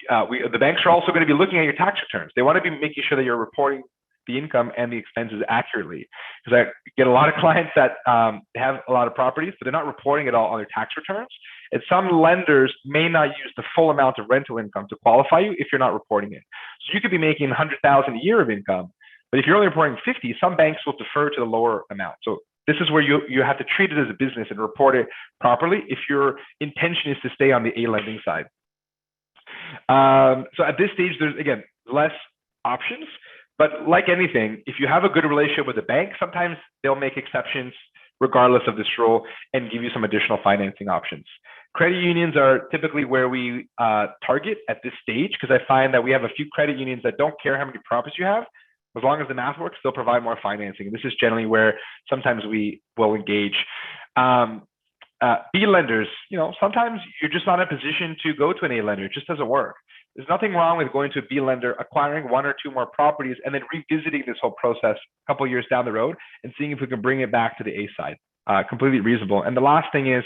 Speaker 9: The banks are also going to be looking at your tax returns. They want to be making sure that you're reporting the income and the expenses accurately. Because I get a lot of clients that have a lot of properties, but they're not reporting it all on their tax returns. And some lenders may not use the full amount of rental income to qualify you if you're not reporting it. So you could be making $100,000 a year of income, but if you're only reporting 50, some banks will defer to the lower amount. So this is where you have to treat it as a business and report it properly if your intention is to stay on the A lending side. So at this stage, there's, again, less options. But like anything, if you have a good relationship with the bank, sometimes they'll make exceptions regardless of this rule and give you some additional financing options. Credit unions are typically where we target at this stage, because I find that we have a few credit unions that don't care how many properties you have. As long as the math works, they'll provide more financing. And this is generally where sometimes we will engage. B lenders, sometimes you're just not in a position to go to an A lender. It just doesn't work. There's nothing wrong with going to a B lender, acquiring 1 or 2 more properties, and then revisiting this whole process a couple of years down the road and seeing if we can bring it back to the A side. Completely reasonable. And the last thing is,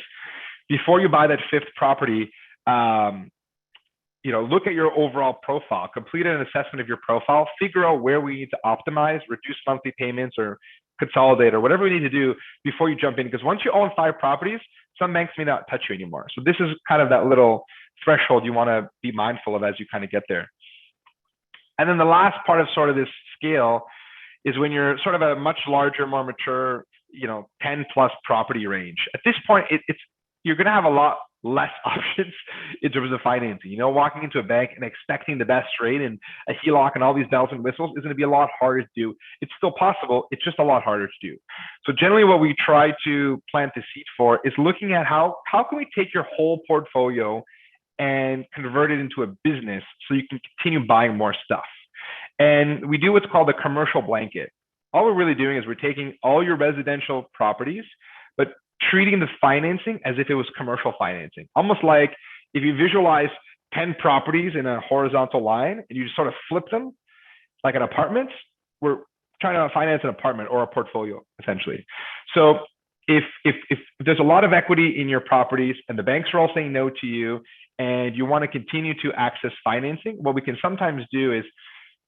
Speaker 9: before you buy that 5th property, look at your overall profile, complete an assessment of your profile, figure out where we need to optimize, reduce monthly payments, or consolidate, or whatever we need to do before you jump in. Because once you own 5 properties, some banks may not touch you anymore. So this is kind of that little threshold you want to be mindful of as you kind of get there. And then the last part of sort of this scale is when you're sort of a much larger, more mature, 10 plus property range. At this point, you're going to have a lot less options in terms of financing. Walking into a bank and expecting the best rate and a HELOC and all these bells and whistles is going to be a lot harder to do. It's still possible. It's just a lot harder to do. So generally what we try to plant the seed for is looking at how can we take your whole portfolio and convert it into a business so you can continue buying more stuff. And we do what's called a commercial blanket. All we're really doing is we're taking all your residential properties, but treating the financing as if it was commercial financing. Almost like if you visualize 10 properties in a horizontal line and you just sort of flip them like an apartment, we're trying to finance an apartment or a portfolio, essentially. So if there's a lot of equity in your properties and the banks are all saying no to you and you want to continue to access financing, what we can sometimes do is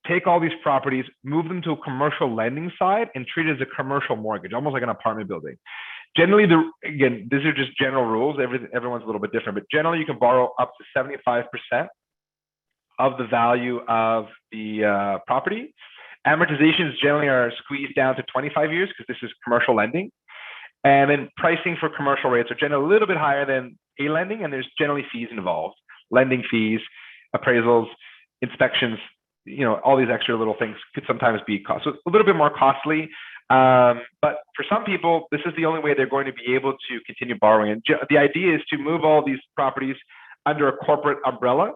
Speaker 9: take all these properties, move them to a commercial lending side and treat it as a commercial mortgage, almost like an apartment building. Generally, again, these are just general rules. Everyone's a little bit different, but generally you can borrow up to 75% of the value of the property. Amortizations generally are squeezed down to 25 years because this is commercial lending. And then pricing for commercial rates are generally a little bit higher than A lending, and there's generally fees involved, lending fees, appraisals, inspections, all these extra little things could sometimes be so a little bit more costly. But for some people, this is the only way they're going to be able to continue borrowing. And the idea is to move all these properties under a corporate umbrella,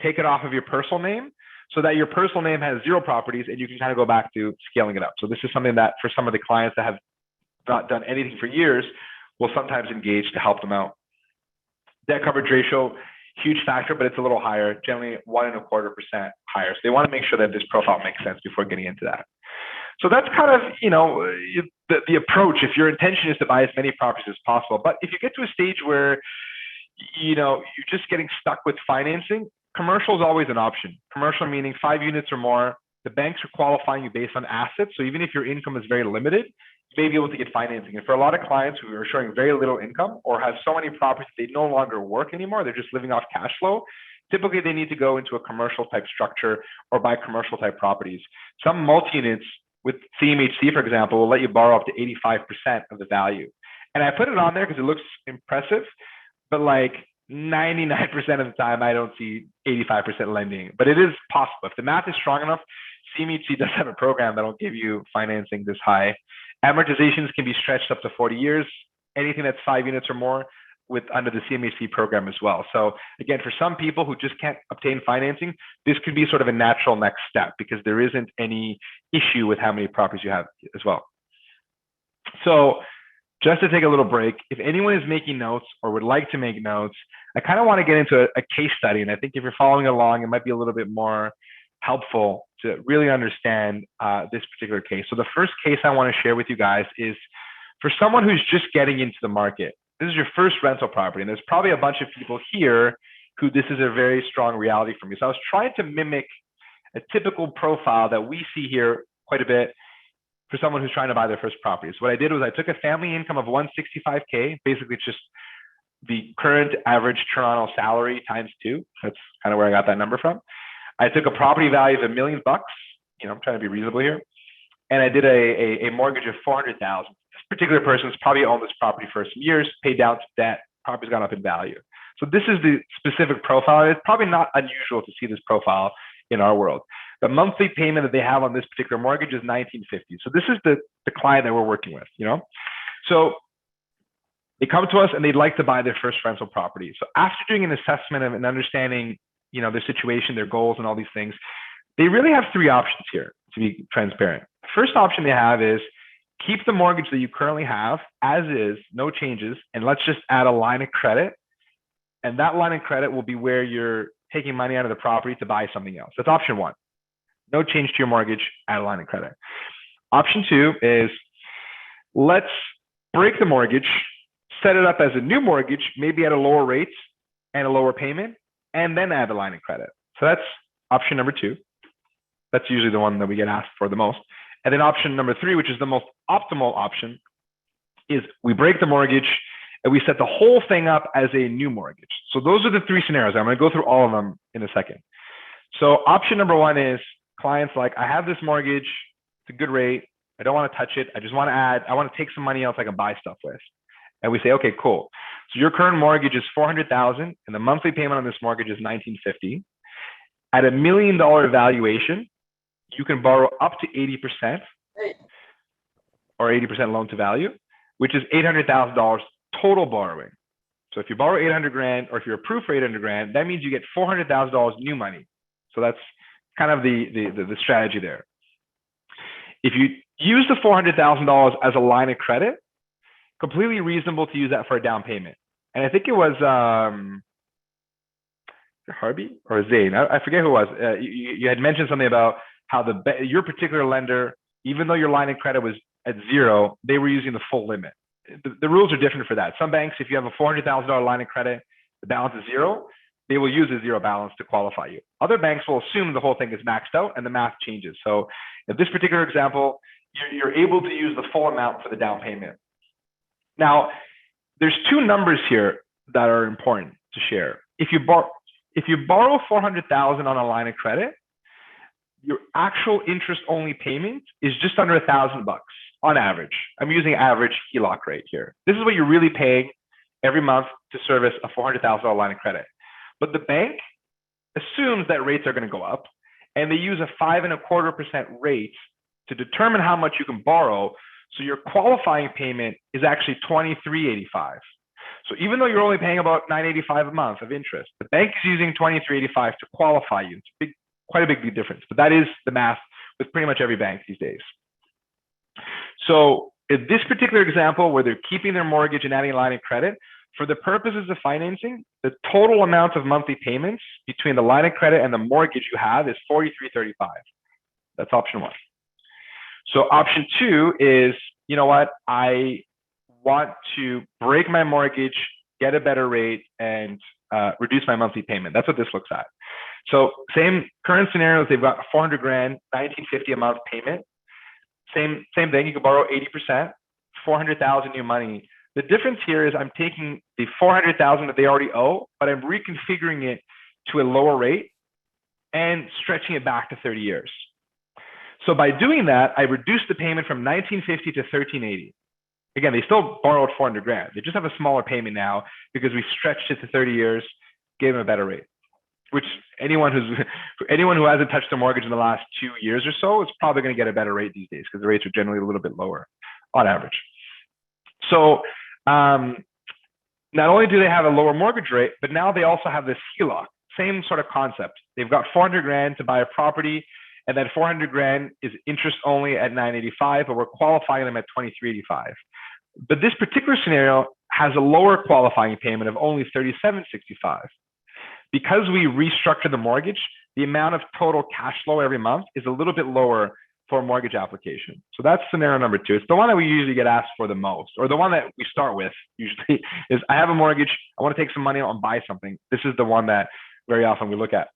Speaker 9: take it off of your personal name, so that your personal name has 0 properties and you can kind of go back to scaling it up. So this is something that for some of the clients that have not done anything for years, will sometimes engage to help them out. Debt coverage ratio, huge factor, but it's a little higher, generally 1.25% higher. So they want to make sure that this profile makes sense before getting into that. So that's kind of, the approach, if your intention is to buy as many properties as possible. But if you get to a stage where, you're just getting stuck with financing, commercial is always an option. Commercial meaning 5 units or more. The banks are qualifying you based on assets. So even if your income is very limited, you may be able to get financing. And for a lot of clients who are showing very little income or have so many properties they no longer work anymore, they're just living off cash flow, typically they need to go into a commercial type structure or buy commercial type properties. Some multi-units with CMHC, for example, will let you borrow up to 85% of the value. And I put it on there because it looks impressive, but like 99% of the time, I don't see 85% lending, but it is possible. If the math is strong enough, CMHC does have a program that'll give you financing this high. Amortizations can be stretched up to 40 years, anything that's 5 units or more under the CMHC program as well. So again, for some people who just can't obtain financing, this could be sort of a natural next step because there isn't any issue with how many properties you have as well. So just to take a little break, if anyone is making notes or would like to make notes, I kind of want to get into a case study. And I think if you're following along, it might be a little bit more helpful to really understand this particular case. So the first case I want to share with you guys is for someone who's just getting into the market. This is your first rental property. And there's probably a bunch of people here who this is a very strong reality for me. So I was trying to mimic a typical profile that we see here quite a bit for someone who's trying to buy their first property. So what I did was I took a family income of $165K, basically just the current average Toronto salary times 2. That's kind of where I got that number from. I took a property value of $1 million. I'm trying to be reasonable here. And I did a mortgage of $400,000. This particular person's probably owned this property for some years, paid down to debt, property's gone up in value. So this is the specific profile. It's probably not unusual to see this profile in our world. The monthly payment that they have on this particular mortgage is $1,950. So this is the client that we're working with, So they come to us and they'd like to buy their first rental property. So after doing an assessment of and understanding, their situation, their goals, and all these things, they really have 3 options here, to be transparent. The first option they have is keep the mortgage that you currently have as is, no changes, and let's just add a line of credit. And that line of credit will be where you're taking money out of the property to buy something else. That's option 1. No change to your mortgage, add a line of credit. Option 2 is let's break the mortgage, set it up as a new mortgage, maybe at a lower rate and a lower payment, and then add a line of credit. So that's option number 2. That's usually the one that we get asked for the most. And then option number 3, which is the most optimal option, is we break the mortgage and we set the whole thing up as a new mortgage. So those are the 3 scenarios. I'm going to go through all of them in a second. So option number 1 is clients like, I have this mortgage, it's a good rate, I don't want to touch it, I just want to add, I want to take some money else I can buy stuff with. And we say, okay, cool. So your current mortgage is $400,000 and the monthly payment on this mortgage is $1,950. At $1 million valuation, you can borrow up to 80% or 80% loan to value, which is $800,000 total borrowing. So if you borrow $800,000 or if you're approved for $800,000, that means you get $400,000 new money. So that's kind of the strategy there. If you use the $400,000 as a line of credit, completely reasonable to use that for a down payment. And I think it was Harvey or Zane, I forget who it was. You had mentioned something about how your particular lender, even though your line of credit was at 0, they were using the full limit. The rules are different for that. Some banks, if you have a $400,000 line of credit, the balance is 0, they will use a 0 balance to qualify you. Other banks will assume the whole thing is maxed out and the math changes. So in this particular example, you're able to use the full amount for the down payment. Now, there's 2 numbers here that are important to share. If you borrow $400,000 on a line of credit, your actual interest only payment is just under $1,000 on average. I'm using average HELOC rate here. This is what you're really paying every month to service a $400,000 line of credit. But the bank assumes that rates are going to go up, and they use a 5.25% rate to determine how much you can borrow. So your qualifying payment is actually $23.85. So even though you're only paying about $9.85 a month of interest, the bank is using $23.85 to qualify you. It's quite a big difference, but that is the math with pretty much every bank these days. So in this particular example, where they're keeping their mortgage and adding a line of credit, for the purposes of financing, the total amount of monthly payments between the line of credit and the mortgage you have is $43.35. That's option one. So option two is, you know what, I want to break my mortgage, get a better rate, and reduce my monthly payment. That's what this looks at. So same current scenarios, they've got 400 grand, 1950 a month payment. Same thing, you can borrow 80%, 400,000 new money. The difference here is I'm taking the 400,000 that they already owe, but I'm reconfiguring it to a lower rate and stretching it back to 30 years. So by doing that, I reduced the payment from 1950 to 1380. Again, they still borrowed 400 grand. They just have a smaller payment now because we stretched it to 30 years, gave them a better rate, which anyone who hasn't touched their mortgage in the last 2 years or so is probably going to get a better rate these days because the rates are generally a little bit lower on average. So not only do they have a lower mortgage rate, but now they also have this HELOC, same sort of concept. They've got 400 grand to buy a property, and that 400 grand is interest only at 985, but we're qualifying them at 2385. But this particular scenario has a lower qualifying payment of only 3765. Because we restructured the mortgage, the amount of total cash flow every month is a little bit lower for a mortgage application. So that's scenario number two. It's the one that we usually get asked for the most, or the one that we start with usually is, I have a mortgage, I want to take some money out and buy something. This is the one that very often we look at.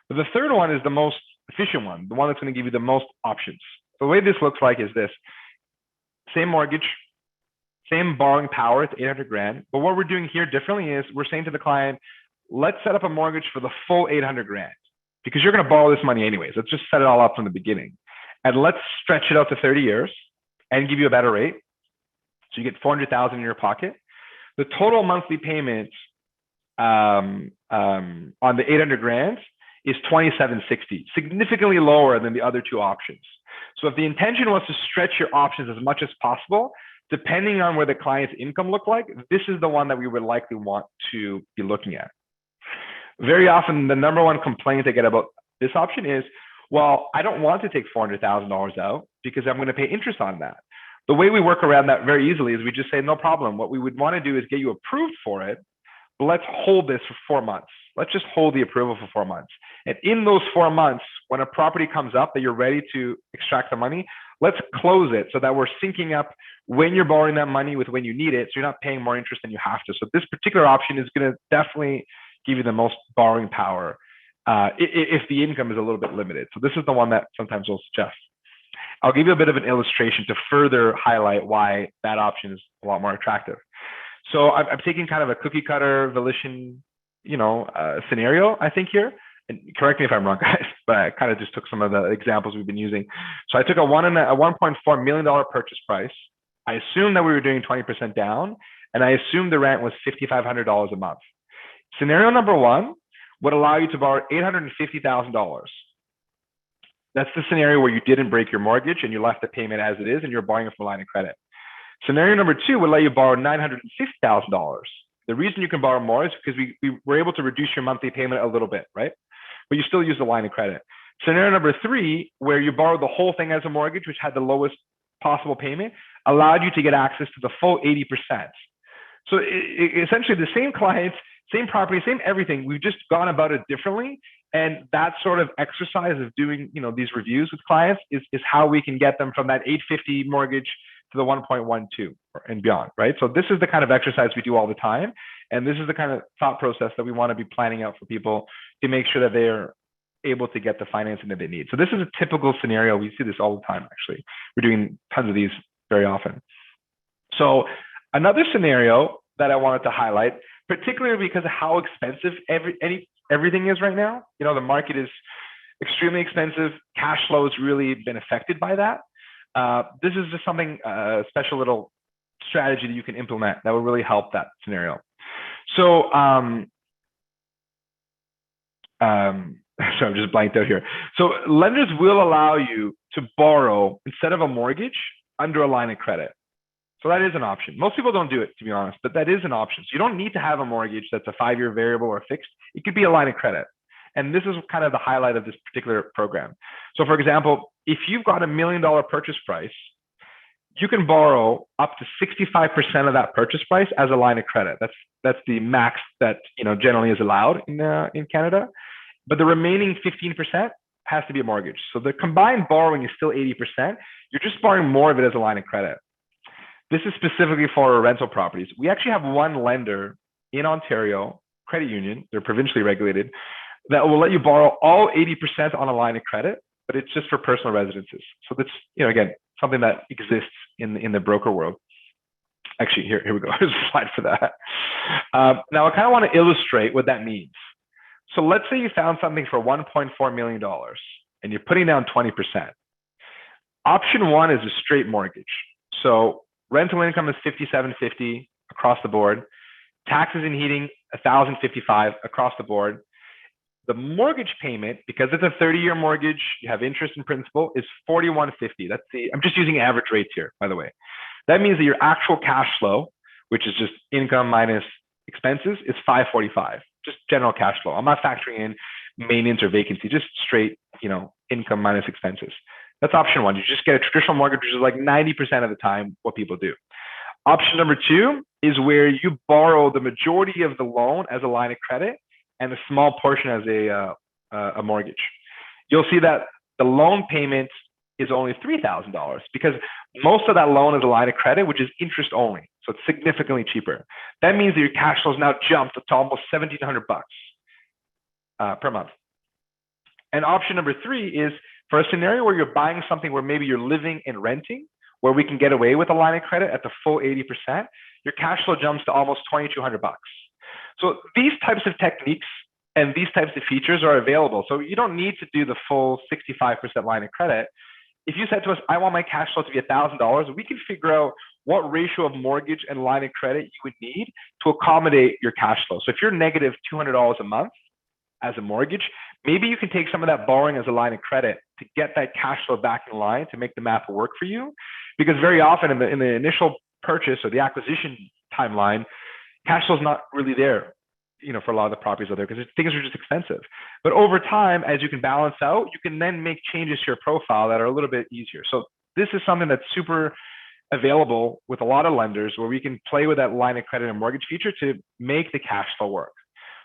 Speaker 9: But the third one is the most efficient one, the one that's going to give you the most options. So the way this looks like is this: same mortgage, same borrowing power, it's 800 grand. But what we're doing here differently is we're saying to the client, let's set up a mortgage for the full 800 grand because you're going to borrow this money anyways. Let's just set it all up from the beginning. And let's stretch it out to 30 years and give you a better rate. So you get 400,000 in your pocket. The total monthly payments on the 800 grand is 2760, significantly lower than the other two options. So if the intention was to stretch your options as much as possible, depending on where the client's income looked like, this is the one that we would likely want to be looking at. Very often, the number one complaint I get about this option is, well, I don't want to take $400,000 out because I'm going to pay interest on that. The way we work around that very easily is we just say, no problem. What we would want to do is get you approved for it, but let's hold this for 4 months. Let's just hold the approval for 4 months. And in those 4 months, when a property comes up that you're ready to extract the money, let's close it so that we're syncing up when you're borrowing that money with when you need it, so you're not paying more interest than you have to. So this particular option is going to definitely give you the most borrowing power if the income is a little bit limited. So this is the one that sometimes we'll suggest. I'll give you a bit of an illustration to further highlight why that option is a lot more attractive. So I'm taking kind of a cookie cutter Volition, scenario, I think here. And correct me if I'm wrong, guys, but I kind of just took some of the examples we've been using. So I took a $1.4 million purchase price. I assumed that we were doing 20% down, and I assumed the rent was $5,500 a month. Scenario number one would allow you to borrow $850,000. That's the scenario where you didn't break your mortgage and you left the payment as it is and you're borrowing it from a line of credit. Scenario number two would let you borrow $950,000. The reason you can borrow more is because we were able to reduce your monthly payment a little bit, right? But you still use the line of credit. Scenario number three, where you borrowed the whole thing as a mortgage, which had the lowest possible payment, allowed you to get access to the full 80%. So essentially the same clients, same property, same everything. We've just gone about it differently. And that sort of exercise of doing, these reviews with clients is how we can get them from that 850 mortgage to the 1.12 and beyond, right? So this is the kind of exercise we do all the time. And this is the kind of thought process that we want to be planning out for people to make sure that they're able to get the financing that they need. So this is a typical scenario. We see this all the time, actually. We're doing tons of these very often. So another scenario that I wanted to highlight, particularly because of how expensive everything is right now. The market is extremely expensive. Cash flow has really been affected by that. This is just something, a special little strategy that you can implement that will really help that scenario. So So I'm just blanked out here. So lenders will allow you to borrow instead of a mortgage under a line of credit. So that is an option. Most people don't do it, to be honest, but that is an option. So you don't need to have a mortgage that's a 5-year variable or fixed. It could be a line of credit. And this is kind of the highlight of this particular program. So for example, if you've got $1 million purchase price, you can borrow up to 65% of that purchase price as a line of credit. That's the max that generally is allowed in Canada. But the remaining 15% has to be a mortgage. So the combined borrowing is still 80%. You're just borrowing more of it as a line of credit. This is specifically for rental properties. We actually have one lender in Ontario, credit union, they're provincially regulated, that will let you borrow all 80% on a line of credit, but it's just for personal residences. So that's, again, something that exists in the broker world. Actually, here we go. Here's a slide for that. Now, I kind of want to illustrate what that means. So let's say you found something for $1.4 million and you're putting down 20%. Option one is a straight mortgage. So rental income is $57.50 across the board. Taxes and heating, $1,055 across the board. The mortgage payment, because it's a 30-year mortgage, you have interest and principal, is $41.50. That's I'm just using average rates here, by the way. That means that your actual cash flow, which is just income minus expenses, is $545. Just general cash flow. I'm not factoring in maintenance or vacancy, just straight, income minus expenses. That's option one. You just get a traditional mortgage, which is like 90% of the time what people do. Option number two is where you borrow the majority of the loan as a line of credit and a small portion as a mortgage. You'll see that the loan payment is only $3,000 because most of that loan is a line of credit, which is interest only. So it's significantly cheaper. That means that your cash flow has now jumped to almost $1,700 per month. And option number three is for a scenario where you're buying something where maybe you're living and renting, where we can get away with a line of credit at the full 80%, your cash flow jumps to almost $2,200. So these types of techniques and these types of features are available. So you don't need to do the full 65% line of credit. If you said to us, I want my cash flow to be $1,000, we can figure out what ratio of mortgage and line of credit you would need to accommodate your cash flow. So if you're negative $200 a month as a mortgage, maybe you can take some of that borrowing as a line of credit to get that cash flow back in line to make the math work for you. Because very often in the initial purchase or the acquisition timeline, cash flow is not really there, for a lot of the properties out there because things are just expensive. But over time, as you can balance out, you can then make changes to your profile that are a little bit easier. So this is something that's super available with a lot of lenders where we can play with that line of credit and mortgage feature to make the cash flow work.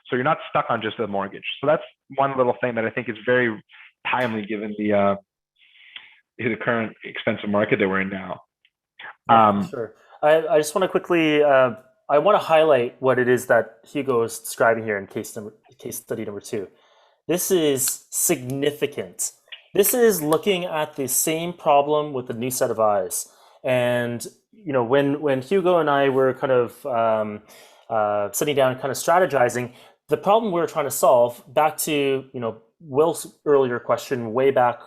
Speaker 9: So you're not stuck on just the mortgage. So that's one little thing that I think is very timely given the current expensive market that we're in now.
Speaker 2: Sure. I just want to quickly, I want to highlight what it is that Hugo is describing here in case study number 2. This is significant. This is looking at the same problem with a new set of eyes. And when Hugo and I were kind of sitting down and kind of strategizing, the problem we were trying to solve, back to Will's earlier question way back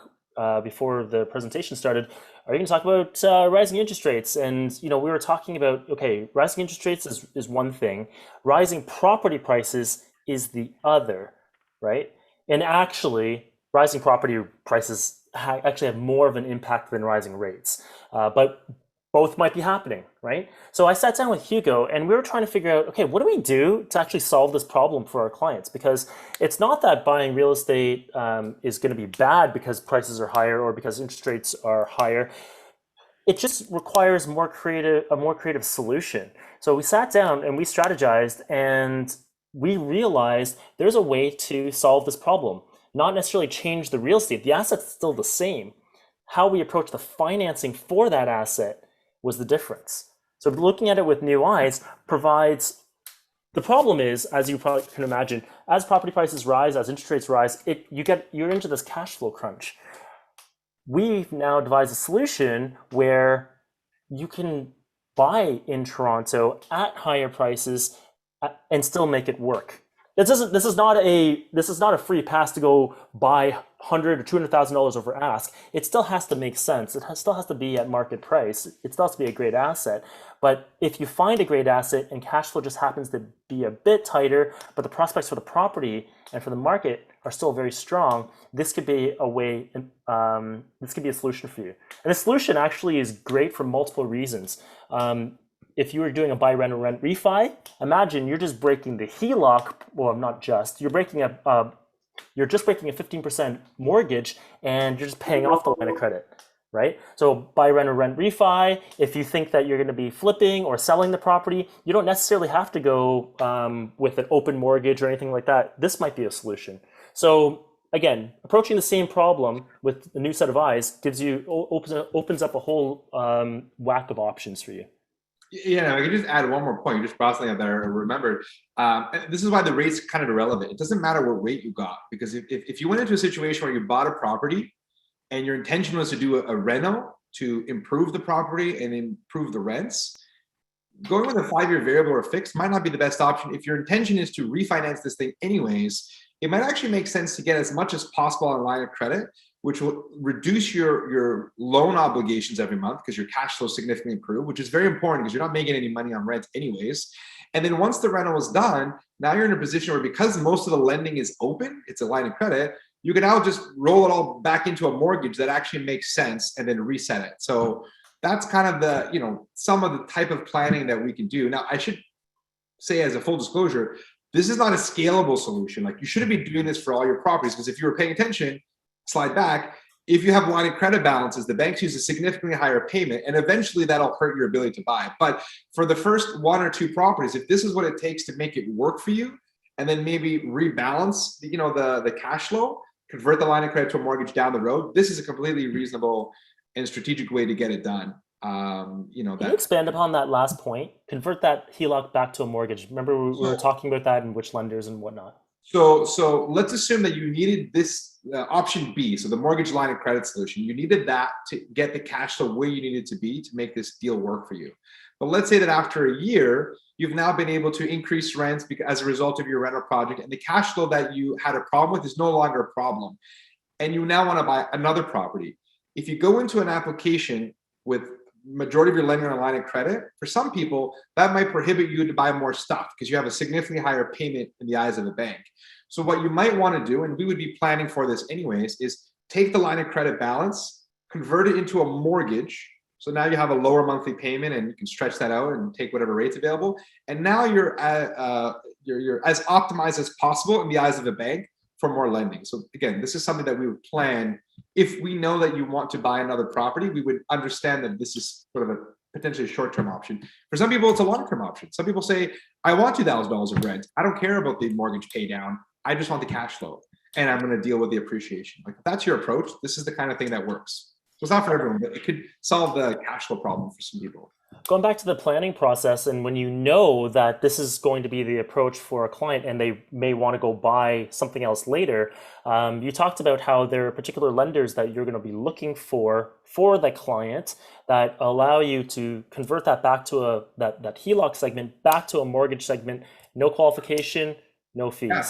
Speaker 2: before the presentation started, are you going to talk about rising interest rates? And we were talking about, okay, rising interest rates is one thing, rising property prices is the other, right? And actually, rising property prices actually have more of an impact than rising rates, but both might be happening, right? So I sat down with Hugo and we were trying to figure out, okay, what do we do to actually solve this problem for our clients? Because it's not that buying real estate is going to be bad because prices are higher or because interest rates are higher. It just requires a more creative solution. So we sat down and we strategized and we realized there's a way to solve this problem. Not necessarily change the real estate. The asset's still the same. How we approach the financing for that asset was the difference. So looking at it with new eyes provides, the problem is, as you probably can imagine, as property prices rise, as interest rates rise, you're into this cash flow crunch. We've now devised a solution where you can buy in Toronto at higher prices and still make it work. This is not a free pass to go buy $100,000 or $200,000 over ask. It still has to make sense. It still has to be at market price. It still has to be a great asset. But if you find a great asset and cash flow just happens to be a bit tighter, but the prospects for the property and for the market are still very strong, this could be a way, this could be a solution for you. And the solution actually is great for multiple reasons. If you were doing a buy, rent, or rent refi, imagine you're just breaking the HELOC, well, not just, you're just breaking a 15% mortgage and you're just paying off the line of credit, right? So buy, rent, or rent refi, if you think that you're going to be flipping or selling the property, you don't necessarily have to go with an open mortgage or anything like that. This might be a solution. So again, approaching the same problem with a new set of eyes gives you, opens up a whole whack of options for you.
Speaker 13: Yeah, I can just add one more point. You just brought something up that I remembered. This is why the rate's kind of irrelevant. It doesn't matter what rate you got, because if you went into a situation where you bought a property and your intention was to do a reno to improve the property and improve the rents, going with a 5-year variable or fixed might not be the best option. If your intention is to refinance this thing anyways, it might actually make sense to get as much as possible on a line of credit, which will reduce your loan obligations every month because your cash flow significantly improve, which is very important because you're not making any money on rent anyways. And then once the rental is done, now you're in a position where, because most of the lending is open, it's a line of credit, you can now just roll it all back into a mortgage that actually makes sense and then reset it. So that's kind of the, some of the type of planning that we can do. Now, I should say, as a full disclosure, this is not a scalable solution. Like, you shouldn't be doing this for all your properties, because if you were paying attention, slide back, if you have line of credit balances, the banks use a significantly higher payment, and eventually that'll hurt your ability to buy. But for the first 1 or 2 properties, if this is what it takes to make it work for you, and then maybe rebalance, the cash flow, convert the line of credit to a mortgage down the road, this is a completely reasonable and strategic way to get it done.
Speaker 2: Can you expand upon that last point? Convert that HELOC back to a mortgage. Remember, we were talking about that and which lenders and whatnot.
Speaker 13: So let's assume that you needed this option B, so the mortgage line of credit solution. You needed that to get the cash flow where you needed to be to make this deal work for you. But let's say that after a year, you've now been able to increase rents as a result of your rental project, and the cash flow that you had a problem with is no longer a problem, and you now want to buy another property. If you go into an application with majority of your lending on a line of credit, for some people, that might prohibit you to buy more stuff because you have a significantly higher payment in the eyes of the bank. So what you might want to do, and we would be planning for this anyways, is take the line of credit balance, convert it into a mortgage. So now you have a lower monthly payment and you can stretch that out and take whatever rate's available. And now you're as optimized as possible in the eyes of the bank for more lending. So again, this is something that we would plan. If we know that you want to buy another property, we would understand that this is sort of a potentially short-term option. For some people, it's a long-term option. Some people say, I want $2,000 of rent. I don't care about the mortgage pay down. I just want the cash flow, and I'm going to deal with the appreciation. Like, if that's your approach, this is the kind of thing that works. So it's not for everyone, but it could solve the cash flow problem for some people.
Speaker 2: Going back to the planning process, and when you know that this is going to be the approach for a client and they may want to go buy something else later, you talked about how there are particular lenders that you're going to be looking for the client that allow you to convert that back to that HELOC segment back to a mortgage segment, no qualification, no fees.
Speaker 13: Yeah.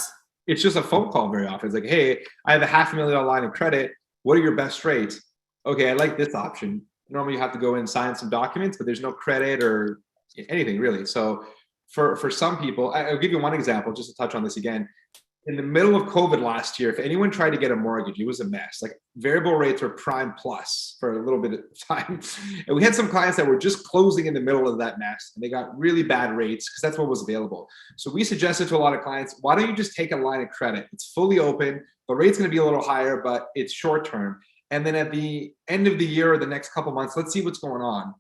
Speaker 13: It's just a phone call very often. It's like, hey, I have a $500,000 line of credit. What are your best rates? Okay, I like this option. Normally you have to go in and sign some documents, but there's no credit or anything really. So for some people, I'll give you one example just to touch on this again. In the middle of COVID last year, if anyone tried to get a mortgage, it was a mess. Like, variable rates were prime plus for a little bit of time. And we had some clients that were just closing in the middle of that mess, and they got really bad rates because that's what was available. So we suggested to a lot of clients, why don't you just take a line of credit? It's fully open. The rate's going to be a little higher, but it's short term. And then at the end of the year or the next couple months, let's see what's going on.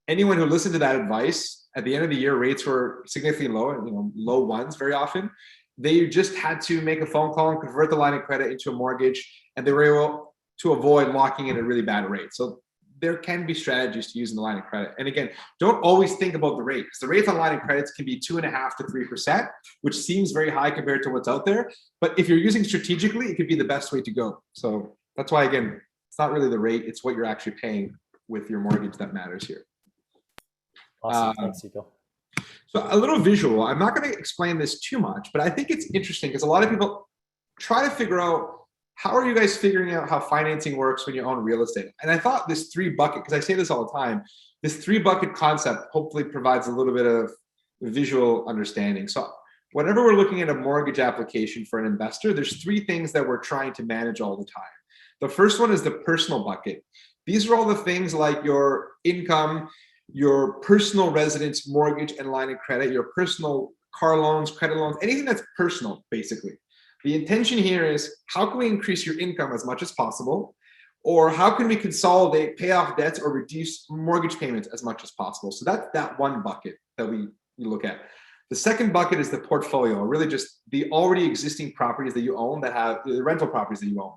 Speaker 13: Anyone who listened to that advice, at the end of the year, rates were significantly low, low ones very often. They just had to make a phone call and convert the line of credit into a mortgage, and they were able to avoid locking in a really bad rate. So there can be strategies to use in the line of credit. And again, don't always think about the rate, because the rates on line of credits can be 2.5% to 3%, which seems very high compared to what's out there. But if you're using strategically, it could be the best way to go. So that's why, again, it's not really the rate, it's what you're actually paying with your mortgage that matters here.
Speaker 2: Awesome. Thanks, Hugo.
Speaker 13: So a little visual. I'm not going to explain this too much, but I think it's interesting because a lot of people try to figure out, how are you guys figuring out how financing works when you own real estate? And I thought this 3-bucket, because I say this all the time, this 3-bucket concept hopefully provides a little bit of visual understanding. So whenever we're looking at a mortgage application for an investor, there's three things that we're trying to manage all the time. The first one is the personal bucket. These are all the things like your income, your personal residence mortgage and line of credit, your personal car loans, credit loans, anything that's personal, basically. The intention here is how can we increase your income as much as possible? Or how can we consolidate, pay off debts, or reduce mortgage payments as much as possible? So that's that one bucket that we look at. The second bucket is the portfolio, or really just the already existing properties that you own that have the rental properties that you own.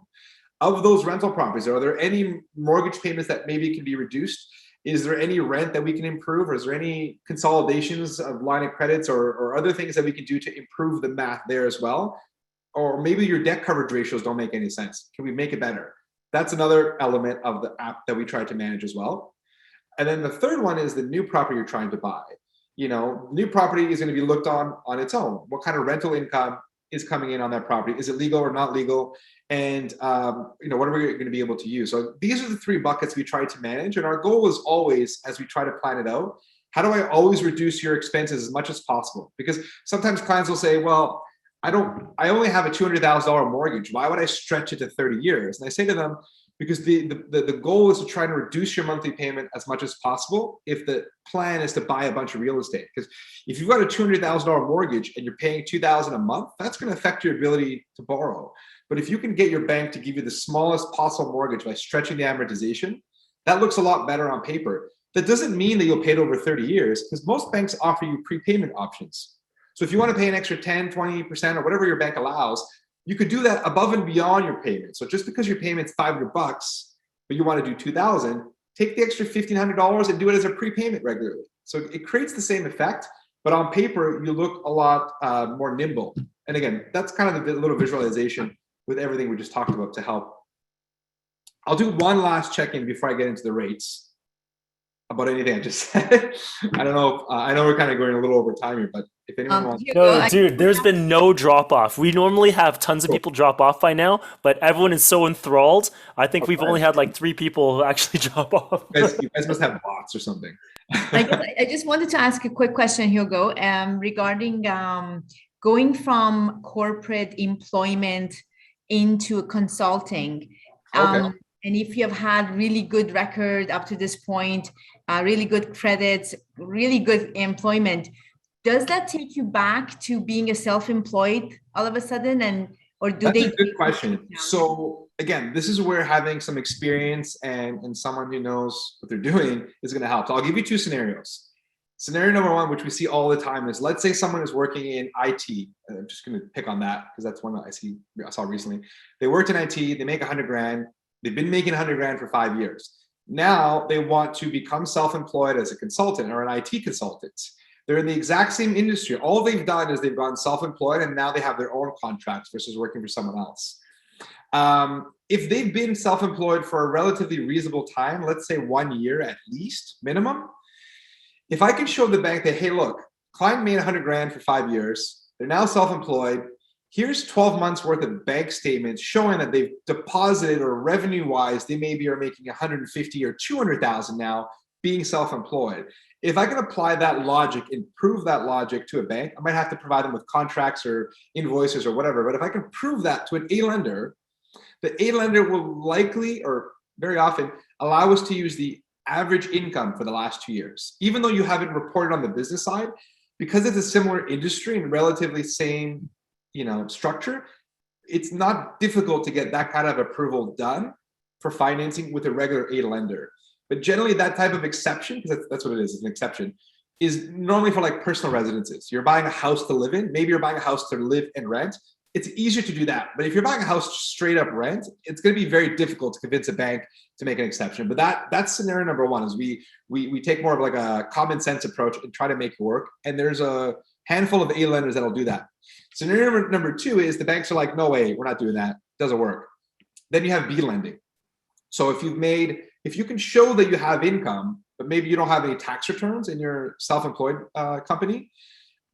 Speaker 13: Of those rental properties, are there any mortgage payments that maybe can be reduced? Is there any rent that we can improve? Or is there any consolidations of line of credits or other things that we can do to improve the math there as well? Or maybe your debt coverage ratios don't make any sense. Can we make it better? That's another element of the app that we try to manage as well. And then the third one is the new property you're trying to buy. You know, new property is going to be looked on its own. What kind of rental income is coming in on that property? Is it legal or not legal? And you know, what are we going to be able to use? So these are the three buckets we try to manage. And our goal is always, as we try to plan it out, how do I always reduce your expenses as much as possible? Because sometimes clients will say, well, I only have a $200,000 mortgage. Why would I stretch it to 30 years? And I say to them, because the goal is to try to reduce your monthly payment as much as possible if the plan is to buy a bunch of real estate. Because if you've got a $200,000 mortgage and you're paying $2,000 a month, that's going to affect your ability to borrow. But if you can get your bank to give you the smallest possible mortgage by stretching the amortization, that looks a lot better on paper. That doesn't mean that you'll pay it over 30 years, because most banks offer you prepayment options. So if you want to pay an extra 10, 20%, or whatever your bank allows, you could do that above and beyond your payment. So just because your payment's $500, but you want to do 2,000, take the extra $1,500 and do it as a prepayment regularly. So it creates the same effect, but on paper, you look a lot more nimble. And again, that's kind of the little visualization with everything we just talked about to help. I'll do one last check-in before I get into the rates about anything I just said. I don't know. I know we're kind of going a little over time here, but if anyone wants.
Speaker 2: No, dude, there's been no drop off. We normally have tons of people drop off by now, but everyone is so enthralled. I think we've only had like 3 people who actually drop off.
Speaker 13: You guys must have bots or something.
Speaker 5: I just wanted to ask a quick question, Hugo, regarding going from corporate employment into consulting.
Speaker 13: Okay.
Speaker 5: And if you have had really good record up to this point, really good credits, really good employment, does that take you back to being a self-employed all of a sudden? Or do
Speaker 13: That's
Speaker 5: they?
Speaker 13: a good question. So again, this is where having some experience and someone who knows what they're doing is going to help. So I'll give you 2 scenarios. Scenario number 1, which we see all the time, is let's say someone is working in IT. I'm just going to pick on that because that's one that I saw recently. They worked in IT, they make 100 grand. They've been making 100 grand for 5 years. Now they want to become self-employed as a consultant or an IT consultant. They're in the exact same industry. All they've done is they've gone self-employed and now they have their own contracts versus working for someone else. If they've been self-employed for a relatively reasonable time, let's say 1 year at least minimum, if I can show the bank that, hey, look, client made 100 grand for 5 years, they're now self-employed, here's 12 months worth of bank statements showing that they've deposited, or revenue-wise, they maybe are making 150 or 200,000 now being self-employed. If I can apply that logic and prove that logic to a bank, I might have to provide them with contracts or invoices or whatever. But if I can prove that to an A lender, the A lender will likely, or very often, allow us to use the average income for the last 2 years. Even though you haven't reported on the business side, because it's a similar industry and relatively same, structure, it's not difficult to get that kind of approval done for financing with a regular A lender. But generally that type of exception, because that's what it is, it's an exception, is normally for like personal residences. You're buying a house to live in, maybe you're buying a house to live and rent. It's easier to do that. But if you're buying a house straight up rent, it's going to be very difficult to convince a bank to make an exception. But that's scenario number 1, is we take more of like a common sense approach and try to make it work. And there's a handful of A lenders that'll do that. Scenario number 2 is the banks are like, no way, we're not doing that. It doesn't work. Then you have B lending. So if you can show that you have income, but maybe you don't have any tax returns in your self-employed company,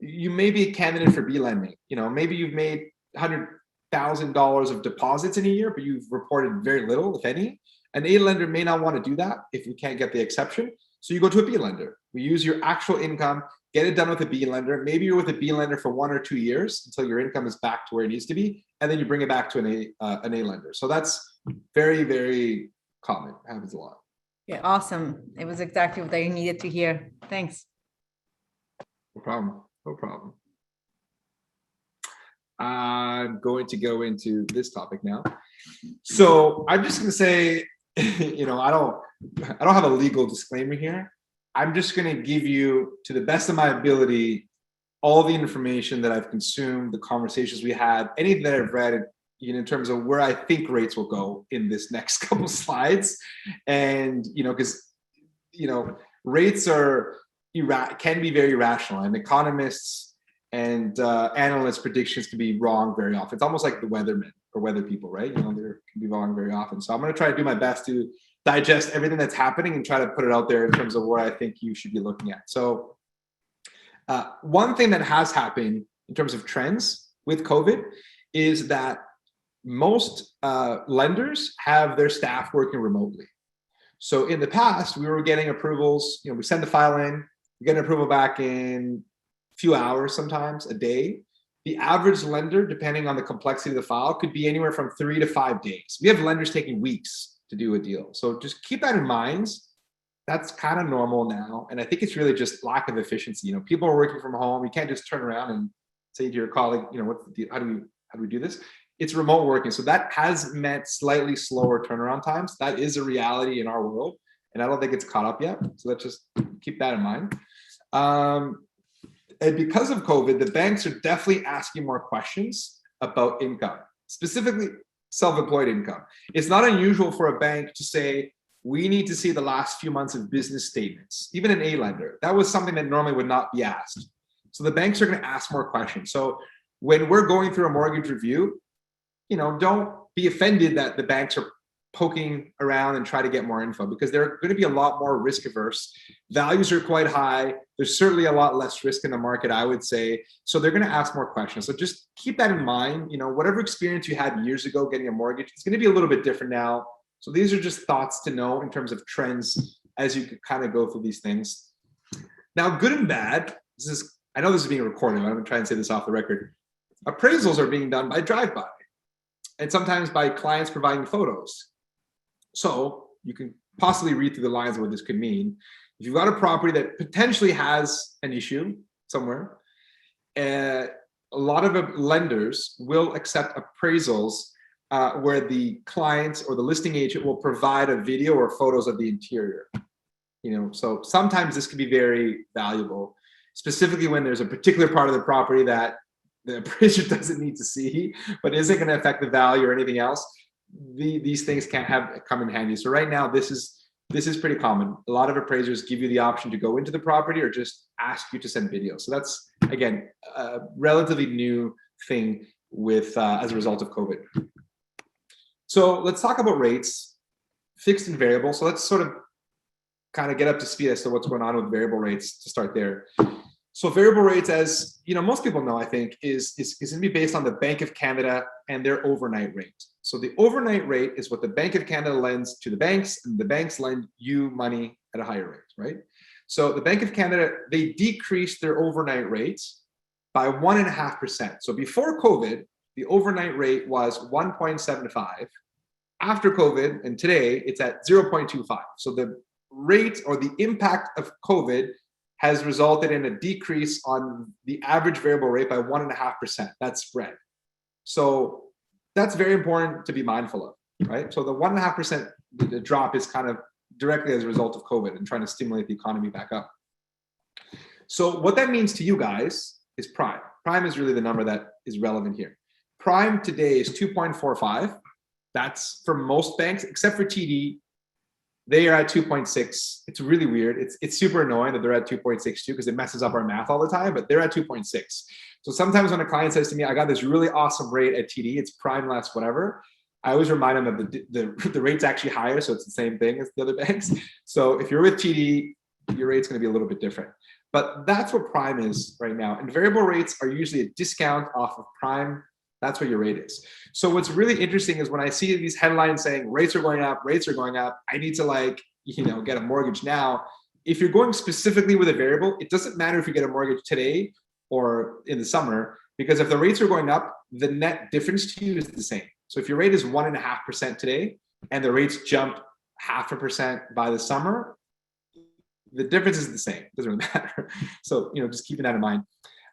Speaker 13: you may be a candidate for B lending. Maybe you've made $100,000 of deposits in a year, but you've reported very little, if any. An A lender may not want to do that if you can't get the exception. So you go to a B lender. We use your actual income, get it done with a B lender. Maybe you're with a B lender for 1 or 2 years until your income is back to where it needs to be, and then you bring it back to an A lender. So that's very, very common. It happens a lot.
Speaker 5: Yeah, awesome. It was exactly what I needed to hear. Thanks.
Speaker 13: No problem. No problem. I'm going to go into this topic now. So I'm just going to say, you know, I don't have a legal disclaimer here. I'm just going to give you, to the best of my ability, all the information that I've consumed, the conversations we had, anything that I've read, you know, in terms of where I think rates will go in this next couple slides. And, you know, because, you know, rates can be very irrational, and economists and analysts' predictions can be wrong very often. It's almost like the weathermen or weather people, right? You know, they can be wrong very often. So I'm going to try to do my best to digest everything that's happening and try to put it out there in terms of where I think you should be looking at. So one thing that has happened in terms of trends with COVID is that most lenders have their staff working remotely. So in the past, we were getting approvals, you know, we send the file in, we get an approval back in a few hours, sometimes a day. The average lender, depending on the complexity of the file, could be anywhere from 3 to 5 days. We have lenders taking weeks to do a deal. So just keep that in mind. That's kind of normal now. And I think it's really just lack of efficiency. You know, people are working from home. You can't just turn around and say to your colleague, you know, how do we do this? It's remote working. So that has meant slightly slower turnaround times. That is a reality in our world. And I don't think it's caught up yet. So let's just keep that in mind. And because of COVID, the banks are definitely asking more questions about income, specifically self-employed income. It's not unusual for a bank to say, we need to see the last few months of business statements, even an A lender. That was something that normally would not be asked. So the banks are going to ask more questions. So when we're going through a mortgage review, you know, don't be offended that the banks are poking around and try to get more info, because they're going to be a lot more risk averse. Values are quite high. There's certainly a lot less risk in the market, I would say. So they're going to ask more questions. So just keep that in mind. You know, whatever experience you had years ago getting a mortgage, it's going to be a little bit different now. So these are just thoughts to know in terms of trends as you could kind of go through these things. Now, good and bad, I know this is being recorded, but I'm going to try and say this off the record. Appraisals are being done by drive-by, and sometimes by clients providing photos. So you can possibly read through the lines of what this could mean. If you've got a property that potentially has an issue somewhere, a lot of lenders will accept appraisals where the client or the listing agent will provide a video or photos of the interior. You know, so sometimes this can be very valuable, specifically when there's a particular part of the property that the appraiser doesn't need to see, but isn't going to affect the value or anything else. These things can't come in handy. So right now, this is pretty common. A lot of appraisers give you the option to go into the property or just ask you to send videos. So that's, again, a relatively new thing with as a result of COVID. So let's talk about rates, fixed and variable. So let's sort of kind of get up to speed as to what's going on with variable rates to start there. So variable rates, as you know, most people know, I think, is going to be based on the Bank of Canada and their overnight rate. So the overnight rate is what the Bank of Canada lends to the banks, and the banks lend you money at a higher rate, right? So the Bank of Canada, they decreased their overnight rates by 1.5%. So before COVID, the overnight rate was 1.75. After COVID, and today, it's at 0.25. So the rate or the impact of COVID has resulted in a decrease on the average variable rate by 1.5%. That spread. So that's very important to be mindful of, right? So the 1.5% the drop is kind of directly as a result of COVID and trying to stimulate the economy back up. So what that means to you guys is prime. Prime is really the number that is relevant here. Prime today is 2.45. That's for most banks, except for TD. They are at 2.6. It's really weird. It's super annoying that they're at 2.62 because it messes up our math all the time, but they're at 2.6. So sometimes when a client says to me, I got this really awesome rate at TD, it's prime less whatever, I always remind them that the rate's actually higher, so it's the same thing as the other banks. So if you're with TD, your rate's going to be a little bit different. But that's what prime is right now. And variable rates are usually a discount off of prime. That's what your rate is. So what's really interesting is when I see these headlines saying rates are going up, I need to get a mortgage now. if you're going specifically with a variable, it doesn't matter if you get a mortgage today or in the summer, because if the rates are going up, the net difference to you is the same. So if your rate is 1.5% today and the rates jump 0.5% by the summer, the difference is the same. It doesn't really matter. So, just keeping that in mind.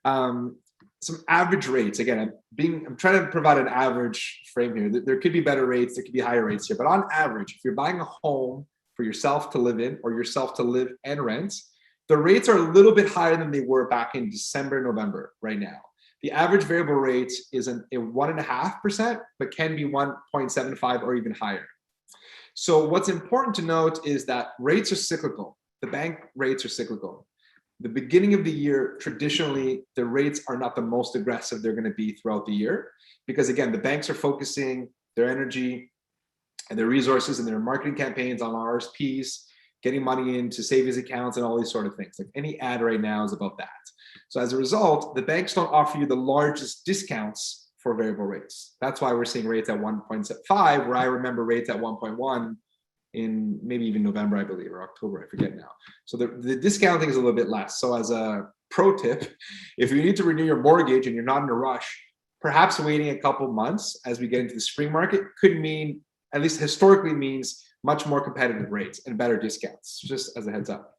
Speaker 13: Some average rates. Again, I'm trying to provide an average frame here. There could be better rates, there could be higher rates here, but on average, if you're buying a home for yourself to live in or yourself to live and rent, the rates are a little bit higher than they were back in December, November right now. The average variable rate is a 1.5%, but can be 1.75 or even higher. So what's important to note is that rates are cyclical. The bank rates are cyclical. The beginning of the year, traditionally, the rates are not the most aggressive they're going to be throughout the year, because again, the banks are focusing their energy and their resources and their marketing campaigns on RSPs, getting money into savings accounts and all these sort of things. Like any ad right now is about that. So as a result, the banks don't offer you the largest discounts for variable rates. That's why we're seeing rates at 1.5, where I remember rates at 1.1 in maybe even November, I believe, or October, I forget now. So the discounting is a little bit less. So as a pro tip, if you need to renew your mortgage and you're not in a rush, perhaps waiting a couple months as we get into the spring market could mean, at least historically means, much more competitive rates and better discounts, just as a heads up.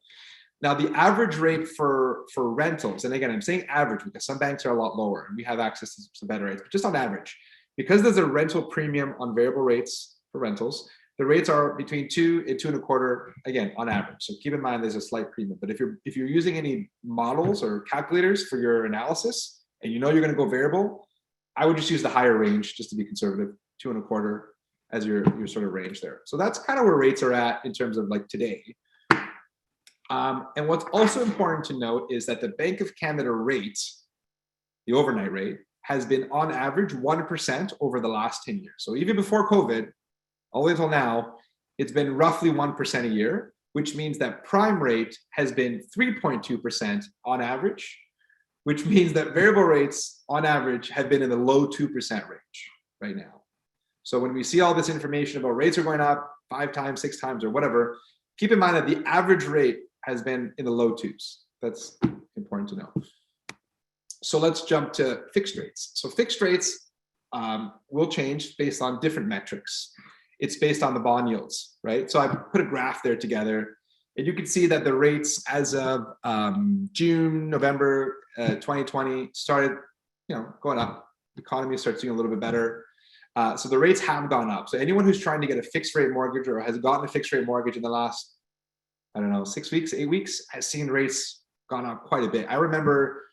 Speaker 13: Now, the average rate for rentals, and again, I'm saying average because some banks are a lot lower and we have access to some better rates, but just on average, because there's a rental premium on variable rates for rentals, the rates are between 2 and 2.25, again, on average. So keep in mind there's a slight premium, but if you're using any models or calculators for your analysis and you're going to go variable, I would just use the higher range just to be conservative, 2.25 as your sort of range there. So that's kind of where rates are at in terms of like today. And what's also important to note is that the Bank of Canada rate, the overnight rate, has been on average 1% over the last 10 years. So even before COVID, all the way until now, it's been roughly 1% a year, which means that prime rate has been 3.2% on average, which means that variable rates on average have been in the low 2% range right now. So when we see all this information about rates are going up 5 times, 6 times, or whatever, keep in mind that the average rate has been in the low 2s. That's important to know. So let's jump to fixed rates. So fixed rates will change based on different metrics. It's based on the bond yields, right? So I put a graph there together, and you can see that the rates as of June, November 2020 started, going up. The economy starts doing a little bit better. So the rates have gone up. So anyone who's trying to get a fixed rate mortgage or has gotten a fixed rate mortgage in the last, 6 weeks, 8 weeks, has seen rates gone up quite a bit. I remember,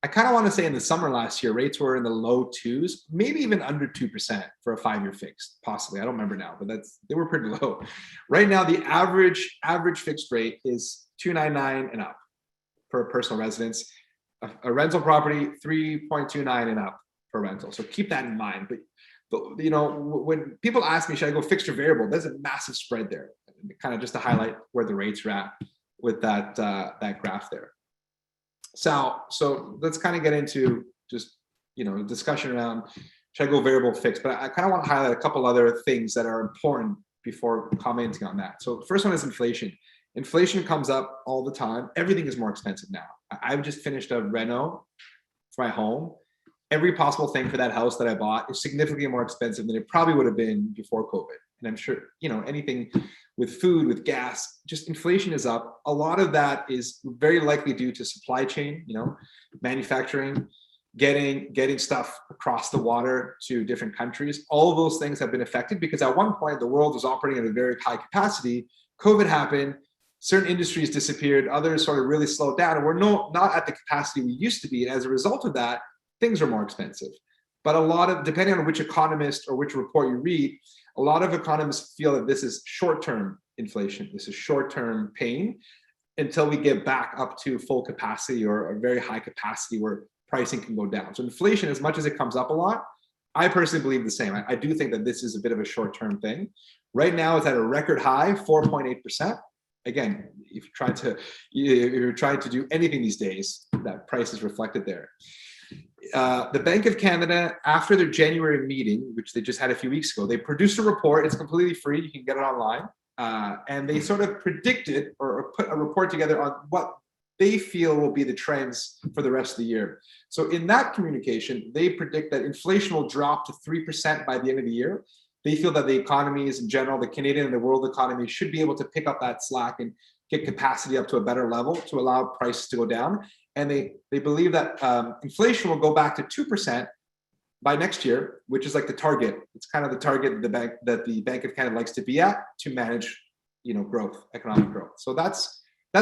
Speaker 13: I kind of want to say in the summer last year, rates were in the low 2s, maybe even under 2% for a 5-year fixed, possibly. I don't remember now, but they were pretty low. Right now, the average fixed rate is 2.99 and up for a personal residence. A rental property, 3.29 and up for rental. So keep that in mind. But when people ask me, should I go fixed or variable? There's a massive spread there. Kind of just to highlight where the rates are at with that graph there. So let's kind of get into just discussion around should I go variable or fixed, but I kind of want to highlight a couple other things that are important before commenting on that. So the first one is inflation. Inflation comes up all the time. Everything is more expensive now. I've just finished a reno for my home. Every possible thing for that house that I bought is significantly more expensive than it probably would have been before COVID. And I'm sure, anything with food, with gas, just inflation is up. A lot of that is very likely due to supply chain, manufacturing, getting stuff across the water to different countries. All of those things have been affected because at one point the world was operating at a very high capacity. COVID happened, certain industries disappeared, others sort of really slowed down, and we're not at the capacity we used to be. And as a result of that, things are more expensive. But depending on which economist or which report you read, a lot of economists feel that this is short-term inflation. This is short-term pain until we get back up to full capacity or a very high capacity where pricing can go down. So inflation, as much as it comes up a lot, I personally believe the same. I do think that this is a bit of a short-term thing. Right now, it's at a record high, 4.8%. Again, if you're trying to do anything these days, that price is reflected there. The Bank of Canada, after their January meeting, which they just had a few weeks ago, they produced a report. It's completely free. You can get it online. and they sort of predicted or put a report together on what they feel will be the trends for the rest of the year. So in that communication, they predict that inflation will drop to 3% by the end of the year. They feel that the economies in general, the Canadian and the world economy, should be able to pick up that slack and get capacity up to a better level to allow prices to go down. And they believe that inflation will go back to 2% by next year, which is like the target. It's kind of the target that the Bank of Canada likes to be at to manage, growth, economic growth. So that's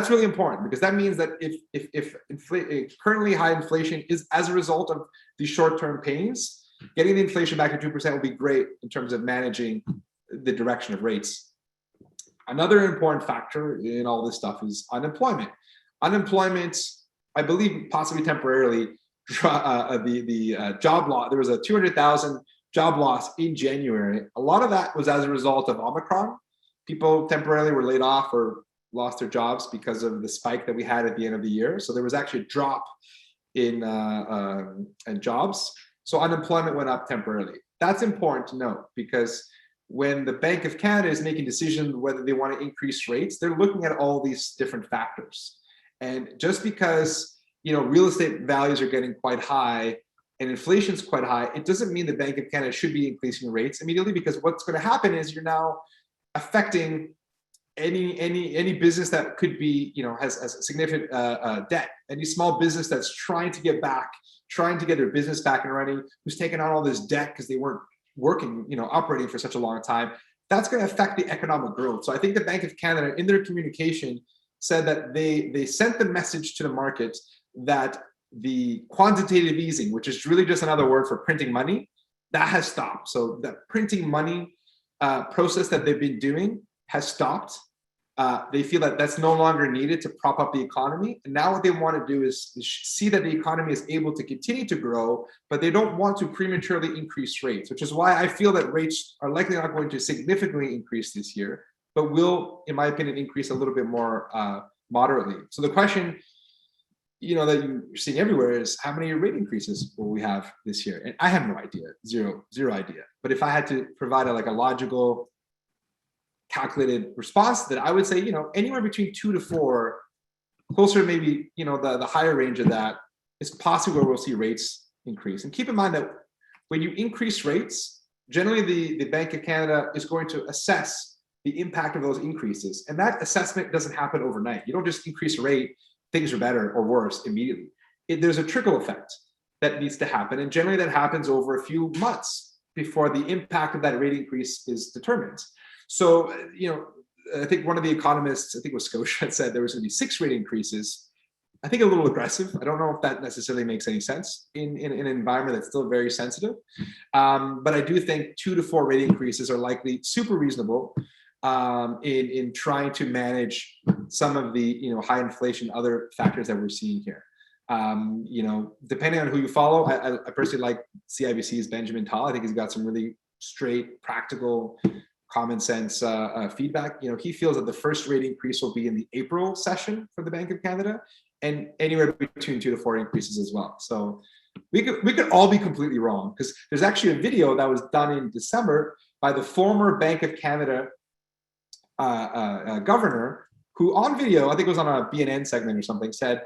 Speaker 13: really important, because that means that if currently high inflation is as a result of these short-term pains, getting the inflation back to 2% will be great in terms of managing the direction of rates. Another important factor in all this stuff is unemployment. Unemployment, I believe, possibly temporarily, the job loss. There was a 200,000 job loss in January. A lot of that was as a result of Omicron. People temporarily were laid off or lost their jobs because of the spike that we had at the end of the year. So there was actually a drop in jobs. So unemployment went up temporarily. That's important to note, because when the Bank of Canada is making decisions whether they want to increase rates, they're looking at all these different factors. And just because real estate values are getting quite high and inflation's quite high, it doesn't mean the Bank of Canada should be increasing rates immediately, because what's going to happen is you're now affecting any business that could be, has a significant debt, any small business that's trying to get their business back and running, who's taken on all this debt because they weren't working, operating for such a long time. That's going to affect the economic growth. So I think the Bank of Canada, in their communication, said that they sent the message to the market that the quantitative easing, which is really just another word for printing money, that has stopped. So that printing money process that they've been doing has stopped. They feel that that's no longer needed to prop up the economy. And now what they want to do is see that the economy is able to continue to grow, but they don't want to prematurely increase rates, which is why I feel that rates are likely not going to significantly increase this year, but will, in my opinion, increase a little bit more moderately. So the question, that you're seeing everywhere is, how many rate increases will we have this year? And I have no idea, zero idea. But if I had to provide a logical, calculated response, that I would say, anywhere between 2 to 4, closer to maybe, the higher range of that is possibly where we'll see rates increase. And keep in mind that when you increase rates, generally the Bank of Canada is going to assess the impact of those increases. And that assessment doesn't happen overnight. You don't just increase a rate, things are better or worse immediately. There's a trickle effect that needs to happen. And generally that happens over a few months before the impact of that rate increase is determined. So, I think one of the economists, I think it was Scotia, said there was going to be 6 rate increases. I think a little aggressive. I don't know if that necessarily makes any sense in an environment that's still very sensitive. But I do think 2 to 4 rate increases are likely super reasonable in trying to manage some of the high inflation, other factors that we're seeing here. Depending on who you follow, I personally like CIBC's Benjamin Tal. I think he's got some really straight, practical, common sense feedback. He feels that the first rate increase will be in the April session for the Bank of Canada, and anywhere between 2 to 4 increases as well. So we could all be completely wrong, because there's actually a video that was done in December by the former Bank of Canada governor, who on video, I think it was on a BNN segment or something, said,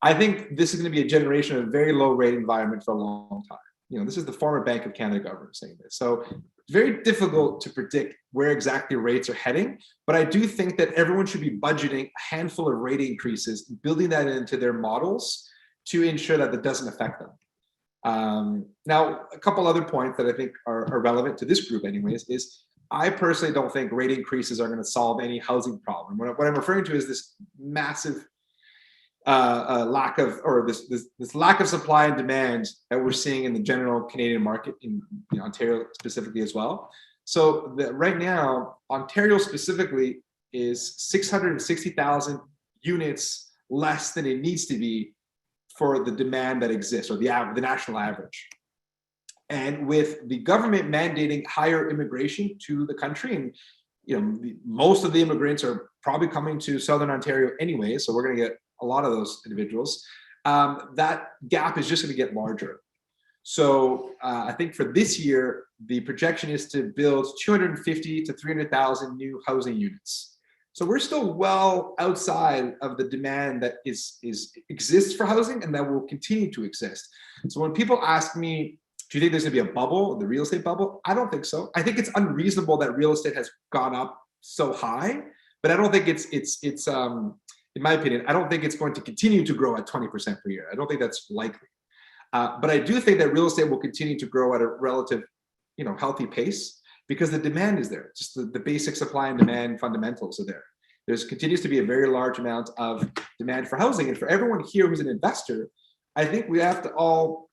Speaker 13: I think this is going to be a generation of very low rate environment for a long time. This is the former Bank of Canada governor saying this. So it's very difficult to predict where exactly rates are heading, but I do think that everyone should be budgeting a handful of rate increases, building that into their models to ensure that that doesn't affect them. Now, a couple other points that I think are relevant to this group anyways is, I personally don't think rate increases are going to solve any housing problem. What I'm referring to is this massive lack of, or this lack of supply and demand that we're seeing in the general Canadian market, in Ontario specifically as well. So right now, Ontario specifically is 660,000 units less than it needs to be for the demand that exists, or the national average. And with the government mandating higher immigration to the country, and most of the immigrants are probably coming to Southern Ontario anyway, so we're going to get a lot of those individuals, that gap is just going to get larger. So I think for this year, the projection is to build 250 to 300,000 new housing units. So we're still well outside of the demand that exists for housing and that will continue to exist. So when people ask me, do you think there's gonna be a bubble, the real estate bubble? I don't think so. I think it's unreasonable that real estate has gone up so high, but I don't think it's in my opinion, I don't think it's going to continue to grow at 20% per year. I don't think that's likely. But I do think that real estate will continue to grow at a relative, healthy pace because the demand is there. Just the basic supply and demand fundamentals are there. There continues to be a very large amount of demand for housing. And for everyone here who's an investor, I think we have to all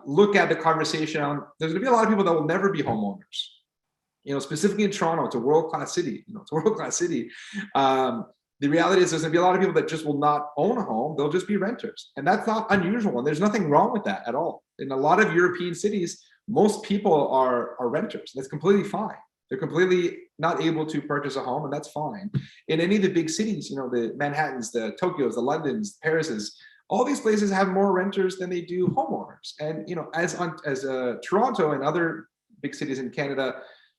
Speaker 13: look at the conversation on, there's gonna be a lot of people that will never be homeowners. Specifically in Toronto, it's a world-class city. It's a world-class city. The reality is there's gonna be a lot of people that just will not own a home. They'll just be renters. And that's not unusual. And there's nothing wrong with that at all. In a lot of European cities, most people are renters. That's completely fine. They're completely not able to purchase a home, and that's fine. In any of the big cities, the Manhattans, the Tokyos, the Londons, the Parises, all these places have more renters than they do homeowners. And as Toronto and other big cities in Canada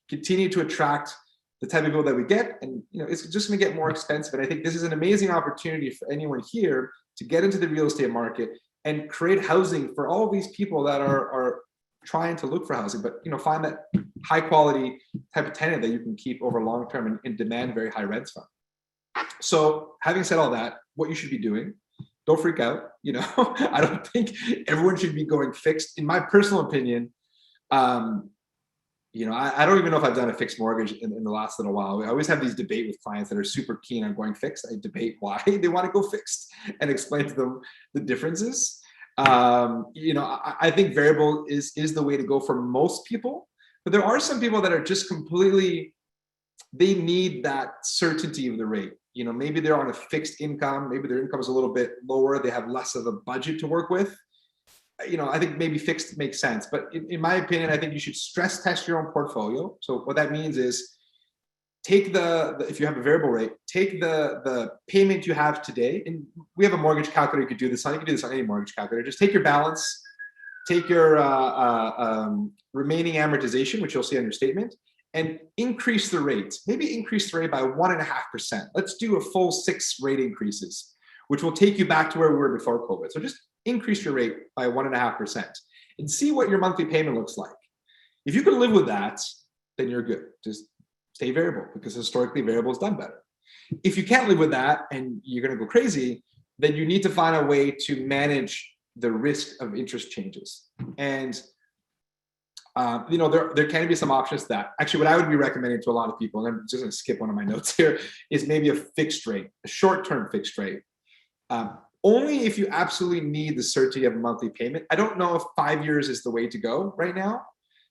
Speaker 13: continue to attract the type of people that we get, and it's just going to get more expensive. And I think this is an amazing opportunity for anyone here to get into the real estate market and create housing for all of these people that are trying to look for housing, but find that high quality type of tenant that you can keep over long term and demand very high rents from. So having said all that, what you should be doing, don't freak out. I don't think everyone should be going fixed. In my personal opinion, I don't even know if I've done a fixed mortgage in the last little while. I always have these debate with clients that are super keen on going fixed. I debate why they want to go fixed and explain to them the differences. I think variable is the way to go for most people, but there are some people that are just they need that certainty of the rate. Maybe they're on a fixed income, maybe their income is a little bit lower, they have less of a budget to work with. I think maybe fixed makes sense, but in my opinion, I think you should stress test your own portfolio. So what that means is take if you have a variable rate, take the payment you have today, and we have a mortgage calculator you could do this on. You can do this on any mortgage calculator. Just take your balance, take your remaining amortization, which you'll see on your statement, and increase the rate. Maybe increase the rate by 1.5%. Let's do a full 6 rate increases, which will take you back to where we were before COVID. So just increase your rate by 1.5% and see what your monthly payment looks like. If you can live with that, then you're good. Just stay variable because historically variable is done better. If you can't live with that and you're going to go crazy, then you need to find a way to manage the risk of interest changes. And there can be some options to that. Actually, what I would be recommending to a lot of people, and I'm just going to skip one of my notes here, is maybe a fixed rate, a short-term fixed rate. Only if you absolutely need the certainty of a monthly payment. I don't know if 5 years is the way to go right now,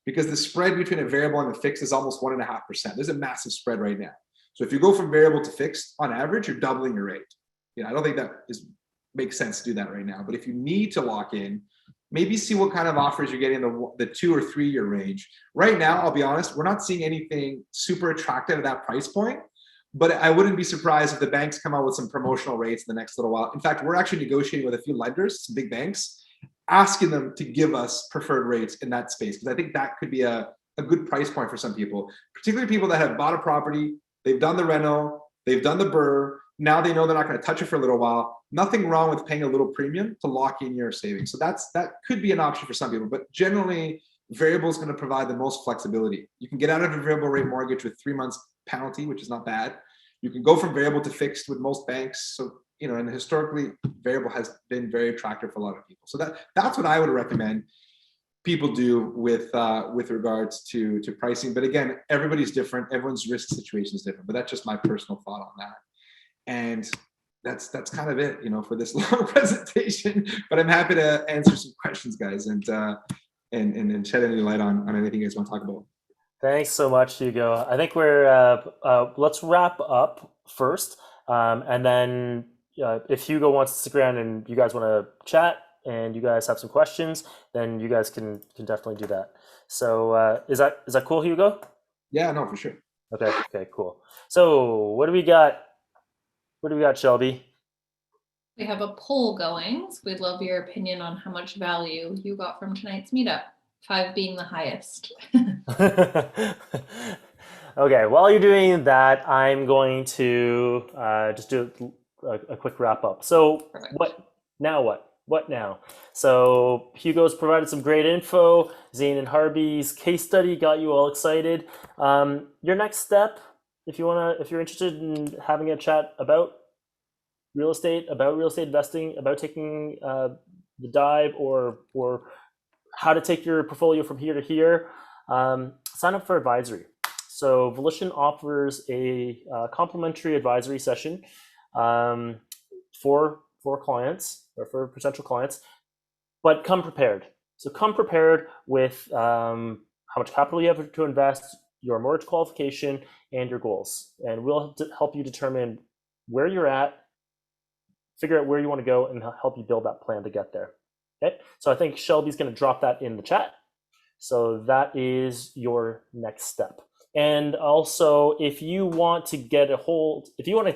Speaker 13: because the spread between a variable and a fixed is almost 1.5%. There's a massive spread right now. So if you go from variable to fixed, on average, you're doubling your rate. I don't think that makes sense to do that right now. But if you need to lock in, maybe see what kind of offers you're getting in the 2 or 3 year range. Right now, I'll be honest, we're not seeing anything super attractive at that price point. But I wouldn't be surprised if the banks come out with some promotional rates in the next little while. In fact, we're actually negotiating with a few lenders, some big banks, asking them to give us preferred rates in that space, because I think that could be a good price point for some people, particularly people that have bought a property, they've done the reno, they've done the BRRRR, now they know they're not going to touch it for a little while. Nothing wrong with paying a little premium to lock in your savings. So that could be an option for some people, but generally variable is going to provide the most flexibility. You can get out of a variable rate mortgage with 3 months penalty, which is not bad. You can go from variable to fixed with most banks. So, and historically variable has been very attractive for a lot of people. So that's what I would recommend people do with regards to pricing. But again, everybody's different. Everyone's risk situation is different, but that's just my personal thought on that. And that's kind of it, for this long presentation, but I'm happy to answer some questions, guys, and shed any light on anything you guys want to talk about.
Speaker 2: Thanks so much, Hugo. I think we're let's wrap up first, and then if Hugo wants to stick around and you guys want to chat and you guys have some questions, then you guys can definitely do that. So is that cool, Hugo?
Speaker 13: Yeah, no, for sure.
Speaker 2: Okay, cool. So what do we got? Shelby?
Speaker 14: We have a poll going, so we'd love your opinion on how much value you got from tonight's meetup. 5 being the highest.
Speaker 2: Okay, while you're doing that, I'm going to just do a quick wrap up. So
Speaker 14: Perfect.
Speaker 2: what now? What now? So Hugo's provided some great info. Zane and Harvey's case study got you all excited. Your next step, if you're interested in having a chat about real estate investing, about taking the dive, or how to take your portfolio from here to here, sign up for advisory. So Volition offers a complimentary advisory session for clients or for potential clients, but come prepared. So come prepared with how much capital you have to invest, your mortgage qualification, and your goals. And we'll help you determine where you're at, figure out where you want to go, and help you build that plan to get there. Okay, so I think Shelby's going to drop that in the chat. So that is your next step. And also, if you want to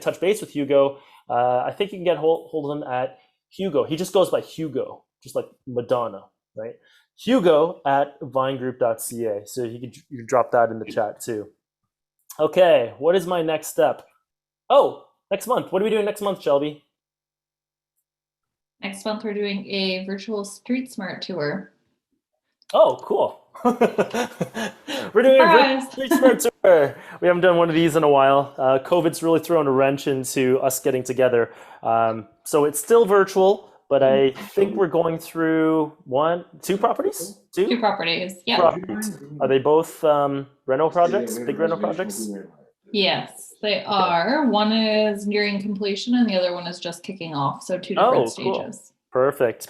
Speaker 2: touch base with Hugo, I think you can get hold of him at Hugo. He just goes by Hugo, just like Madonna, right? Hugo at vinegroup.ca. So you can drop that in the chat too. Okay, what is my next step? Oh, next month. What are we doing next month, Shelby?
Speaker 14: Next month, we're doing a virtual Street Smart tour.
Speaker 2: Oh, cool. We're doing a Street Smart tour. We haven't done one of these in a while. COVID's really thrown a wrench into us getting together. So it's still virtual, but I think we're going through two properties?
Speaker 14: Two properties, yeah.
Speaker 2: Properties. Are they both reno projects, big reno projects?
Speaker 14: Yes, they are. One is nearing completion and the other one is just kicking off. So 2 different stages.
Speaker 2: Cool. Perfect.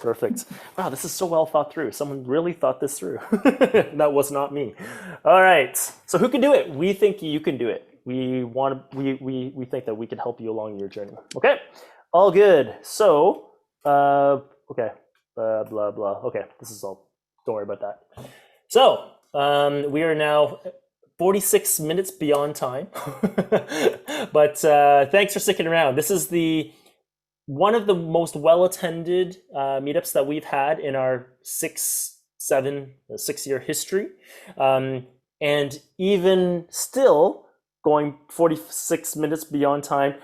Speaker 2: Wow, this is so well thought through. Someone really thought this through. That was not me. All right. So who can do it? We think you can do it. We think that we can help you along your journey. Okay. All good. So, okay. Blah, blah, blah. Okay. This is all. Don't worry about that. So, we are now 46 minutes beyond time. But thanks for sticking around. This is one of the most well-attended meetups that we've had in our 6-year history. And even still, going 46 minutes beyond time,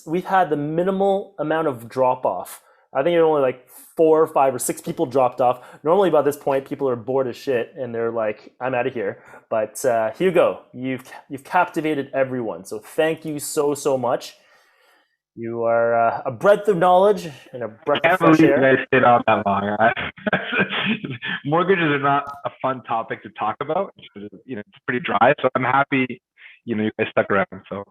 Speaker 2: we've had the minimal amount of drop-off. I think only like 4 or 5 or 6 people dropped off. Normally by this point, people are bored as shit and they're like, I'm out of here. But Hugo, you've captivated everyone. So thank you so much. You are a breadth of knowledge and a breath of fresh air.
Speaker 9: I can't believe you guys stayed on that long. Mortgages are not a fun topic to talk about. It's pretty dry. So I'm happy, you guys stuck around. So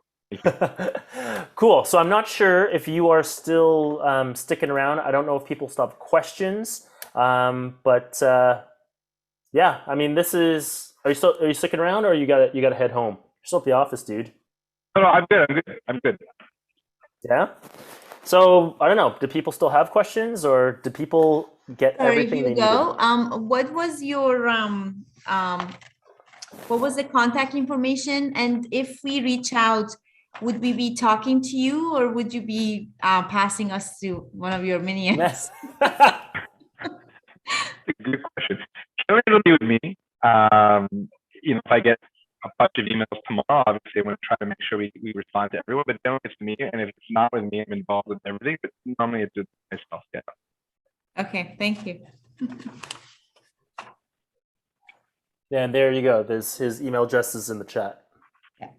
Speaker 2: cool. So I'm not sure if you are still sticking around. I don't know if people still have questions. But yeah, I mean, are you sticking around, or you gotta head home? You're still at the office, dude.
Speaker 9: No, I'm good.
Speaker 2: Yeah. So I don't know. Do people still have questions, or do people get everything they
Speaker 5: Hugo,
Speaker 2: needed?
Speaker 5: what was your what was the contact information? And if we reach out, would we be talking to you, or would you be passing us to one of your minions?
Speaker 9: Good question. Share it with me. If I get a bunch of emails tomorrow, obviously I'm going to try to make sure we respond to everyone, but don't it's me. And if it's not with me, I'm involved with everything, but normally it's with myself. Yeah.
Speaker 5: Okay, thank you.
Speaker 2: Yeah, and there you go. There's his email address is in the chat.
Speaker 5: Yeah.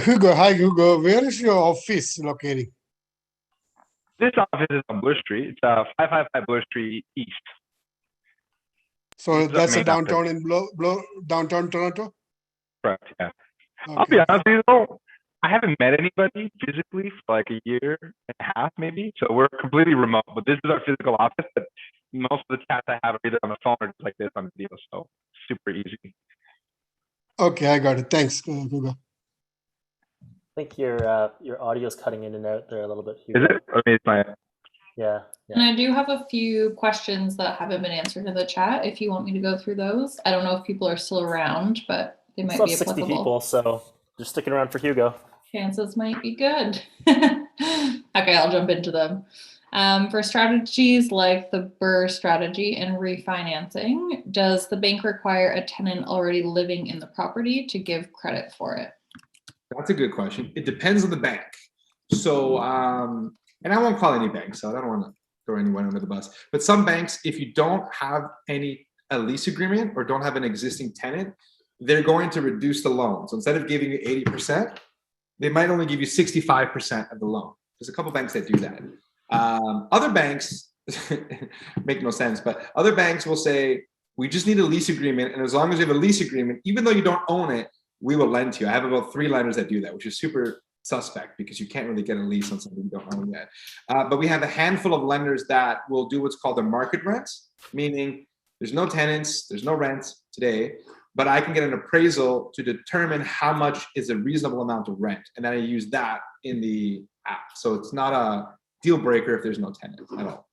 Speaker 15: Hugo, hi Hugo. Where is your office located?
Speaker 9: This office is on Bloor Street. It's 555 Bloor Street East.
Speaker 15: So that's a downtown in downtown Toronto?
Speaker 9: Correct, yeah.
Speaker 15: Okay.
Speaker 9: I'll be honest with you though, I haven't met anybody physically for like a year and a half maybe. So we're completely remote, but this is our physical office. But most of the chats I have are either on the phone or just like this on video. So super easy.
Speaker 15: Okay, I got it. Thanks, Hugo.
Speaker 2: I think your audio's cutting in and out there a little bit. Hugo.
Speaker 9: Is it? Okay, it's my.
Speaker 2: Yeah.
Speaker 14: And I do have a few questions that haven't been answered in the chat if you want me to go through those. I don't know if people are still around, but they might
Speaker 2: Still
Speaker 14: be
Speaker 2: have 60
Speaker 14: applicable.
Speaker 2: people, so just sticking around for Hugo.
Speaker 14: Chances might be good. Okay, I'll jump into them. For strategies like the Burr strategy and refinancing, does the bank require a tenant already living in the property to give credit for it?
Speaker 13: That's a good question. It depends on the bank. So, and I won't call any banks, so I don't want to throw anyone under the bus. But some banks, if you don't have a lease agreement or don't have an existing tenant, they're going to reduce the loan. So instead of giving you 80%, they might only give you 65% of the loan. There's a couple banks that do that. Other banks make no sense, but other banks will say, we just need a lease agreement. And as long as you have a lease agreement, even though you don't own it, we will lend to you. I have about 3 lenders that do that, which is super suspect because you can't really get a lease on something you don't own yet. But we have a handful of lenders that will do what's called a market rents, meaning there's no tenants, there's no rents today, but I can get an appraisal to determine how much is a reasonable amount of rent. And then I use that in the app. So it's not a deal breaker if there's no tenant at all.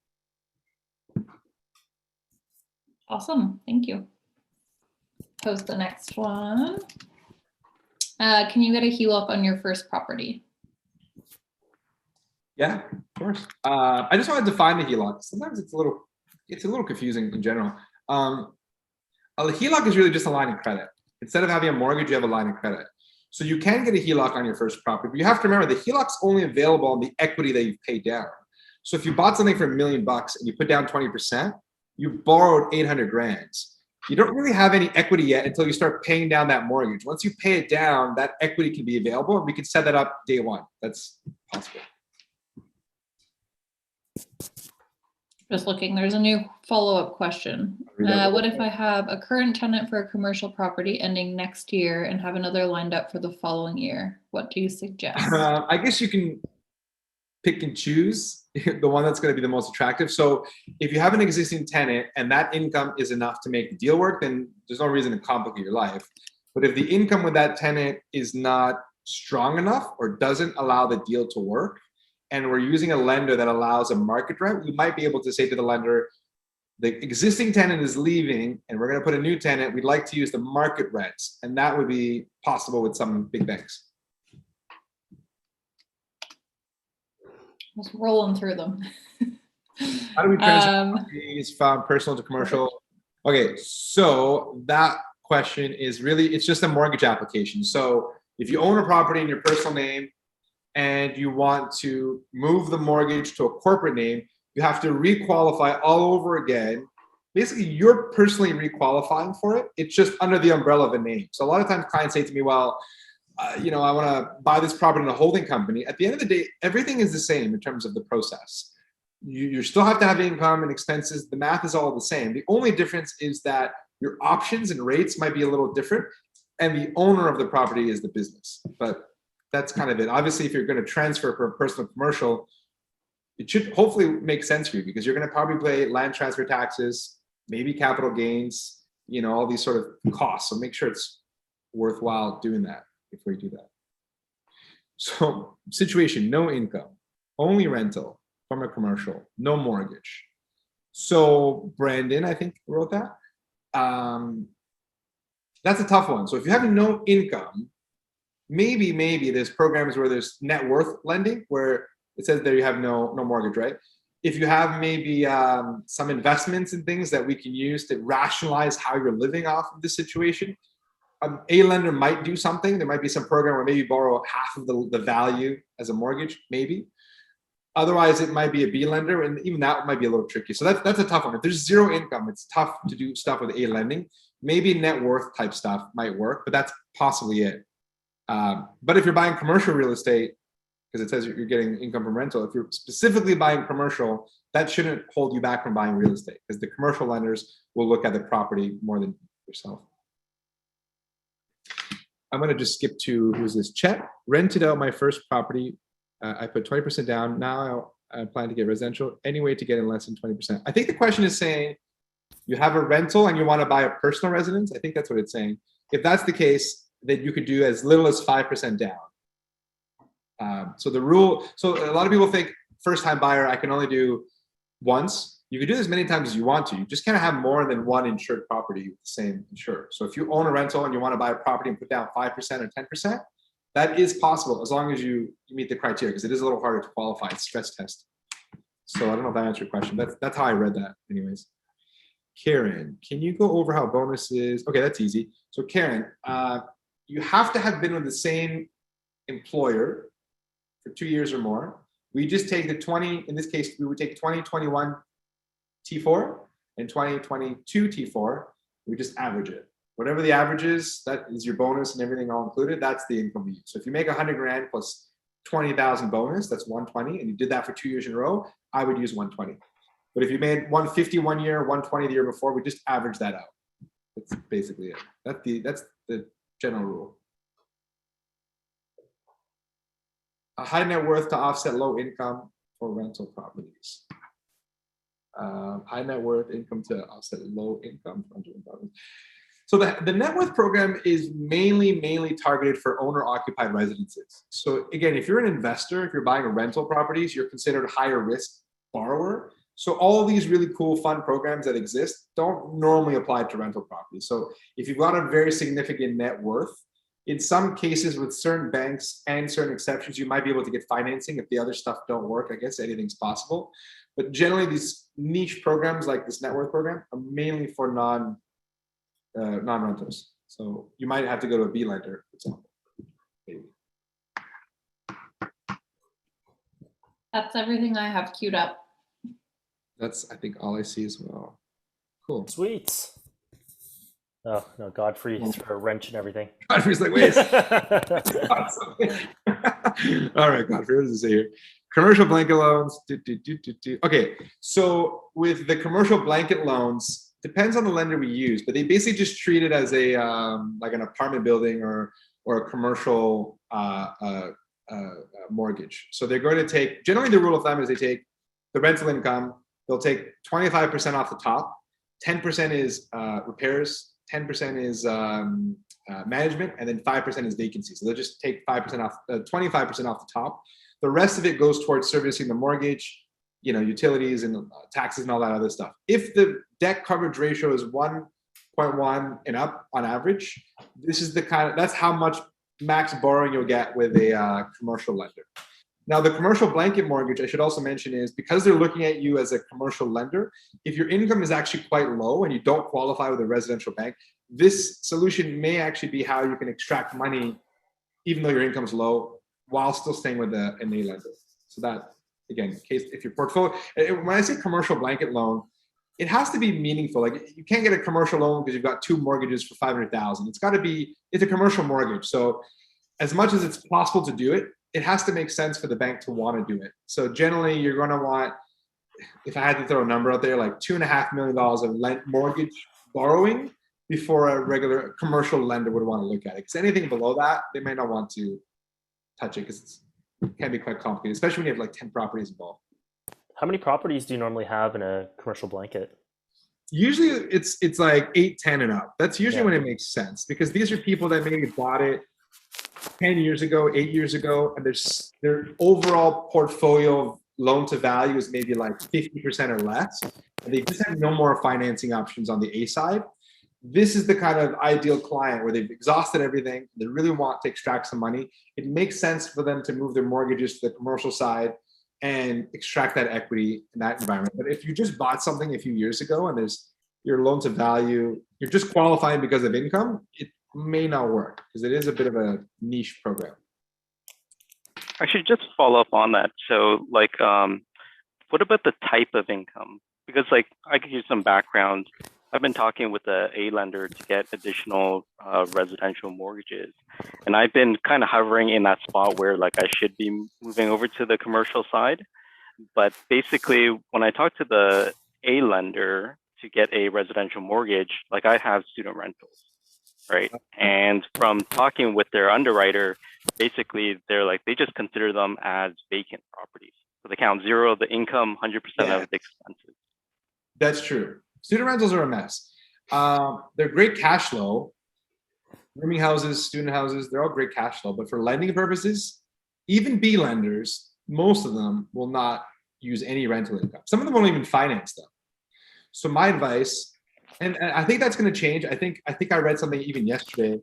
Speaker 14: Awesome, thank you. Pose the next one. Can you get a HELOC on your first property?
Speaker 13: Yeah, of course. I just want to define the HELOC. Sometimes it's a little confusing in general. A HELOC is really just a line of credit. Instead of having a mortgage, you have a line of credit. So you can get a HELOC on your first property, but you have to remember the HELOC's only available on the equity that you've paid down. So if you bought something for $1 million and you put down 20%, you borrowed 800 grand. You don't really have any equity yet until you start paying down that mortgage. Once you pay it down, that equity can be available, and we can set that up day one. That's possible.
Speaker 14: Just looking, there's a new follow-up question. What if I have a current tenant for a commercial property ending next year and have another lined up for the following year? What do you suggest?
Speaker 13: I guess you can pick and choose the one that's going to be the most attractive. So if you have an existing tenant and that income is enough to make the deal work, then there's no reason to complicate your life. But if the income with that tenant is not strong enough or doesn't allow the deal to work, and we're using a lender that allows a market rent, we might be able to say to the lender, the existing tenant is leaving and we're going to put a new tenant. We'd like to use the market rents. And that would be possible with some big banks.
Speaker 14: Just rolling through them.
Speaker 13: How do we transfer these from personal to commercial? Okay, so that question is really, it's just a mortgage application. So if you own a property in your personal name and you want to move the mortgage to a corporate name, you have to requalify all over again. Basically, you're personally requalifying for it. It's just under the umbrella of a name. So a lot of times clients say to me, well, I want to buy this property in a holding company. At the end of the day, everything is the same in terms of the process. You still have to have income and expenses. The math is all the same. The only difference is that your options and rates might be a little different, and the owner of the property is the business. But that's kind of it. Obviously, if you're going to transfer from personal to commercial, it should hopefully make sense for you because you're going to probably pay land transfer taxes, maybe capital gains, all these sort of costs. So make sure it's worthwhile doing that before you do that. So situation, no income, only rental from a commercial, no mortgage. So Brandon, I think, wrote that. That's a tough one. So if you have no income, maybe there's programs where there's net worth lending where it says there you have no mortgage, right? If you have maybe some investments and things that we can use to rationalize how you're living off of the situation, a lender might do something. There might be some program where maybe borrow half of the value as a mortgage, maybe. Otherwise, it might be a B lender, and even that might be a little tricky. So that's a tough one. If there's zero income, it's tough to do stuff with A lending. Maybe net worth type stuff might work, but that's possibly it. But if you're buying commercial real estate, because it says you're getting income from rental, if you're specifically buying commercial, that shouldn't hold you back from buying real estate because the commercial lenders will look at the property more than yourself. I'm going to just skip to, who's this? Chet. Rented out my first property. I put 20% down. Now I plan to get residential. Any way to get in less than 20%? I think the question is saying you have a rental and you want to buy a personal residence. I think that's what it's saying. If that's the case, then you could do as little as 5% down. So the rule, so a lot of people think first time buyer, I can only do once. You can do this many times as you want to. You just can't have more than one insured property with the same insurer. So if you own a rental and you want to buy a property and put down 5% or 10%, that is possible as long as you meet the criteria, because it is a little harder to qualify. It's stress test. So I don't know if that answered your question. That's how I read that anyways. Karen, can you go over how bonuses? Okay, that's easy. So Karen, you have to have been with the same employer for 2 years or more. We just take the 20, in this case, we would take 2021 T4 and 2022 T4. We just average it. Whatever the average is, that is your bonus and everything all included. That's the income we use. So if you make 100 grand plus 20,000 bonus, that's 120, and you did that for 2 years in a row, I would use 120. But if you made 150 1 year, 120 the year before, we just average that out. That's basically it. That's the general rule. A high net worth to offset low income for rental properties. High net worth income to offset low income for rental properties. So the net worth program is mainly targeted for owner occupied residences. So again, if you're an investor, if you're buying a rental properties, you're considered a higher risk borrower. So all these really cool fun programs that exist don't normally apply to rental properties. So if you've got a very significant net worth, in some cases with certain banks and certain exceptions, you might be able to get financing if the other stuff don't work. I guess anything's possible. But generally these niche programs like this net worth program are mainly for non-rentals. So you might have to go to a B lender, for example. Maybe.
Speaker 14: That's everything I have queued up.
Speaker 13: That's, I think, all I see as well. Cool.
Speaker 2: Sweet. Oh, no, Godfrey threw a wrench and everything.
Speaker 13: Godfrey's like, wait. All right, Godfrey, what does it say here? Commercial blanket loans. Okay, so with the commercial blanket loans, depends on the lender we use, but they basically just treat it as a like an apartment building or a commercial mortgage. So they're going to take, generally the rule of thumb is they take the rental income, they'll take 25% off the top, 10% is repairs, 10% is management, and then 5% is vacancy. So they'll just take 5% off, 25% off the top. The rest of it goes towards servicing the mortgage, you know, utilities and taxes and all that other stuff. If the debt coverage ratio is 1.1 and up on average, this is the kind of, that's how much max borrowing you'll get with a commercial lender. Now, the commercial blanket mortgage, I should also mention, is because they're looking at you as a commercial lender, if your income is actually quite low and you don't qualify with a residential bank, this solution may actually be how you can extract money, even though your income is low, while still staying with an A lender. So that, again, in case if your portfolio, when I say commercial blanket loan, it has to be meaningful. Like you can't get a commercial loan because you've got 2 mortgages for 500,000. It's got to be, it's a commercial mortgage. So as much as it's possible to do it, it has to make sense for the bank to want to do it. So generally you're going to want, if I had to throw a number out there, like $2.5 million of mortgage borrowing before a regular commercial lender would want to look at it. Because anything below that, they may not want to touch it because it can be quite complicated, especially when you have like 10 properties involved.
Speaker 2: How many properties do you normally have in a commercial blanket?
Speaker 13: Usually it's like 8, 10 and up. That's usually when it makes sense, because these are people that maybe bought it 10 years ago, 8 years ago, and their overall portfolio loan to value is maybe like 50% or less. And they just have no more financing options on the A side. This is the kind of ideal client where they've exhausted everything. They really want to extract some money. It makes sense for them to move their mortgages to the commercial side and extract that equity in that environment. But if you just bought something a few years ago and there's your loan to value, you're just qualifying because of income, it may not work because it is a bit of a niche program.
Speaker 16: I should just follow up on that. So like, what about the type of income? Because like I could use some background. I've been talking with the A lender to get additional residential mortgages. And I've been kind of hovering in that spot where like I should be moving over to the commercial side. But basically when I talk to the A lender to get a residential mortgage, like I have student rentals, right? And from talking with their underwriter, basically they're like, they just consider them as vacant properties. So they count 0, the income, 100% of the expenses.
Speaker 13: That's true. Student rentals are a mess. They're great cash flow. Rooming houses, student houses, they're all great cash flow. But for lending purposes, even B lenders, most of them will not use any rental income. Some of them won't even finance them. So my advice, and I think that's going to change. I think I read something even yesterday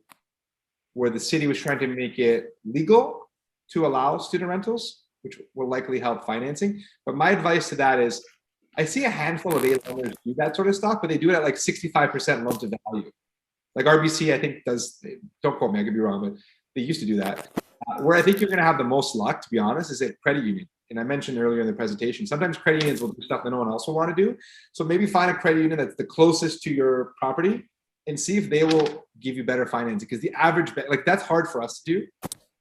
Speaker 13: where the city was trying to make it legal to allow student rentals, which will likely help financing. But my advice to that is, I see a handful of A-lenders do that sort of stuff, but they do it at like 65% loan to value. Like RBC, I think does, don't quote me, I could be wrong, but they used to do that. Where I think you're going to have the most luck, to be honest, is at credit union. And I mentioned earlier in the presentation, sometimes credit unions will do stuff that no one else will want to do. So maybe find a credit union that's the closest to your property and see if they will give you better financing. Because the average, like that's hard for us to do.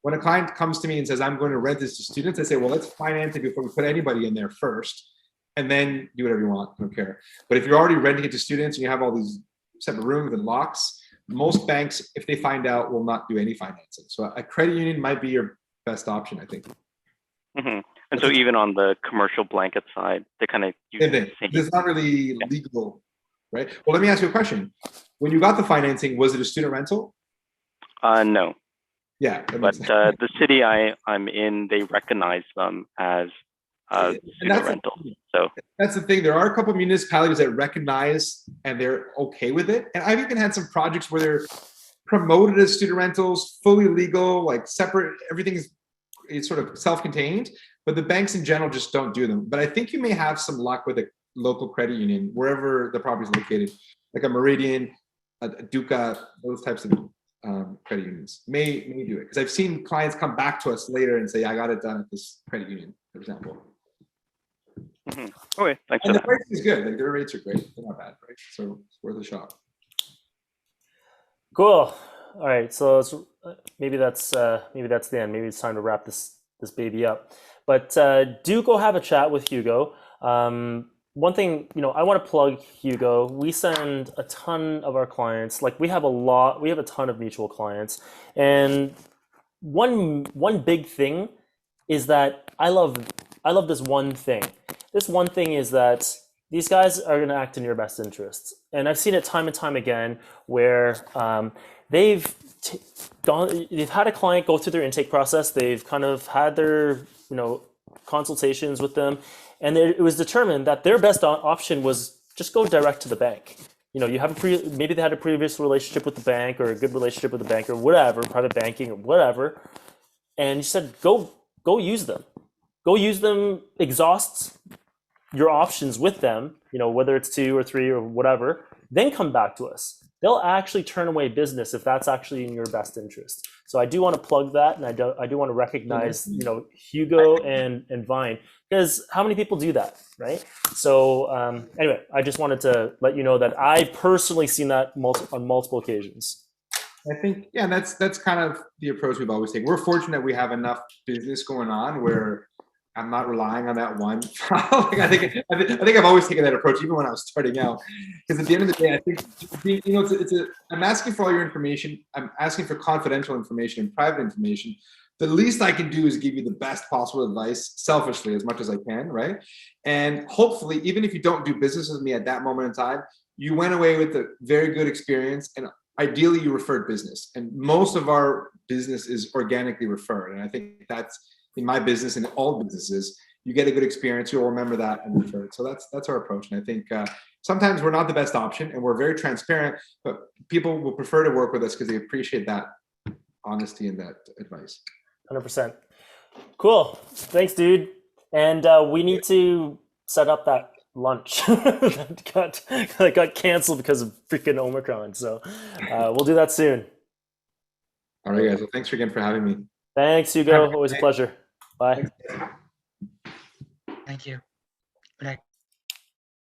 Speaker 13: When a client comes to me and says, I'm going to rent this to students, I say, well, let's finance it before we put anybody in there first, and then do whatever you want, I don't care. But if you're already renting it to students and you have all these separate rooms and locks, most banks, if they find out, will not do any financing. So a credit union might be your best option, I think.
Speaker 16: Mm-hmm. And so even on the commercial blanket side, they kind of use the same.
Speaker 13: It's not really legal, right? Well, let me ask you a question. When you got the financing, was it a student rental?
Speaker 16: No.
Speaker 13: Yeah.
Speaker 16: But the city I'm in, they recognize them as student rental. So
Speaker 13: that's the thing. There are a couple of municipalities that recognize and they're okay with it. And I've even had some projects where they're promoted as student rentals, fully legal, like separate, everything's it's sort of self-contained, but the banks in general just don't do them. But I think you may have some luck with a local credit union, wherever the property is located, like a Meridian, a Duca, those types of credit unions may do it. Because I've seen clients come back to us later and say, I got it done at this credit union, for example.
Speaker 16: Mm-hmm. Okay, thanks.
Speaker 13: And the pricing is good. Like their rates are great. They're not bad, right? So it's worth a shot.
Speaker 2: Cool. All right. So maybe that's the end. Maybe it's time to wrap this baby up. But do go have a chat with Hugo. One thing, I want to plug Hugo. We send a ton of our clients. Like we have a ton of mutual clients, and one big thing is that I love this one thing. This one thing is that these guys are going to act in your best interests, and I've seen it time and time again where they've had a client go through their intake process. They've kind of had their consultations with them, and it was determined that their best option was just go direct to the bank. You have maybe they had a previous relationship with the bank or a good relationship with the bank or whatever, private banking or whatever, and you said go use them. Go use them, exhaust your options with them, whether it's 2 or 3 or whatever, then come back to us. They'll actually turn away business if that's actually in your best interest. So I do want to plug that, and I do want to recognize, Hugo and Vine, because how many people do that, right? So anyway, I just wanted to let you know that I personally seen that on multiple occasions.
Speaker 13: I think, yeah, that's kind of the approach we've always taken. We're fortunate we have enough business going on where I'm not relying on that one. Like I think I've always taken that approach, even when I was starting out. Because at the end of the day, I think I'm asking for all your information. I'm asking for confidential information and private information. The least I can do is give you the best possible advice, selfishly, as much as I can, right? And hopefully, even if you don't do business with me at that moment in time, you went away with a very good experience, and ideally, you referred business. And most of our business is organically referred, and I think that's in my business and all businesses, you get a good experience, you'll remember that and refer it. So that's our approach. And I think sometimes we're not the best option and we're very transparent, but people will prefer to work with us because they appreciate that honesty and that advice.
Speaker 2: 100%. Cool. Thanks, dude. And we need to set up that lunch that got canceled because of freaking Omicron. So we'll do that soon.
Speaker 13: All right, guys. Well, thanks again for having me.
Speaker 2: Thanks, Hugo. Always a pleasure. Bye.
Speaker 17: Thank you. Good night.